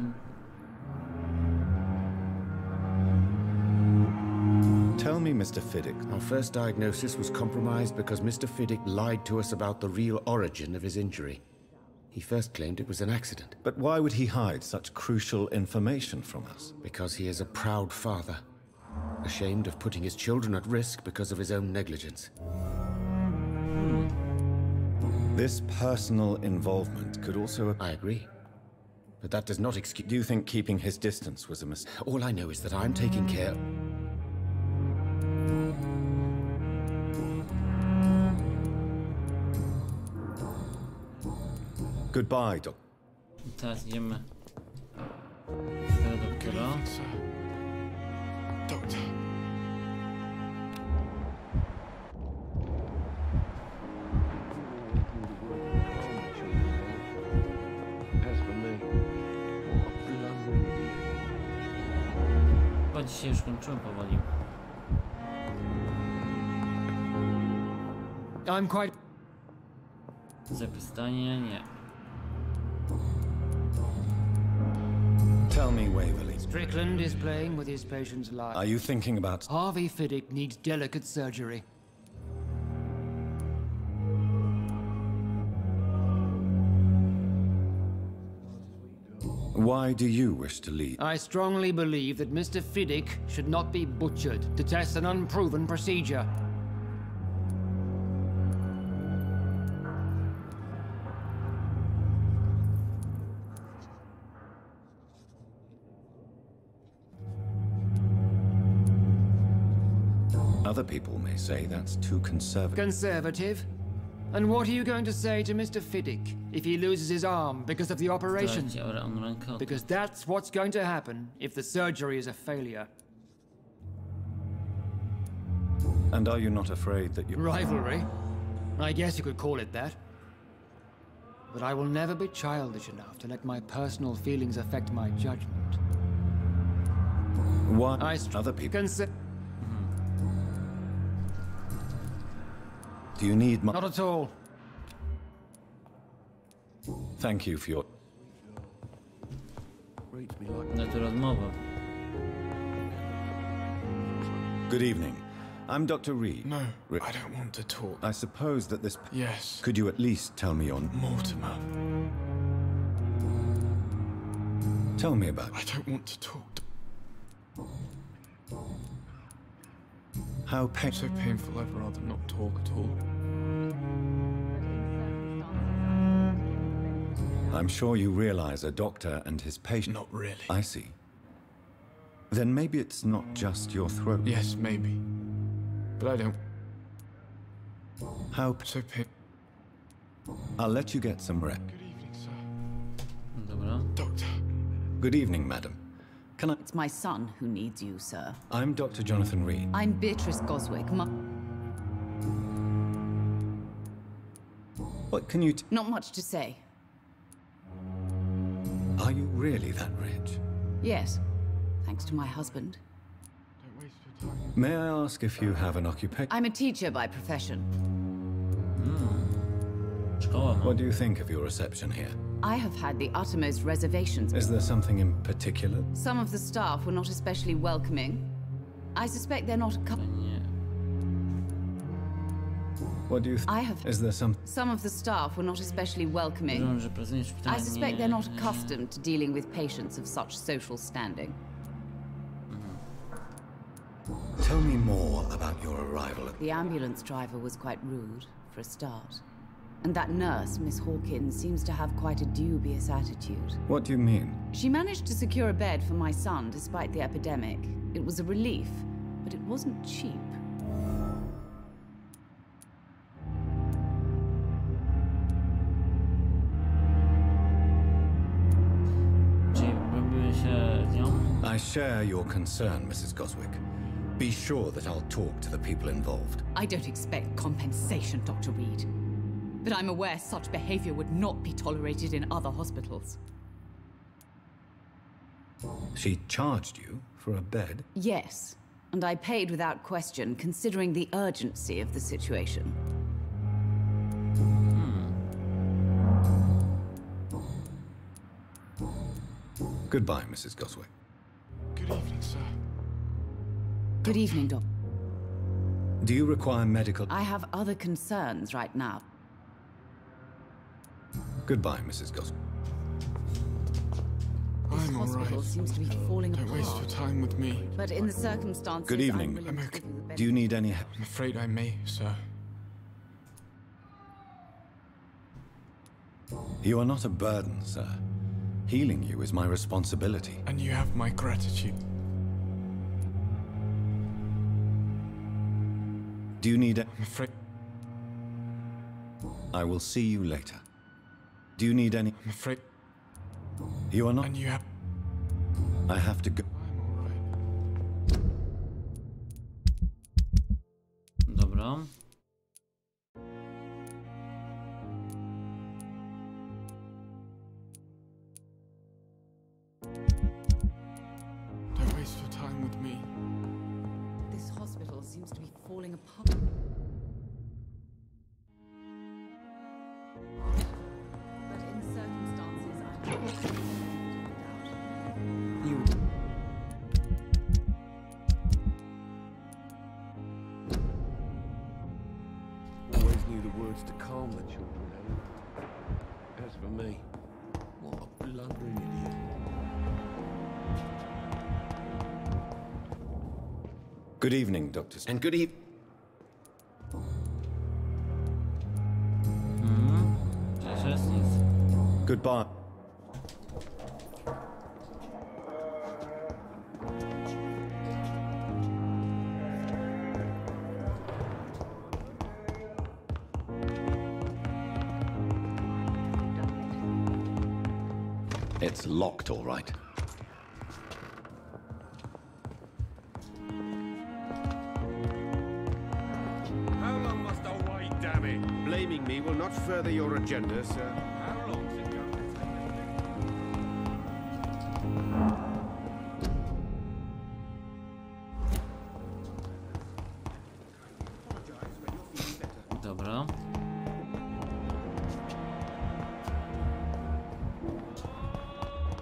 Speaker 14: Tell me, Mr. Fiddick.
Speaker 21: Our first diagnosis was compromised because Mr. Fiddick lied to us about the real origin of his injury. He first claimed it was an accident.
Speaker 14: But why would he hide such crucial information from us?
Speaker 21: Because he is a proud father, ashamed of putting his children at risk because of his own negligence.
Speaker 14: This personal involvement could also...
Speaker 21: I agree. But that does not excuse...
Speaker 14: Do you think keeping his distance was a mistake?
Speaker 21: All I know is that I'm taking care...
Speaker 14: Goodbye, Doc.
Speaker 1: Teraz idziemy do doktora.
Speaker 5: Doctor.
Speaker 2: As for me,
Speaker 1: Chyba dzisiaj już kończyłem powoli.
Speaker 20: I'm quite...
Speaker 1: Zapistanie? Nie.
Speaker 14: Tell me, Waverley.
Speaker 20: Strickland is playing with his patient's life.
Speaker 14: Are you thinking about...
Speaker 20: Harvey Fiddick needs delicate surgery.
Speaker 14: Why do you wish to lead?
Speaker 20: I strongly believe that Mr. Fiddick should not be butchered to test an unproven procedure.
Speaker 14: Other people may say that's too conservative.
Speaker 20: Conservative? And what are you going to say to Mr. Fiddick if he loses his arm because of the operation? Because that's what's going to happen if the surgery is a failure.
Speaker 14: And are you not afraid that you...
Speaker 20: Rivalry? I guess you could call it that. But I will never be childish enough to let my personal feelings affect my judgment.
Speaker 14: Why other people... Do you need my...
Speaker 20: Not at all.
Speaker 14: Thank you for your... Good evening. I'm Dr. Reed.
Speaker 5: No, I don't want to talk.
Speaker 14: I suppose that this...
Speaker 5: Yes.
Speaker 14: Could you at least tell me your...
Speaker 5: Mortimer.
Speaker 14: Tell me about...
Speaker 5: I don't want to talk.
Speaker 14: How
Speaker 5: so painful, I'd rather not talk at all.
Speaker 14: I'm sure you realize a doctor and his patient...
Speaker 5: Not really.
Speaker 14: I see. Then maybe it's not just your throat.
Speaker 5: Yes, maybe. But I don't...
Speaker 14: How...
Speaker 5: So painful.
Speaker 14: I'll let you get some rest.
Speaker 5: Good evening, sir. Doctor.
Speaker 14: Good evening, madam. Can I...
Speaker 12: It's my son who needs you, sir.
Speaker 14: I'm Dr. Jonathan Reed.
Speaker 12: I'm Beatrice Goswick.
Speaker 14: What can you...
Speaker 12: Not much to say.
Speaker 14: Are you really that rich?
Speaker 12: Yes, thanks to my husband.
Speaker 5: Don't waste your time.
Speaker 14: May I ask if you have an occupation?
Speaker 12: I'm a teacher by profession.
Speaker 14: What do you think of your reception here?
Speaker 12: I have had the uttermost reservations.
Speaker 14: Is there something in particular?
Speaker 12: Some of the staff were not especially welcoming. I suspect they're not a couple.
Speaker 14: What do you Is there some...
Speaker 12: Some of the staff were not especially welcoming. I suspect they're not accustomed to dealing with patients of such social standing.
Speaker 8: Tell me more about your arrival.
Speaker 12: The ambulance driver was quite rude, for a start. And that nurse, Miss Hawkins, seems to have quite a dubious attitude.
Speaker 14: What do you mean?
Speaker 12: She managed to secure a bed for my son despite the epidemic. It was a relief, but it wasn't cheap.
Speaker 14: I share your concern, Mrs. Goswick. Be sure that I'll talk to the people involved.
Speaker 12: I don't expect compensation, Dr. Reed. But I'm aware such behavior would not be tolerated in other hospitals.
Speaker 14: She charged you for a bed?
Speaker 12: Yes, and I paid without question, considering the urgency of the situation.
Speaker 14: Goodbye, Mrs. Goswick.
Speaker 5: Good evening, sir.
Speaker 12: Good evening, Doc.
Speaker 14: Do you require medical...
Speaker 12: I have other concerns right now.
Speaker 14: Goodbye, Mrs. Goswick.
Speaker 12: This hospital seems to be falling apart.
Speaker 5: Don't waste your time with me.
Speaker 12: But in the circumstances...
Speaker 14: Good evening. Do you need any help?
Speaker 5: I'm afraid I may, sir.
Speaker 14: You are not a burden, sir. Healing you is my responsibility.
Speaker 5: And you have my gratitude.
Speaker 14: Do you need...
Speaker 5: I'm afraid...
Speaker 14: I will see you later. Do you need any...
Speaker 5: I'm afraid...
Speaker 14: You are not...
Speaker 5: And you have...
Speaker 14: I have to go...
Speaker 1: Dobra.
Speaker 5: Don't waste your time with me.
Speaker 12: This hospital seems to be falling apart. But in the circumstances,
Speaker 11: You...
Speaker 2: Always knew the words to calm the children, eh? As for me, what a blundering idiot.
Speaker 14: Good evening, Dr.
Speaker 21: And good evening.
Speaker 14: Goodbye.
Speaker 8: It's locked, all right.
Speaker 2: How long must I wait, damn it?
Speaker 21: Blaming me will not further your agenda, sir.
Speaker 2: How long's it going to take?
Speaker 1: Dobra.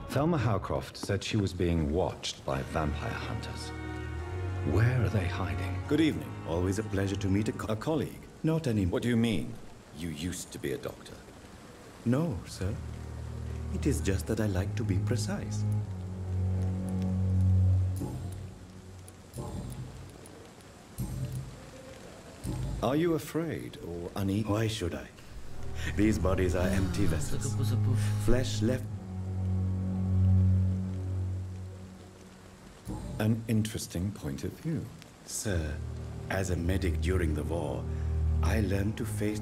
Speaker 8: Thelma Howcroft said she was being watched by vampire hunters. Where are they hiding?
Speaker 14: Good evening.
Speaker 9: Always a pleasure to meet a
Speaker 14: colleague.
Speaker 9: Not anymore.
Speaker 14: What do you mean? You used to be a doctor.
Speaker 9: No, sir. It is just that I like to be precise.
Speaker 14: Are you afraid or uneasy?
Speaker 9: Why should I? These bodies are empty vessels. Flesh left.
Speaker 14: An interesting point of view.
Speaker 9: Sir, as a medic during the war, I learned to face...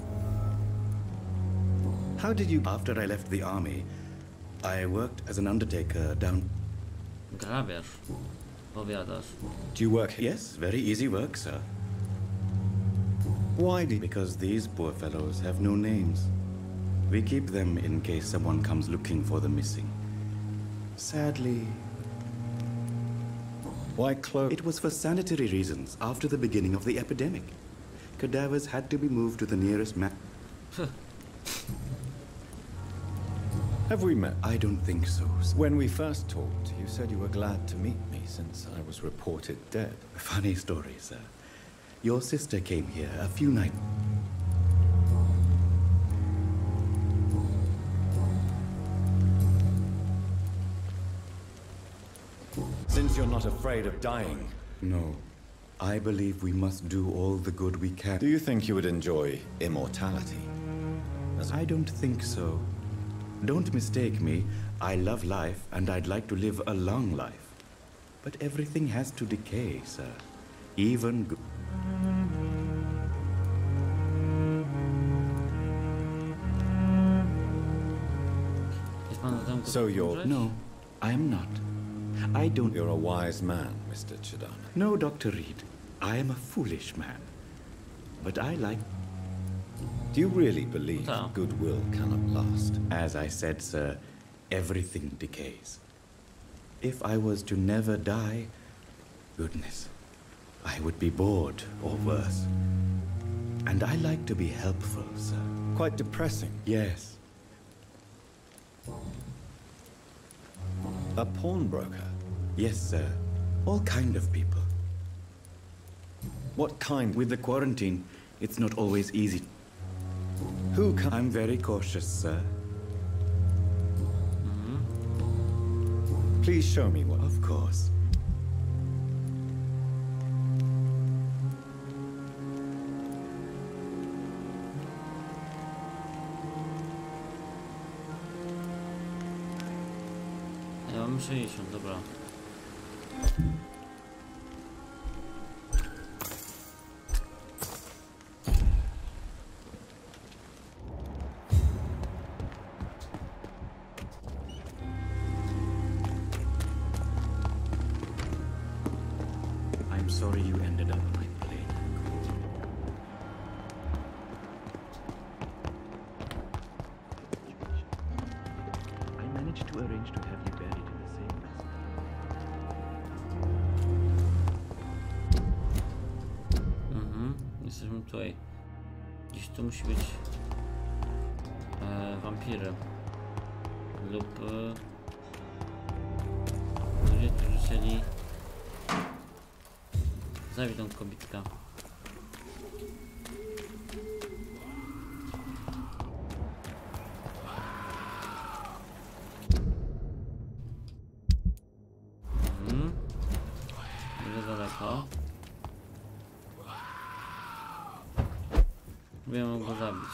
Speaker 9: How did you... After I left the army, I worked as an undertaker down...
Speaker 1: Grabiarz. Powiadasz.
Speaker 9: Do you work... Yes, very easy work, sir.
Speaker 14: Why do...
Speaker 9: Because these poor fellows have no names. We keep them in case someone comes looking for the missing. Sadly...
Speaker 14: Why close?
Speaker 9: It was for sanitary reasons after the beginning of the epidemic. Cadavers had to be moved to the nearest
Speaker 14: Have we met?
Speaker 9: I don't think so.
Speaker 14: When we first talked, you said you were glad to meet me since I was reported dead.
Speaker 9: Funny story, sir. Your sister came here a few nights...
Speaker 14: not afraid of dying.
Speaker 9: No. I believe we must do all the good we can.
Speaker 14: Do you think you would enjoy immortality?
Speaker 9: I don't think so. Don't mistake me. I love life, and I'd like to live a long life. But everything has to decay, sir. Even good.
Speaker 14: So you're...
Speaker 9: No, I am not. I don't...
Speaker 14: You're a wise man, Mr. Chidana.
Speaker 9: No, Dr. Reed. I am a foolish man. But I like...
Speaker 14: Do you really believe goodwill cannot last?
Speaker 9: As I said, sir, everything decays. If I was to never die, goodness, I would be bored or worse. And I like to be helpful, sir.
Speaker 14: Quite depressing.
Speaker 9: Yes.
Speaker 14: A pawnbroker?
Speaker 9: Yes, sir. All kind of people.
Speaker 14: What kind?
Speaker 9: With the quarantine, it's not always easy.
Speaker 14: Who can...
Speaker 9: I'm very cautious, sir.
Speaker 14: Please show me one.
Speaker 9: Of course.
Speaker 1: Ja mam 60, dobra.
Speaker 9: I'm sorry you ended up like playing. I managed to arrange to have you buried in the same dust.
Speaker 1: Jesteśmy tutaj. Gdzieś tu musi być wampiry lub ludzie, którzy chcieli zabić tą kobietkę. Nie daleko. Próbujemy go zabić.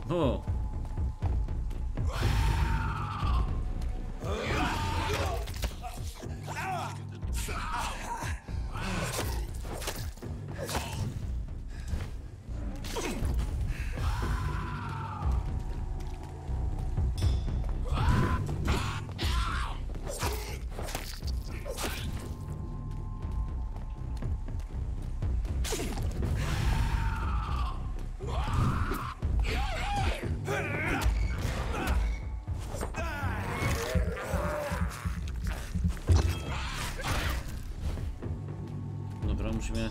Speaker 1: O! Dobra, musimy...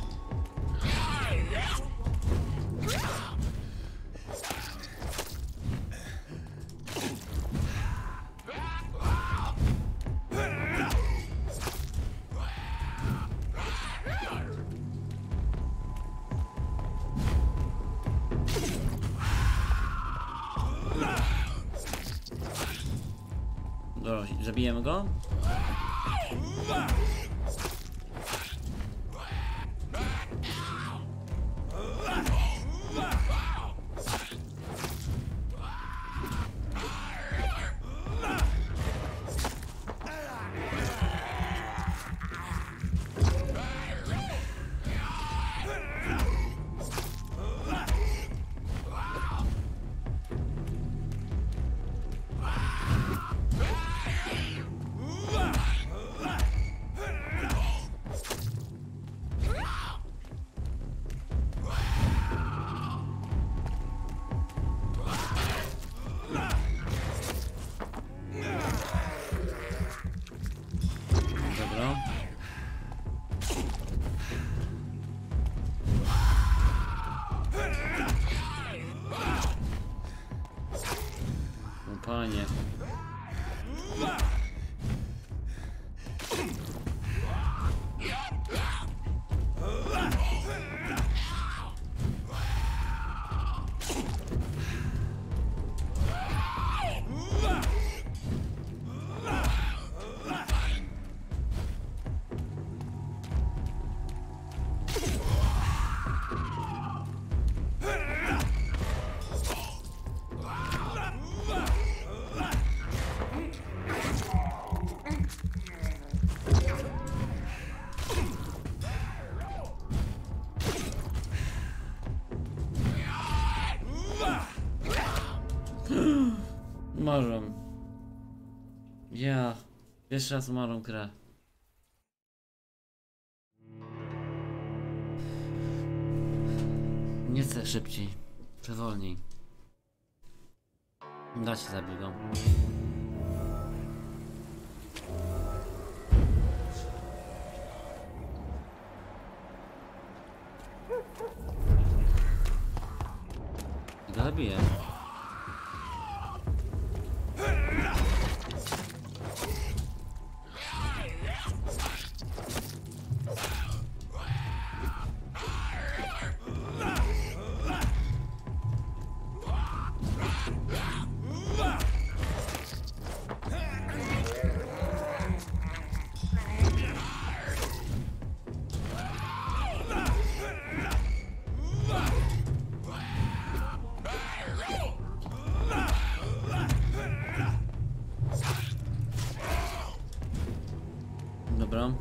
Speaker 1: Dobra, zabijemy go. spokojnie. Umarłem. Ja. Pierwszy raz umarłem grę. Nie chcę szybciej. Wolniej. Da się zabić go. Zabiję. Dobra.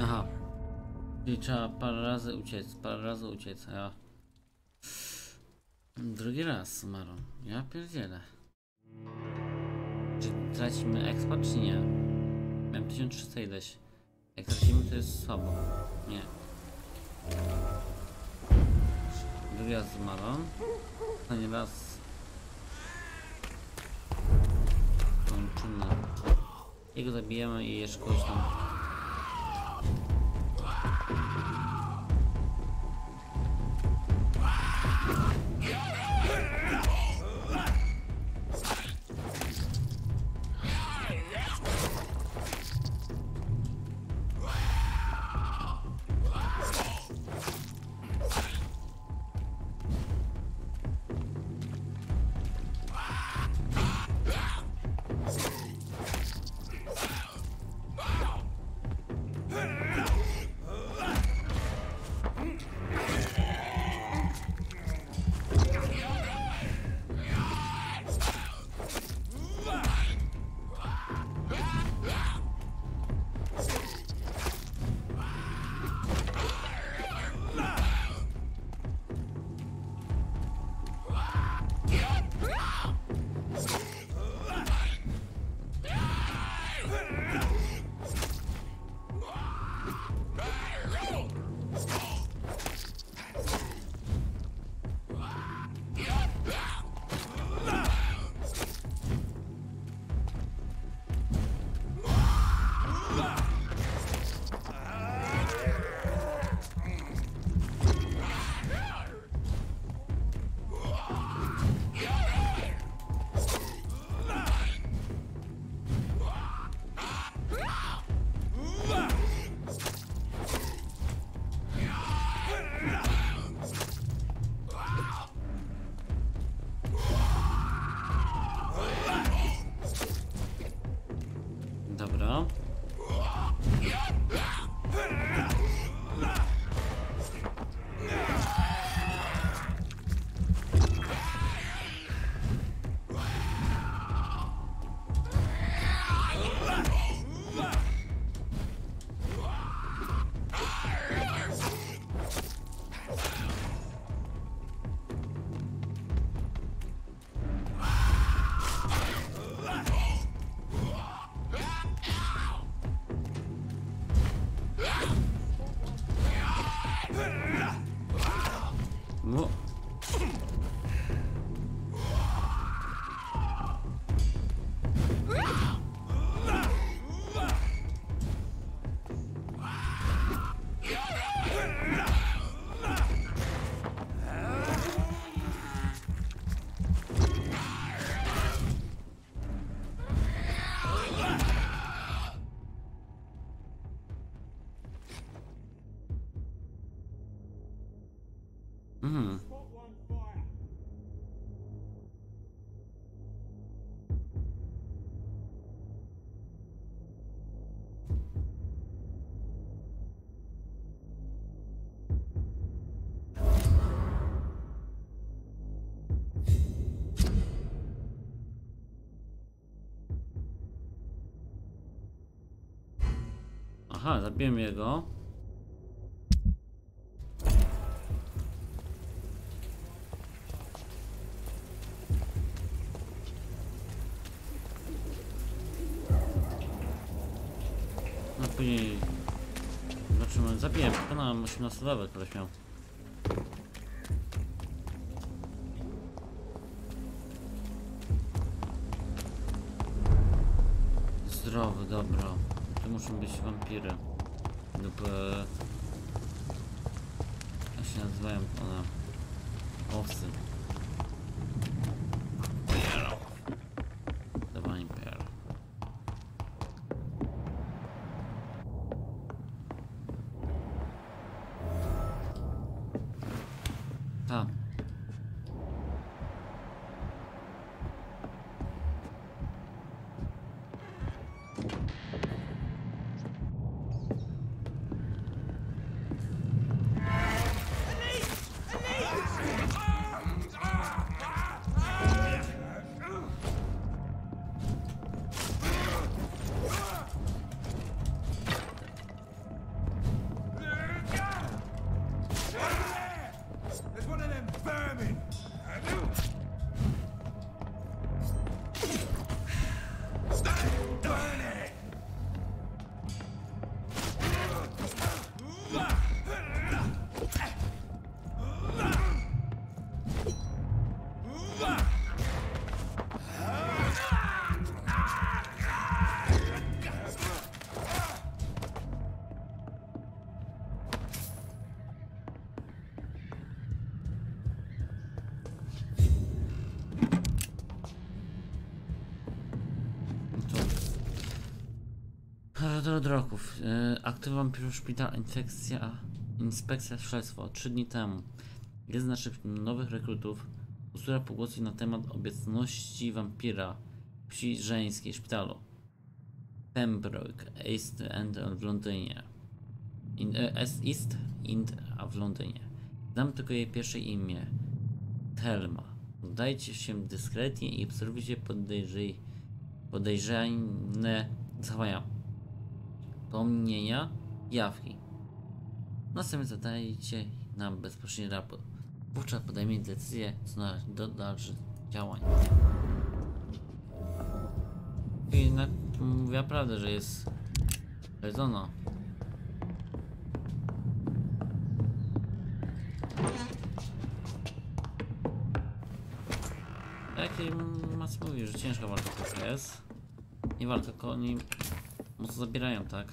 Speaker 1: Aha. I trzeba parę razy uciec, a ja... Drugi raz umarłem. Ja pierdzielę. Czy tracimy expa, czy nie? Miałem 1300 ileś. Jak tracimy, to jest słabo. Nie. Drugi raz umarłem. Ostatni raz... kończymy. Jego zabijemy i jeszcze kogoś tam. Dobra. Aha, zabiłem jego. No później... Zobaczymy, zabiłem, pokonałem 18 level, koleś miał. Zdrowy, dobra. To muszą być wampiry. Lub... jak się nazywają one? Owcy. The Vampyr. Tam. Od roków. Akty wampirów, szpital, inspekcja, śledztwo. 3 dni temu. Jeden z naszych nowych rekrutów usłyszał pogłosy na temat obecności wampira w wsi żeńskiej szpitalu. Pembroke, East End w Londynie. East End w Londynie. Znam tylko jej pierwsze imię. Thelma. Udajcie się dyskretnie i obserwujcie podejrzane zachowania. Pomnienia, jawki. Następnie zadajcie nam bezpośredni raport. Wówczas podejmie decyzję co do dalszych działań. I jednak mówiła prawdę, że jest śledzona. Jak Mas mówi, że ciężka walka to jest. Nie walka, tylko oni mocno zabierają, tak?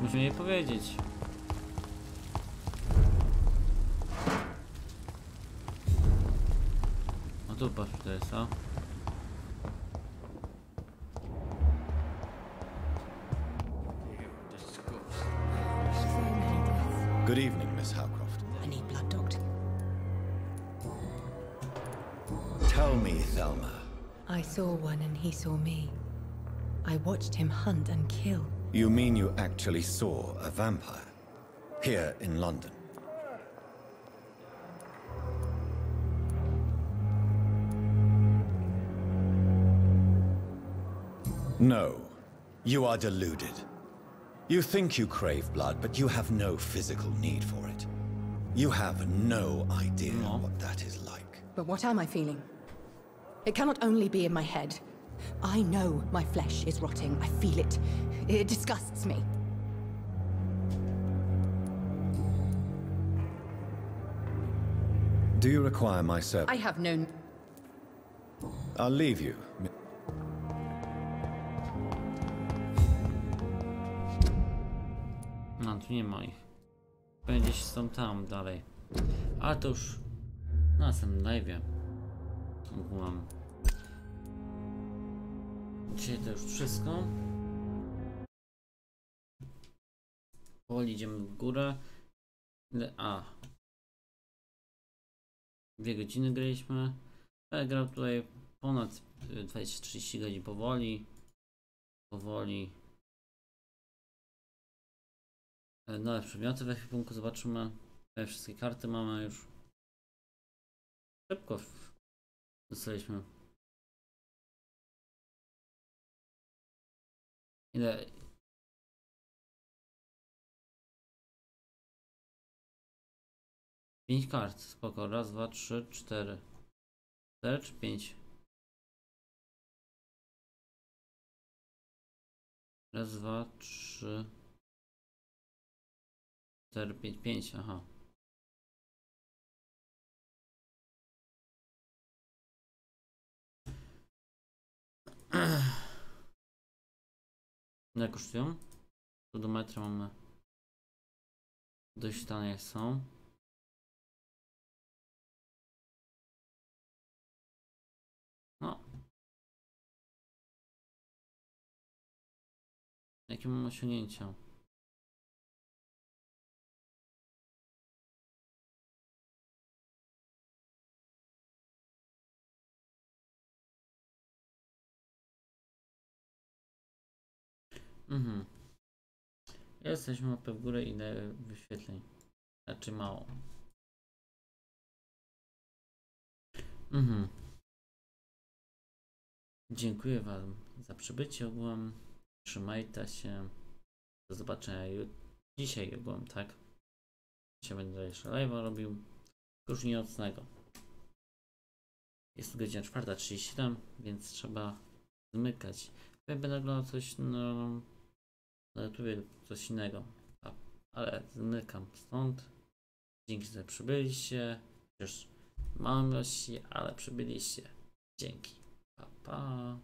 Speaker 1: Musimy jej powiedzieć. No tu patrz, to jest, a?
Speaker 14: Good evening, Miss Howcroft.
Speaker 13: I need blood, Doctor.
Speaker 8: Tell me, Thelma.
Speaker 13: I saw one and he saw me. I watched him hunt and kill.
Speaker 14: You mean you actually saw a vampire? Here in London? No. You are deluded. You think you crave blood, but you have no physical need for it. You have no idea what that is like.
Speaker 13: But what am I feeling? It cannot only be in my head. I know my flesh is rotting. I feel it. It disgusts me.
Speaker 14: Do you require my service?
Speaker 13: I have no...
Speaker 14: I'll leave you.
Speaker 1: No, tu nie ma ich. Będzie się stąd tam dalej. Ale to już na następnym live'ie. Mam. Dzisiaj to już wszystko. Powoli idziemy w górę. A. 2 godziny graliśmy. Ja grał tutaj ponad 20-30 godzin powoli. Nowe przedmioty w ekwipunku zobaczymy. Wszystkie karty mamy już. Szybko dostaliśmy. Ile? Pięć kart, spoko. Raz, dwa, trzy, cztery. 4 czy 5? Raz, dwa, trzy, 4, 5, 5, aha. Ile kosztują? Tu do metra mamy. Dość tanie są. No. Jakie mam osiągnięcia? Jesteśmy mapę w górę, ile wyświetleń. Znaczy mało. Dziękuję wam za przybycie ogółem. Trzymajcie się. Do zobaczenia dzisiaj ogółem, tak? Dzisiaj będę jeszcze live'a robił. Już nie nocnego. Jest godzina 4:37, więc trzeba zmykać. Będę oglądał coś na YouTubie, coś innego. Ale zmykam stąd. Dzięki, że przybyliście. Już małe ilości, ale przybyliście. Dzięki. Pa, pa.